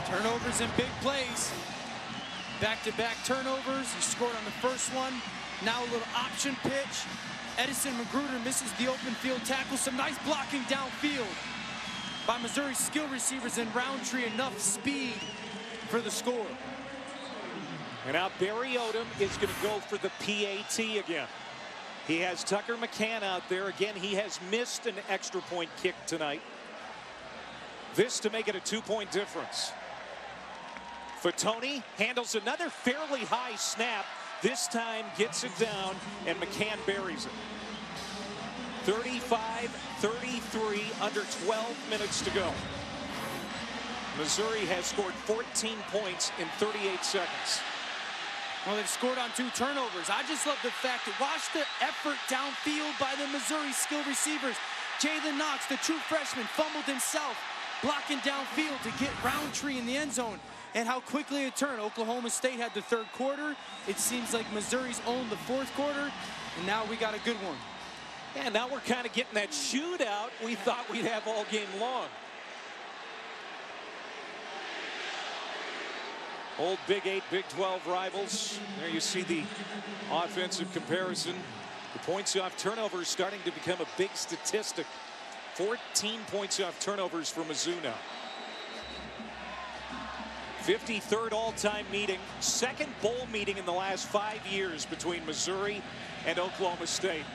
Turnovers and big plays. Back-to-back turnovers. He scored on the first one. Now a little option pitch. Edison Magruder misses the open field tackle. Some nice blocking downfield by Missouri's skill receivers, and Roundtree enough speed for the score. And now Barry Odom is going to go for the PAT again. He has Tucker McCann out there. Again, he has missed an extra point kick tonight. This to make it a 2-point difference. Fatoni handles another fairly high snap. This time gets it down, and McCann buries it. 35-33, under 12 minutes to go. Missouri has scored 14 points in 38 seconds. Well, they've scored on 2 turnovers. I just love the fact that watch the effort downfield by the Missouri skill receivers. Jalen Knox, the true freshman, fumbled himself, blocking downfield to get Roundtree in the end zone. And how quickly it turned. Oklahoma State had the third quarter. It seems like Missouri's owned the fourth quarter, and now we got a good one. Yeah, now we're kind of getting that shootout we thought we'd have all game long. Old Big 8, Big 12 rivals. There you see the offensive comparison. The points off turnovers starting to become a big statistic. 14 points off turnovers for Mizzou now. 53rd all-time meeting, second bowl meeting in the last 5 years between Missouri and Oklahoma State.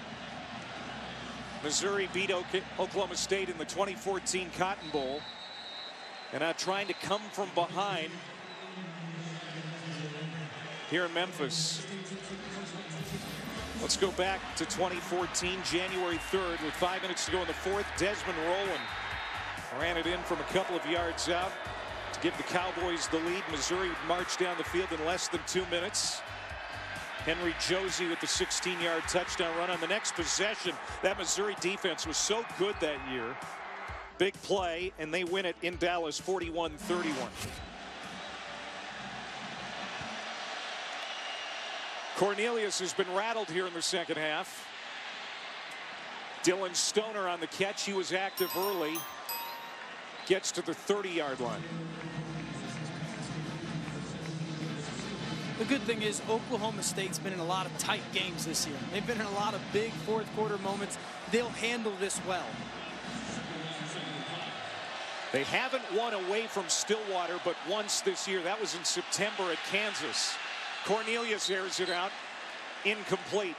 Missouri beat Oklahoma State in the 2014 Cotton Bowl, and now trying to come from behind here in Memphis. Let's go back to 2014, January 3rd, with 5 minutes to go in the fourth. Desmond Rowland ran it in from a couple of yards out to give the Cowboys the lead. Missouri marched down the field in less than 2 minutes. Henry Josie with the 16-yard touchdown run on the next possession. That Missouri defense was so good that year. Big play, and they win it in Dallas 41-31. Cornelius has been rattled here in the second half. Dylan Stoner on the catch. He was active early. Gets to the 30-yard line. The good thing is Oklahoma State's been in a lot of tight games this year. They've been in a lot of big fourth quarter moments. They'll handle this well. They haven't won away from Stillwater but once this year. That was in September at Kansas. Cornelius airs it out. Incomplete.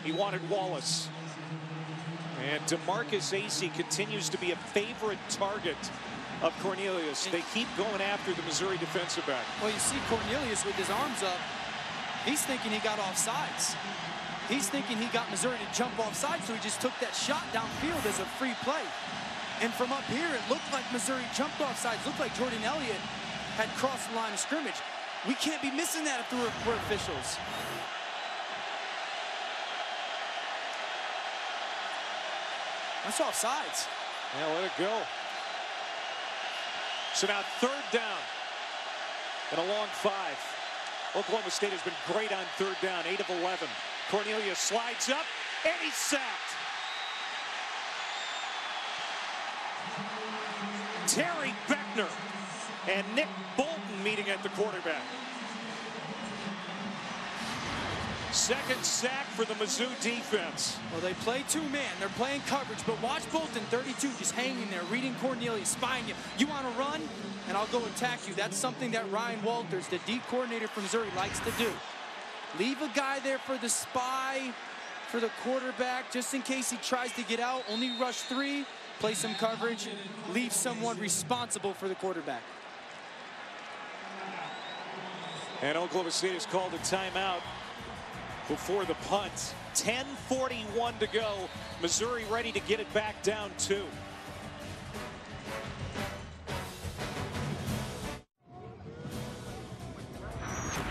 He wanted Wallace. And DeMarcus Acey continues to be a favorite target of Cornelius. They keep going after the Missouri defensive back. Well, you see Cornelius with his arms up. He's thinking he got offsides. He's thinking he got Missouri to jump offside, so he just took that shot downfield as a free play. And from up here, it looked like Missouri jumped offsides. Looked like Jordan Elliott had crossed the line of scrimmage. We can't be missing that if we're officials. That's offsides. Yeah, let it go. So now third down and a long 5. Oklahoma State has been great on third down, 8 of 11. Cornelius slides up, and he's sacked. Terry Beckner and Nick Bolton meeting at the quarterback. Second sack for the Mizzou defense. Well, they play 2-man. They're playing coverage, but watch Bolton, 32, just hanging there, reading Cornelius, spying you. You want to run, and I'll go attack you. That's something that Ryan Walters, the D coordinator from Missouri, likes to do. Leave a guy there for the spy, for the quarterback, just in case he tries to get out. Only rush 3, play some coverage, leave someone responsible for the quarterback. And Oklahoma State has called a timeout before the punt. 10:41 to go. Missouri ready to get it back down 2.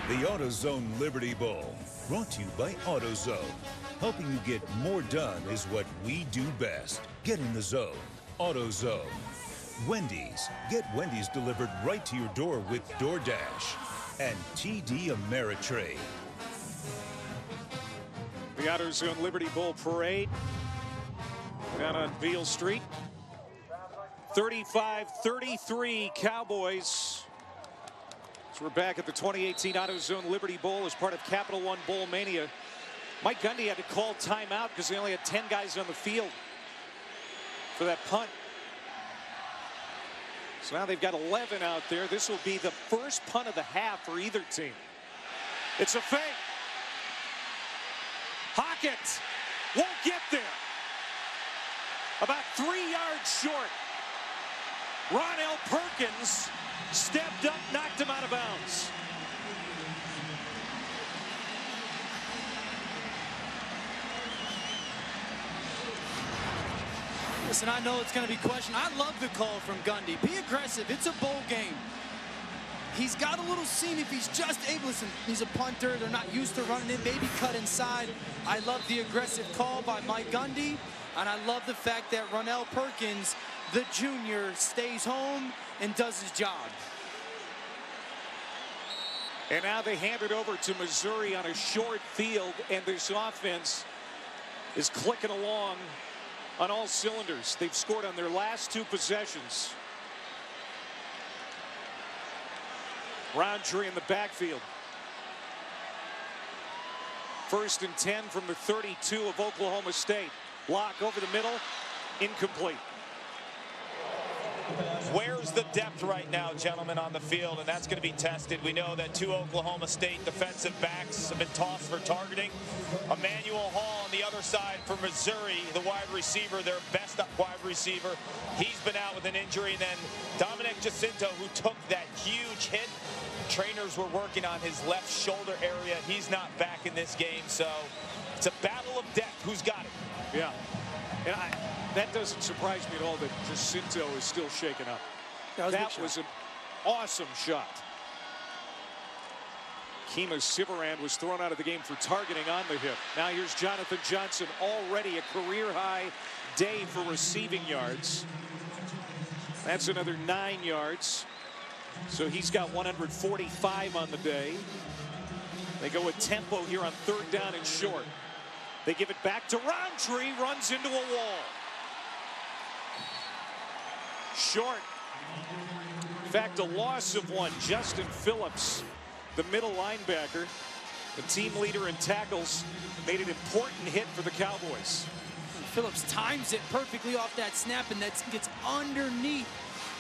The AutoZone Liberty Bowl, brought to you by AutoZone. Helping you get more done is what we do best. Get in the zone. AutoZone. Wendy's. Get Wendy's delivered right to your door with DoorDash. And TD Ameritrade. The AutoZone Liberty Bowl parade down on Beale Street. 35-33 Cowboys. So we're back at the 2018 AutoZone Liberty Bowl as part of Capital One Bowl Mania. Mike Gundy had to call timeout because they only had 10 guys on the field for that punt. So now they've got 11 out there. This will be the first punt of the half for either team. It's a fake. Hockett won't get there. About 3 yards short. Ronell Perkins stepped up, knocked him out of bounds. Listen, I know it's going to be questioned. I love the call from Gundy. Be aggressive. It's a bowl game. He's got a little seam if he's just able. Listen, he's a punter. They're not used to running in. Maybe cut inside. I love the aggressive call by Mike Gundy. And I love the fact that Ronell Perkins, the junior, stays home and does his job. And now they hand it over to Missouri on a short field. And this offense is clicking along on all cylinders. They've scored on their last 2 possessions. Roundtree in the backfield. 1st and 10 from the 32 of Oklahoma State. Block over the middle, incomplete. Where's the depth right now, gentlemen, on the field? And that's going to be tested. We know that 2 Oklahoma State defensive backs have been tossed for targeting. Emmanuel Hall on the other side for Missouri, the wide receiver, their best wide receiver. He's been out with an injury. And then Dominic Jacinto, who took that huge hit. Trainers were working on his left shoulder area. He's not back in this game, so it's a battle of depth. Who's got it? Yeah. And that doesn't surprise me at all that Jacinto is still shaken up. That was an awesome shot. Kima Siverand was thrown out of the game for targeting on the hip. Now here's Jonathan Johnson, already a career-high day for receiving yards. That's another 9 yards. So he's got 145 on the day. They go with tempo here on 3rd down and short. They give it back to Roundtree, runs into a wall. Short. In fact, a loss of 1. Justin Phillips, the middle linebacker, the team leader in tackles, made an important hit for the Cowboys. Phillips times it perfectly off that snap, and that gets underneath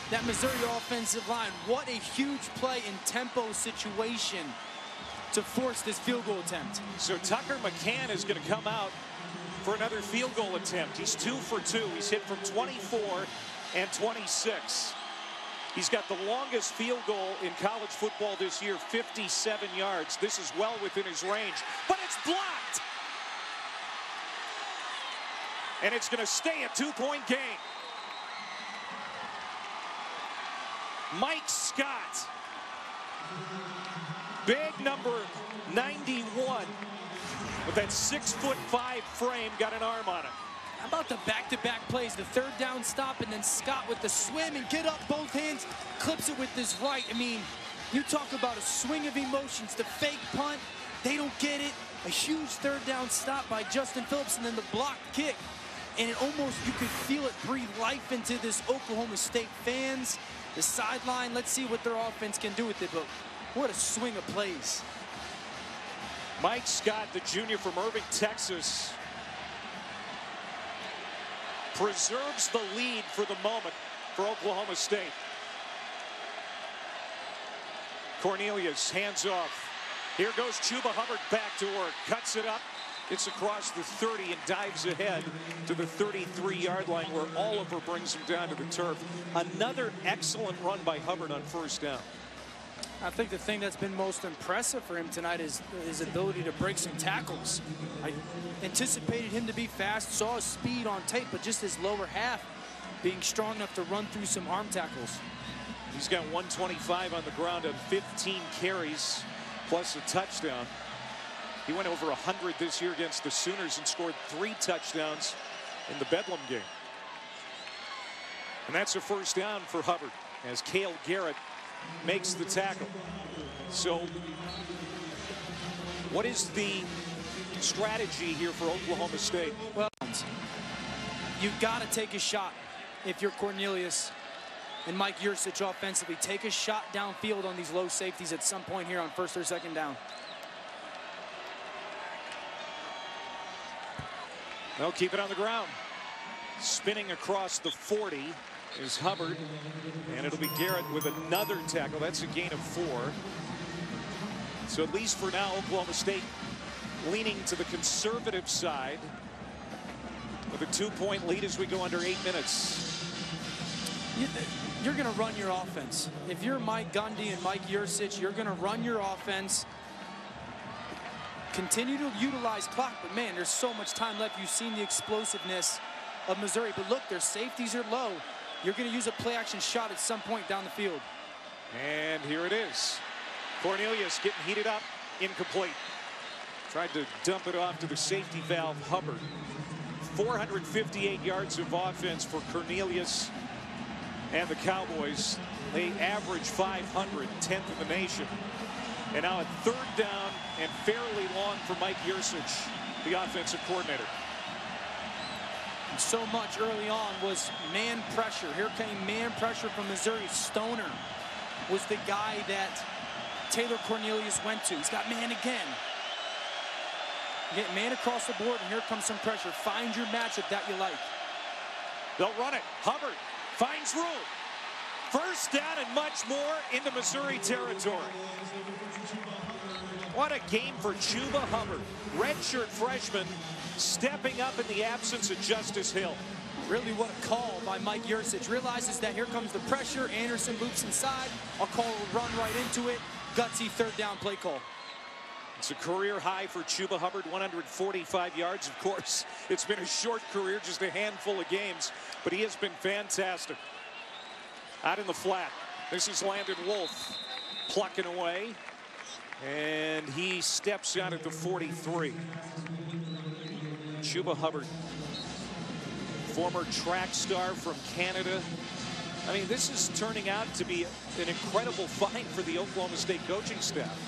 that Missouri offensive line. What a huge play in tempo situation to force this field goal attempt. So Tucker McCann is going to come out for another field goal attempt. He's 2 for 2. He's hit from 24 and 26. He's got the longest field goal in college football this year, 57 yards. This is well within his range, but it's blocked. And it's going to stay a 2-point game. Mike Scott, big number 91, with that 6'5" frame, got an arm on it. How about the back-to-back plays, the 3rd down stop, and then Scott with the swim and get up both hands, clips it with his right. I mean, you talk about a swing of emotions, the fake punt, they don't get it. A huge 3rd down stop by Justin Phillips, and then the blocked kick. And it almost, you could feel it breathe life into this Oklahoma State fans. The sideline, let's see what their offense can do with it, but what a swing of plays. Mike Scott, the junior from Irving, Texas, preserves the lead for the moment for Oklahoma State. Cornelius, hands off. Here goes Chuba Hubbard back to work. Cuts it up, It's across the 30 and dives ahead to the 33-yard line where Oliver brings him down to the turf. Another excellent run by Hubbard on first down. I think the thing that's been most impressive for him tonight is his ability to break some tackles. I anticipated him to be fast, saw his speed on tape, but just his lower half being strong enough to run through some arm tackles. He's got 125 on the ground on 15 carries plus a touchdown. He went over 100 this year against the Sooners and scored 3 touchdowns in the Bedlam game. And that's a first down for Hubbard as Cale Garrett makes the tackle. So what is the strategy here for Oklahoma State? Well, you've got to take a shot if you're Cornelius and Mike Yurcich offensively. Take a shot downfield on these low safeties at some point here on first or second down. They'll keep it on the ground. Spinning across the 40 is Hubbard, and it'll be Garrett with another tackle. That's a gain of 4. So at least for now, Oklahoma State leaning to the conservative side with a 2-point lead as we go under 8 minutes. You're going to run your offense. If you're Mike Gundy and Mike Yurcich, you're going to run your offense. Continue to utilize clock, but man, there's so much time left. You've seen the explosiveness of Missouri, but look, their safeties are low. You're going to use a play-action shot at some point down the field. And here it is. Cornelius getting heated up, incomplete. Tried to dump it off to the safety valve, Hubbard. 458 yards of offense for Cornelius and the Cowboys. They average 500, 10th in the nation. And now a third down and fairly long for Mike Yurcich, the offensive coordinator. And so much early on was man pressure. Here came man pressure from Missouri. Stoner was the guy that Taylor Cornelius went to. He's got man again. You get man across the board, and here comes some pressure. Find your matchup that you like. They'll run it. Hubbard finds room. First down and much more into Missouri territory. What a game for Chuba Hubbard. Redshirt freshman stepping up in the absence of Justice Hill. Really what a call by Mike Yurcich. Realizes that here comes the pressure. Anderson loops inside. I'll call a run right into it. Gutsy third down play call. It's a career high for Chuba Hubbard, 145 yards. Of course, it's been a short career, just a handful of games, but he has been fantastic. Out in the flat, this is Landon Wolf plucking away, and he steps out at the 43. Chuba Hubbard, former track star from Canada. I mean, this is turning out to be an incredible find for the Oklahoma State coaching staff.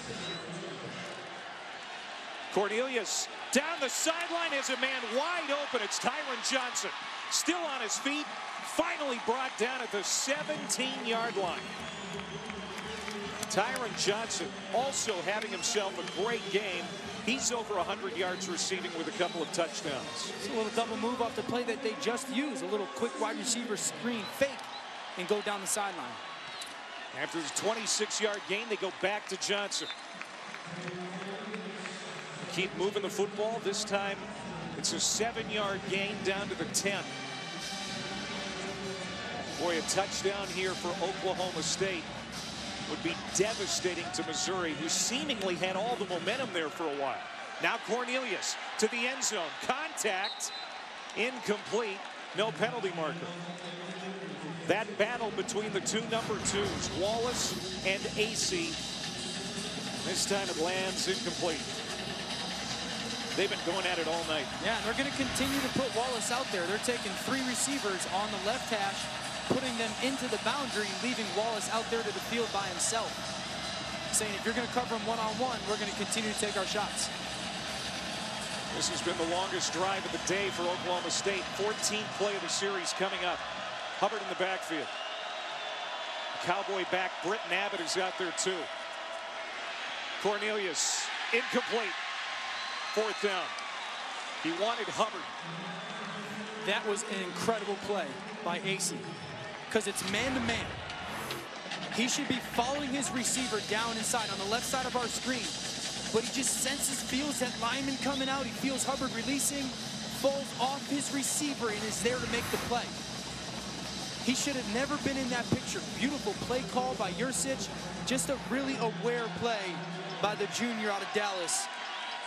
Cornelius down the sideline has a man wide open. It's Tyron Johnson, still on his feet, finally brought down at the 17-yard line. Tyron Johnson also having himself a great game. He's over 100 yards receiving with a couple of touchdowns. It's a little double move off the play that they just used. A little quick wide receiver screen fake and go down the sideline. After the 26-yard gain, they go back to Johnson. Keep moving the football. This time it's a 7-yard gain down to the 10. Boy, a touchdown here for Oklahoma State would be devastating to Missouri, who seemingly had all the momentum there for a while. Now Cornelius to the end zone. Contact, incomplete, no penalty marker. That battle between the two number 2s, Wallace and AC. This time it lands incomplete. They've been going at it all night. Yeah, and they're going to continue to put Wallace out there. They're taking 3 receivers on the left hash, putting them into the boundary, leaving Wallace out there to the field by himself. Saying, if you're going to cover him one-on-one, we're going to continue to take our shots. This has been the longest drive of the day for Oklahoma State. 14th play of the series coming up. Hubbard in the backfield. Cowboy back, Britton Abbott is out there too. Cornelius, incomplete. 4th down. He wanted Hubbard. That was an incredible play by AC, because it's man-to-man. He should be following his receiver down inside on the left side of our screen. but he just senses, feels that lineman coming out. He feels Hubbard releasing, falls off his receiver, and is there to make the play. He should have never been in that picture. Beautiful play call by Yurcich. Just a really aware play by the junior out of Dallas,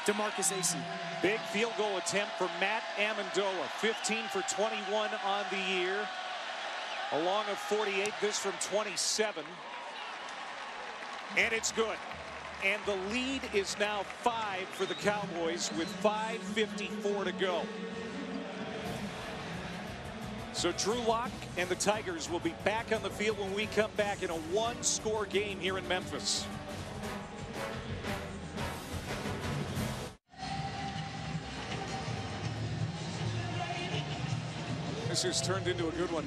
DeMarcus Acey. Big field goal attempt for Matt Amendola. 15 for 21 on the year. A long of 48, this from 27. And it's good. And the lead is now 5 for the Cowboys with 5:54 to go. So Drew Lock and the Tigers will be back on the field when we come back in a one-score game here in Memphis. This has turned into a good one.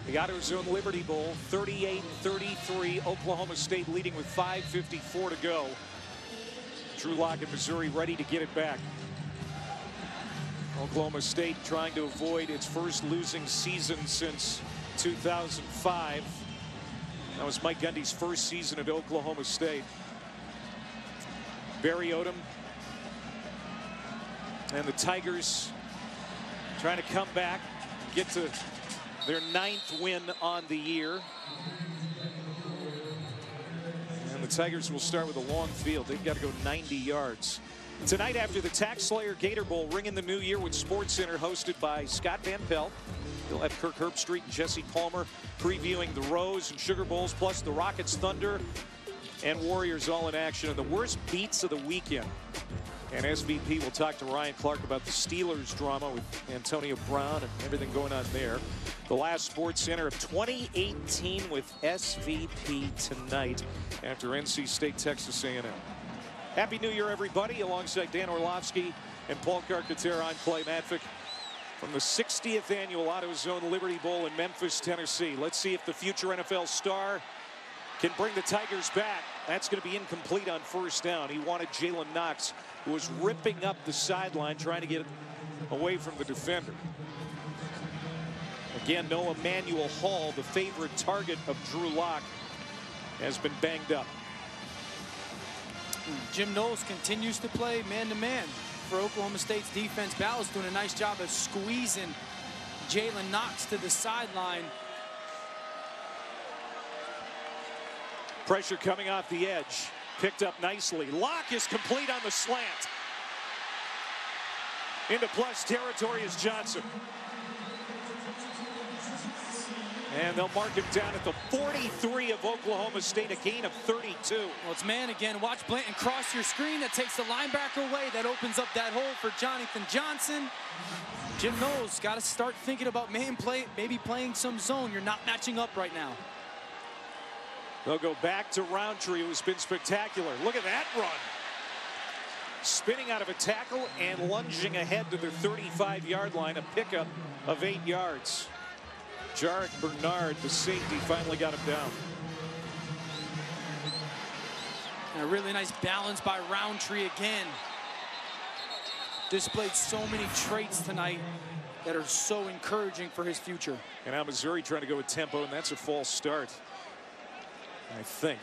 The AutoZone Liberty Bowl, 38-33. Oklahoma State leading with 5:54 to go. Drew Lock in Missouri ready to get it back. Oklahoma State trying to avoid its first losing season since 2005. That was Mike Gundy's first season at Oklahoma State. Barry Odom and the Tigers trying to come back, get to their 9th win on the year. And the Tigers will start with a long field. They've got to go 90 yards. Tonight after the Tax Slayer Gator Bowl, ringing the new year with SportsCenter, hosted by Scott Van Pelt. You'll have Kirk Herbstreit and Jesse Palmer previewing the Rose and Sugar Bowls, plus the Rockets, Thunder, and Warriors all in action. And the worst beats of the weekend. And SVP will talk to Ryan Clark about the Steelers drama with Antonio Brown and everything going on there. The last SportsCenter of 2018 with SVP tonight after NC State, Texas A&M. Happy New Year, everybody. Alongside Dan Orlovsky and Paul Carcaterra, I'm Clay Matvick from the 60th annual AutoZone Liberty Bowl in Memphis, Tennessee. Let's see if the future NFL star can bring the Tigers back. That's going to be incomplete on first down. He wanted Jalen Knox, who was ripping up the sideline, trying to get away from the defender. Again, no Emmanuel Hall, the favorite target of Drew Lock, has been banged up. Jim Knowles continues to play man-to-man for Oklahoma State's defense. Ballas doing a nice job of squeezing Jalen Knox to the sideline. Pressure coming off the edge. Picked up nicely. Lock is complete on the slant. Into plus territory is Johnson. And they'll mark him down at the 43 of Oklahoma State, a gain of 32. Well, it's man again. Watch Blanton cross your screen. That takes the linebacker away. That opens up that hole for Jonathan Johnson. Jim Knowles got to start thinking about man play, maybe playing some zone. You're not matching up right now. They'll go back to Roundtree, who's been spectacular. Look at that run. Spinning out of a tackle and lunging ahead to the 35-yard line, a pickup of 8 yards. Jarek Bernard, the safety, finally got him down. And a really nice balance by Roundtree again. Displayed so many traits tonight that are so encouraging for his future. And now Missouri trying to go with tempo, and that's a false start, I think.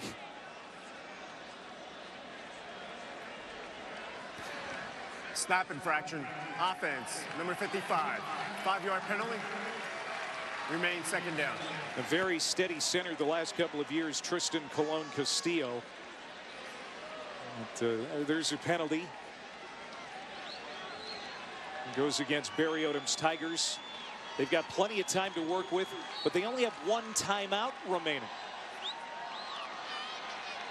Snap infraction. Offense, number 55. 5-yard penalty. Remains second down. A very steady center the last couple of years, Tristan Colon Castillo. But, there's a penalty. It goes against Barry Odom's Tigers. They've got plenty of time to work with, but they only have 1 timeout remaining.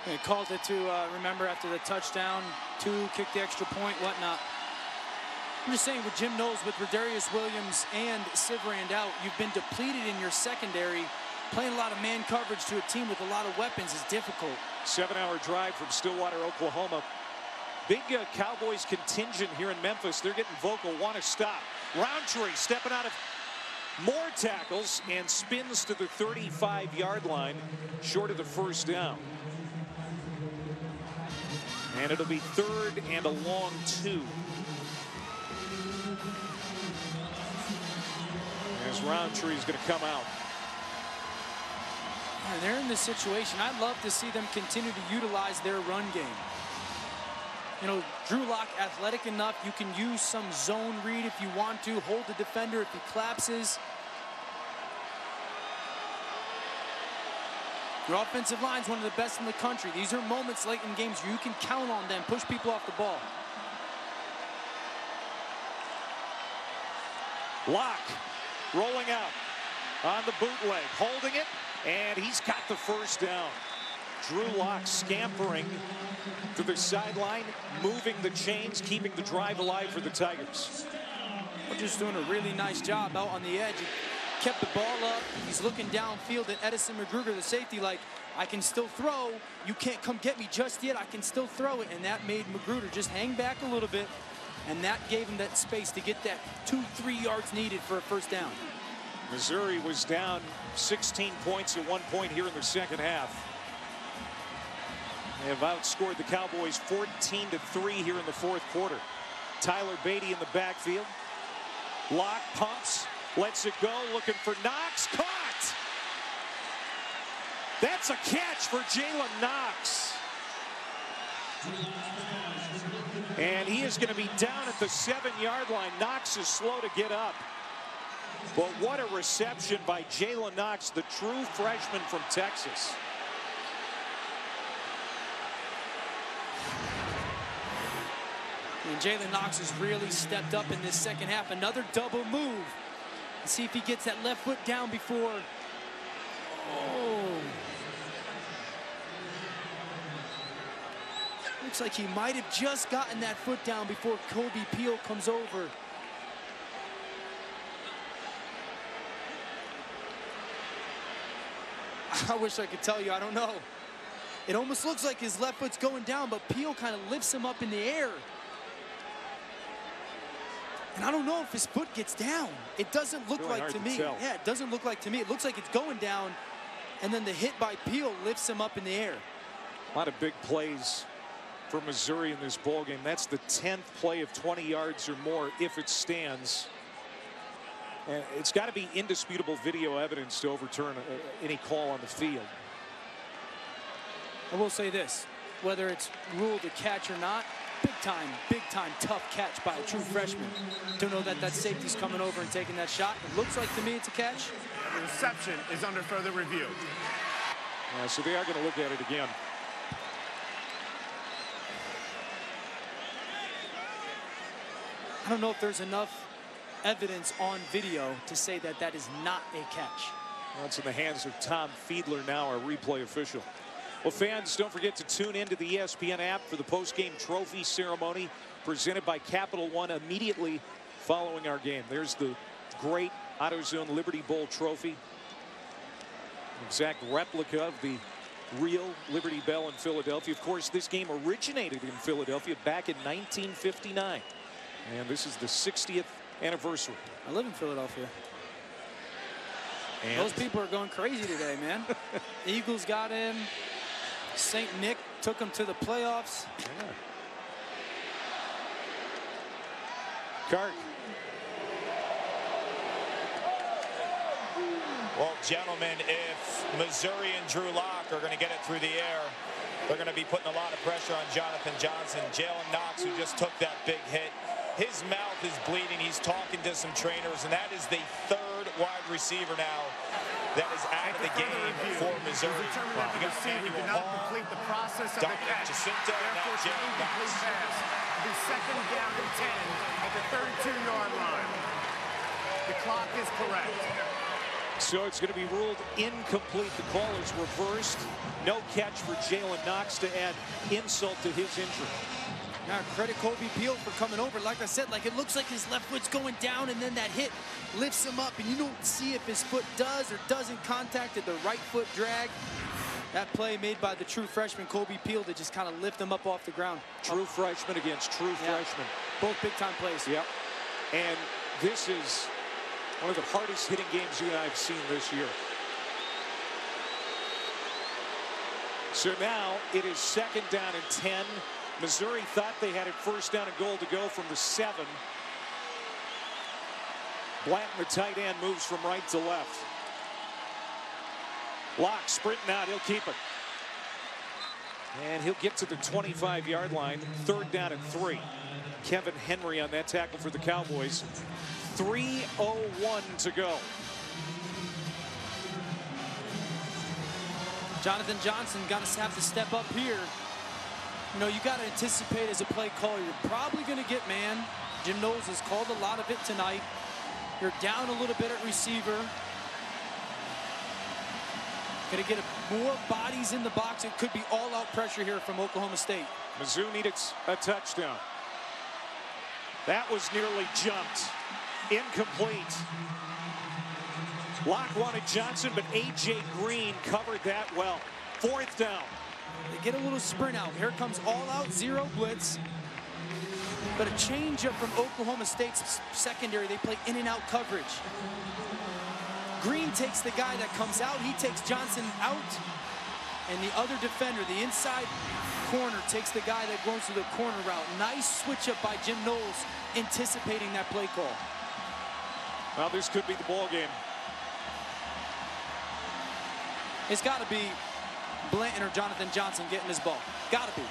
They called it to remember after the touchdown, 2, kick the extra point, whatnot. I'm just saying with Jim Knowles, with Rodarius Williams and Sivrand out, you've been depleted in your secondary. Playing a lot of man coverage to a team with a lot of weapons is difficult. 7-hour drive from Stillwater, Oklahoma. Big Cowboys contingent here in Memphis. They're getting vocal, want to stop. Roundtree stepping out of more tackles and spins to the 35-yard line, short of the first down. And it'll be 3rd and a long 2. As Roundtree is going to come out. And they're in this situation. I'd love to see them continue to utilize their run game. You know, Drew Lock, athletic enough. You can use some zone read if you want to. Hold the defender if he collapses. Your offensive line is one of the best in the country. These are moments late in games where you can count on them, push people off the ball. Lock rolling out on the bootleg, holding it, and he's got the first down. Drew Lock scampering to the sideline, moving the chains, keeping the drive alive for the Tigers. We're just doing a really nice job out on the edge. He kept the ball up. He's looking downfield at Edison McGruger, the safety, like, I can still throw. You can't come get me just yet. I can still throw it. And that made McGruder just hang back a little bit. And that gave him that space to get that 2-3 yards needed for a first down. Missouri was down 16 points at one point here in the second half. They have outscored the Cowboys 14-3 here in the fourth quarter. Tyler Beatty in the backfield. Lock pumps, lets it go, looking for Knox. Caught! That's a catch for Jalen Knox. And he is going to be down at the 7-yard line. Knox is slow to get up. But what a reception by Jalen Knox, the true freshman from Texas. And Jalen Knox has really stepped up in this second half. Another double move. Let's see if he gets that left foot down before. Oh. Looks like he might have just gotten that foot down before Kolby Peele comes over. I wish I could tell you, I don't know. It almost looks like his left foot's going down, but Peele kind of lifts him up in the air. And I don't know if his foot gets down. It doesn't look like to me. Yeah, it doesn't look like to me. It looks like it's going down, and then the hit by Peele lifts him up in the air. A lot of big plays for Missouri in this ball game. That's the 10th play of 20 yards or more if it stands. And it's got to be indisputable video evidence to overturn any call on the field. I will say this, whether it's ruled a catch or not, big time tough catch by a true freshman. To know that that safety's coming over and taking that shot. It looks like to me it's a catch. The reception is under further review. So they are going to look at it again. I don't know if there's enough evidence on video to say that that is not a catch. Well, it's in the hands of Tom Fiedler now, our replay official. Well, fans, don't forget to tune into the ESPN app for the post-game trophy ceremony presented by Capital One immediately following our game. There's the great AutoZone Liberty Bowl trophy. An exact replica of the real Liberty Bell in Philadelphia. Of course, this game originated in Philadelphia back in 1959. And this is the 60th anniversary. I live in Philadelphia. And those people are going crazy today, man. Eagles got in. St. Nick took them to the playoffs. Yeah. Cart. Well, gentlemen, if Missouri and Drew Lock are going to get it through the air, they're going to be putting a lot of pressure on Jonathan Johnson. Jalen Knox, who just took that big hit, his mouth is bleeding. He's talking to some trainers, and that is the third wide receiver now that is out of the game for Missouri. Determined that the receiver did not complete the process of the catch. Therefore, it's an incomplete pass. The second down and 10 at the 32-yard line. The clock is correct. So it's going to be ruled incomplete. The call is reversed. No catch for Jalen Knox to add insult to his injury. Now credit Kolby Peele for coming over. Like I said, like it looks like his left foot's going down, and then that hit lifts him up, and you don't see if his foot does or doesn't contact at the right foot drag. That play made by the true freshman Kolby Peele to just kind of lift him up off the ground. True freshman against true freshman. Both big time plays. Yep. And this is one of the hardest hitting games you and I have seen this year. So now it is second down and 10. Missouri thought they had it first down and goal to go from the 7. Blanton, the tight end, moves from right to left. Lock sprinting out. He'll keep it. And he'll get to the 25-yard line. 3rd down and 3. Kevin Henry on that tackle for the Cowboys. 3:01 to go. Jonathan Johnson got to have to step up here. You know, you got to anticipate as a play caller, you're probably going to get man. Jim Knowles has called a lot of it tonight. You're down a little bit at receiver. Going to get more bodies in the box. It could be all-out pressure here from Oklahoma State. Mizzou needed a touchdown. That was nearly jumped. Incomplete. Locke wanted Johnson, but A.J. Green covered that well. 4th down. They get a little sprint out. Here comes all-out, 0 blitz. But a change up from Oklahoma State's secondary. They play in and out coverage. Green takes the guy that comes out. He takes Johnson out. And the other defender, the inside corner, takes the guy that goes to the corner route. Nice switch up by Jim Knowles, anticipating that play call. Well, this could be the ball game. It's got to be Blanton or Jonathan Johnson getting this ball. Got to be.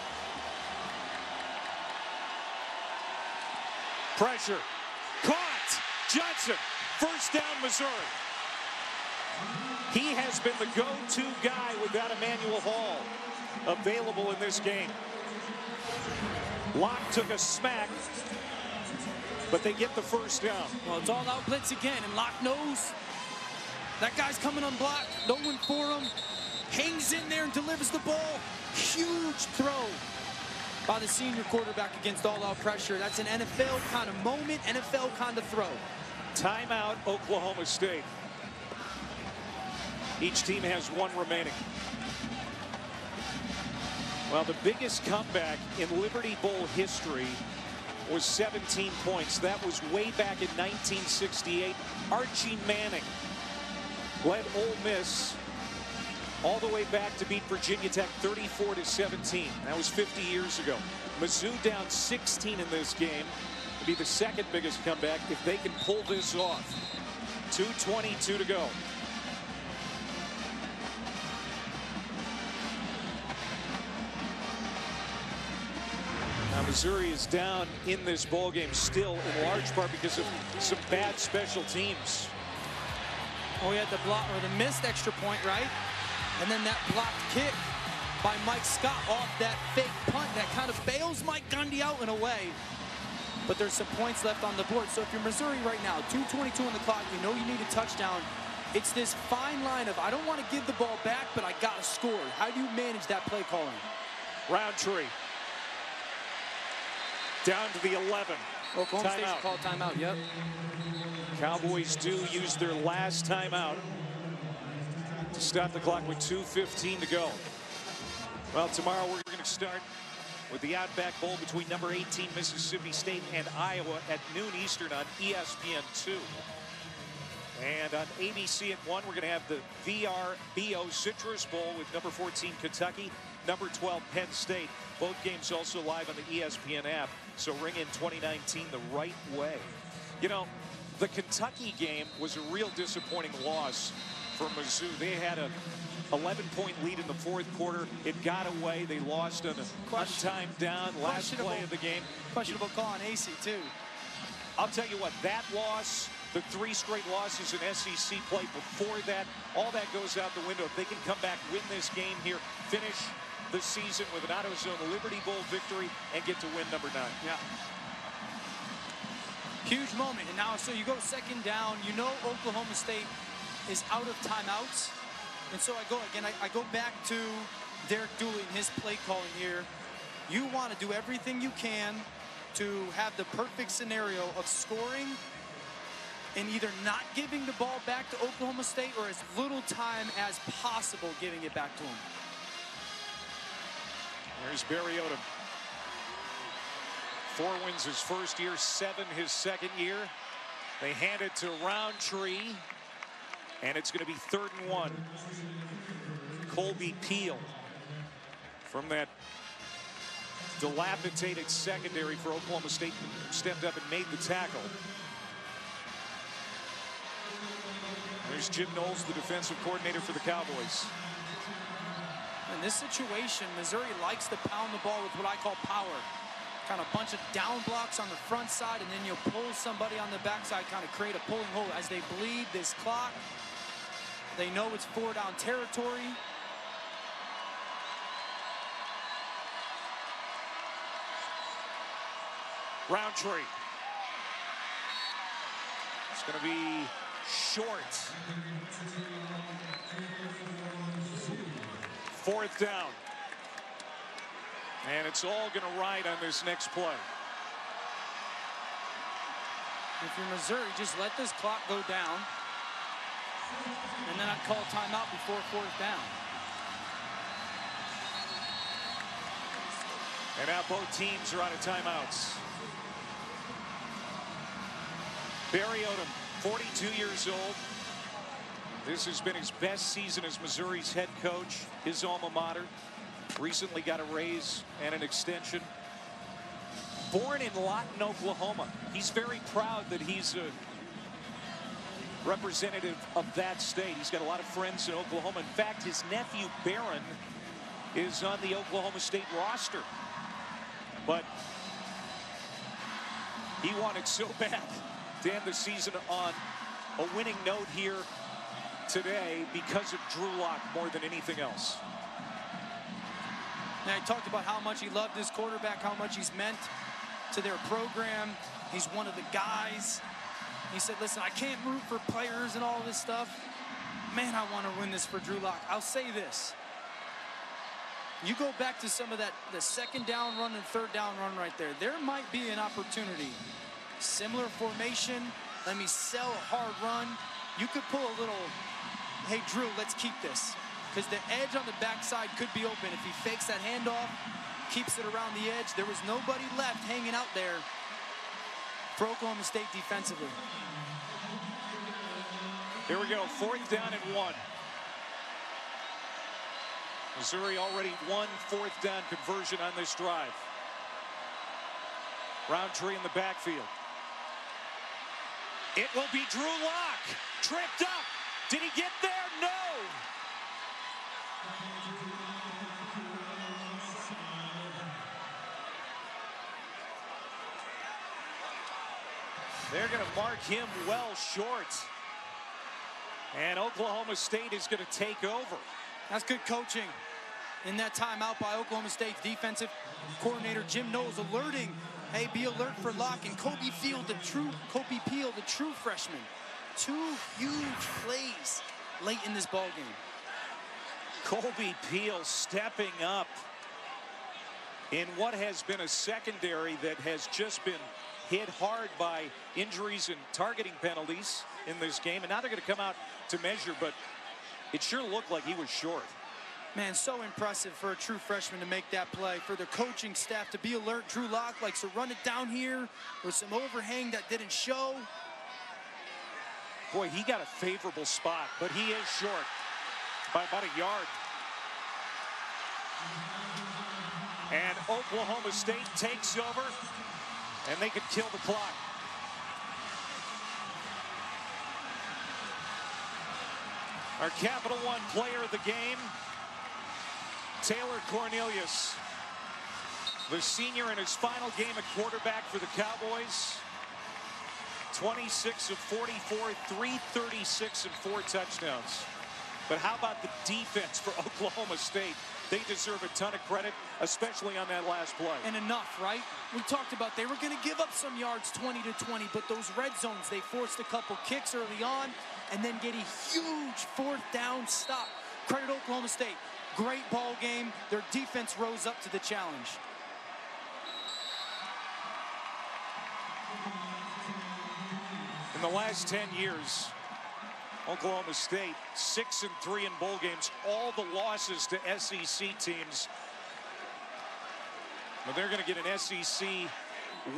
Pressure. Caught. Johnson. 1st down, Missouri. He has been the go-to guy without Emmanuel Hall available in this game. Locke took a smack, but they get the 1st down. Well, it's all out blitz again, and Locke knows that guy's coming unblocked. No one for him. Hangs in there and delivers the ball. Huge throw by the senior quarterback against all-out pressure. That's an NFL kind of moment, NFL kind of throw. Timeout, Oklahoma State. Each team has 1 remaining. Well, the biggest comeback in Liberty Bowl history was 17 points. That was way back in 1968. Archie Manning led Ole Miss all the way back to beat Virginia Tech 34-17. That was 50 years ago. Mizzou down 16 in this game. It'll be the 2nd biggest comeback if they can pull this off. 2:22 to go. Now Missouri is down in this ball game still in large part because of some bad special teams. Oh, we had the block or the missed extra point, right? And then that blocked kick by Mike Scott off that fake punt that kind of bails Mike Gundy out in a way. But there's some points left on the board. So if you're Missouri right now, 2:22 on the clock, you know you need a touchdown. It's this fine line of I don't want to give the ball back, but I got to score. How do you manage that play calling? Roundtree. Down to the 11. Oklahoma State's called timeout, yep. Cowboys do use their last timeout to stop the clock with 2:15 to go. Well, tomorrow we're going to start with the Outback Bowl between number 18 Mississippi State and Iowa at noon Eastern on ESPN2. And on ABC at 1, we're going to have the VRBO Citrus Bowl with number 14 Kentucky, number 12 Penn State. Both games also live on the ESPN app, so ring in 2019 the right way. You know, the Kentucky game was a real disappointing loss for Mizzou. They had a 11-point lead in the 4th quarter. It got away. They lost on a time down last play of the game. Questionable call on AC, too. I'll tell you what, that loss, the 3 straight losses in SEC play before that, all that goes out the window. If they can come back, win this game here, finish the season with an AutoZone Liberty Bowl victory, and get to win number 9. Yeah. Huge moment. And now, so you go 2nd down. You know Oklahoma State is out of timeouts. And so I go again, I go back to Derek Dooley and his play calling here. You want to do everything you can to have the perfect scenario of scoring and either not giving the ball back to Oklahoma State or as little time as possible giving it back to them. There's Barry Odom. 4 wins his first year, 7 his 2nd year. They hand it to Roundtree, and it's going to be 3rd and 1. Kolby Peele from that dilapidated secondary for Oklahoma State stepped up and made the tackle. There's Jim Knowles, the defensive coordinator for the Cowboys. In this situation, Missouri likes to pound the ball with what I call power. Kind of bunch of down blocks on the front side, and then you'll pull somebody on the backside, kind of create a pulling hole. As they bleed this clock, they know it's 4-down territory. Roundtree. It's going to be short. 4th down. And it's all going to ride on this next play. If you're Missouri, just let this clock go down. And then I'd call timeout before 4th down. And now both teams are out of timeouts. Barry Odom, 42 years old. This has been his best season as Missouri's head coach, his alma mater. Recently got a raise and an extension. Born in Lawton, Oklahoma. He's very proud that he's a representative of that state. He's got a lot of friends in Oklahoma. In fact, his nephew Barron is on the Oklahoma State roster. But he wanted so bad to end the season on a winning note here today because of Drew Lock more than anything else. Now, he talked about how much he loved his quarterback, how much he's meant to their program. He's one of the guys. He said, listen, I can't root for players and all this stuff. Man, I want to win this for Drew Lock. I'll say this. You go back to some of that, the 2nd down run and 3rd down run right there. There might be an opportunity. Similar formation. Let me sell a hard run. You could pull a little, hey, Drew, let's keep this. Because the edge on the backside could be open. If he fakes that handoff, keeps it around the edge, there was nobody left hanging out there for Oklahoma State defensively. Here we go, 4th down and 1. Missouri already won 4th down conversion on this drive. Roundtree in the backfield. It will be Drew Lock. Tripped up. Did he get there? No. They're going to mark him well short. And Oklahoma State is going to take over. That's good coaching. In that timeout by Oklahoma State's defensive coordinator, Jim Knowles, alerting, hey, be alert for Lock. And Kolby Peele, the true freshman. 2 huge plays late in this ball game. Kolby Peele stepping up in what has been a secondary that has just been hit hard by injuries and targeting penalties in this game. And now they're going to come out to measure, but it sure looked like he was short. Man, so impressive for a true freshman to make that play. For the coaching staff to be alert. Drew Lock likes to run it down here with some overhang that didn't show. Boy, he got a favorable spot, but he is short by about a yard. And Oklahoma State takes over, and they could kill the clock. Our Capital One player of the game, Taylor Cornelius, the senior in his final game at quarterback for the Cowboys. 26 of 44, 336 and 4 touchdowns. But how about the defense for Oklahoma State? They deserve a ton of credit, especially on that last play. And enough, right? We talked about they were going to give up some yards, 20-20, but those red zones, they forced a couple kicks early on and then get a huge 4th down stop. Credit Oklahoma State. Great ball game. Their defense rose up to the challenge. In the last 10 years, Oklahoma State 6-3 in bowl games. All the losses to SEC teams. But they're going to get an SEC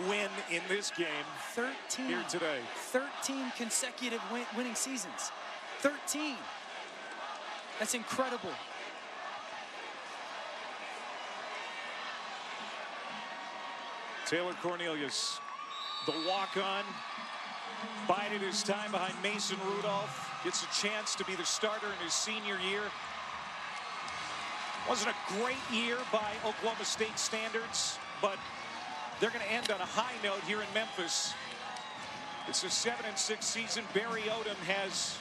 win in this game 13 here today. 13 consecutive winning seasons. 13. That's incredible. Taylor Cornelius, the walk-on, bided his time behind Mason Rudolph, gets a chance to be the starter in his senior year. Wasn't a great year by Oklahoma State standards, but they're going to end on a high note here in Memphis. It's a 7-6 season. Barry Odom has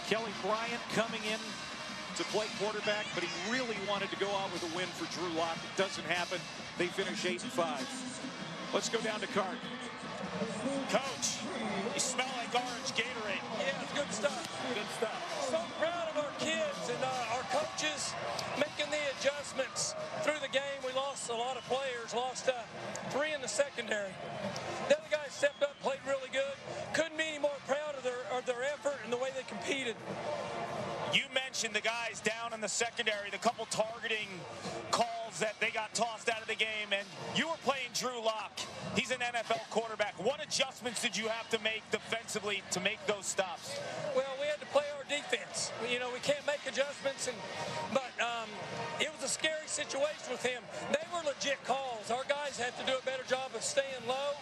Kelly Bryant coming in to play quarterback, but he really wanted to go out with a win for Drew Lock. It doesn't happen. They finish 8-5. Let's go down to Cart. Coach, you smell like orange Gatorade. Yeah, it's good stuff. Good stuff. So proud of our kids and our coaches making the adjustments through the game. We lost a lot of players, lost 3 in the secondary. The other guys stepped up, played really good. Couldn't be any more proud of their effort and the way they competed. You mentioned the guys down in the secondary, the couple targeting calls that they got tossed out of the game, and you were playing Drew Lock. He's an NFL quarterback. What adjustments did you have to make defensively to make those stops? Well, we had to play our defense. You know, we can't make adjustments, but it was a scary situation with him. They were legit calls. Our guys had to do a better job of staying low,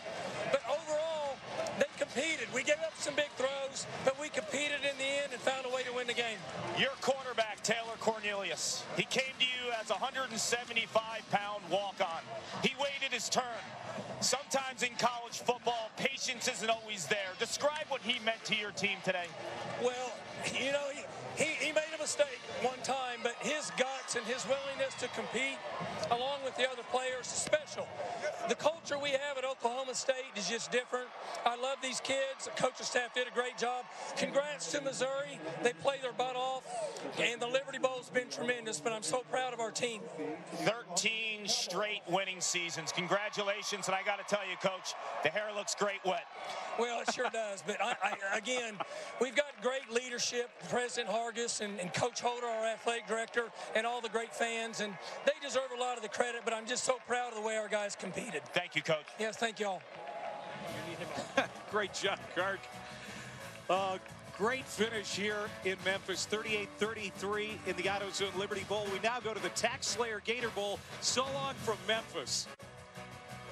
but overall, they competed. We gave up some big throws, but we competed in the end and found a way to win the game. Your quarterback, Taylor Cornelius, he came to you as a 175-pound walk-on. He waited his turn. Sometimes in college football, patience isn't always there. Describe what he meant to your team today. Well, you know, he made a mistake one time, but his guts and his willingness to compete, along with the other players, is special. The culture we have at Oklahoma State is just different. I love these kids. The coaching staff did a great job. Congrats to Missouri. They played their butt off, and the Liberty Bowl's been tremendous, but I'm so proud of our team. 13 straight winning seasons. Congratulations, and I got to tell you, Coach, the hair looks great wet. Well, it sure does, but again, we've got great leadership, President Hargis and Coach Holder, our athletic director, and all the great fans, and they deserve a lot of the credit, but I'm just so proud of the way our guys competed. Thank you, Coach. Yes, thank you all. Great job, Cart. Great finish here in Memphis, 38-33 in the AutoZone Liberty Bowl. We now go to the Tax Slayer Gator Bowl. So long from Memphis.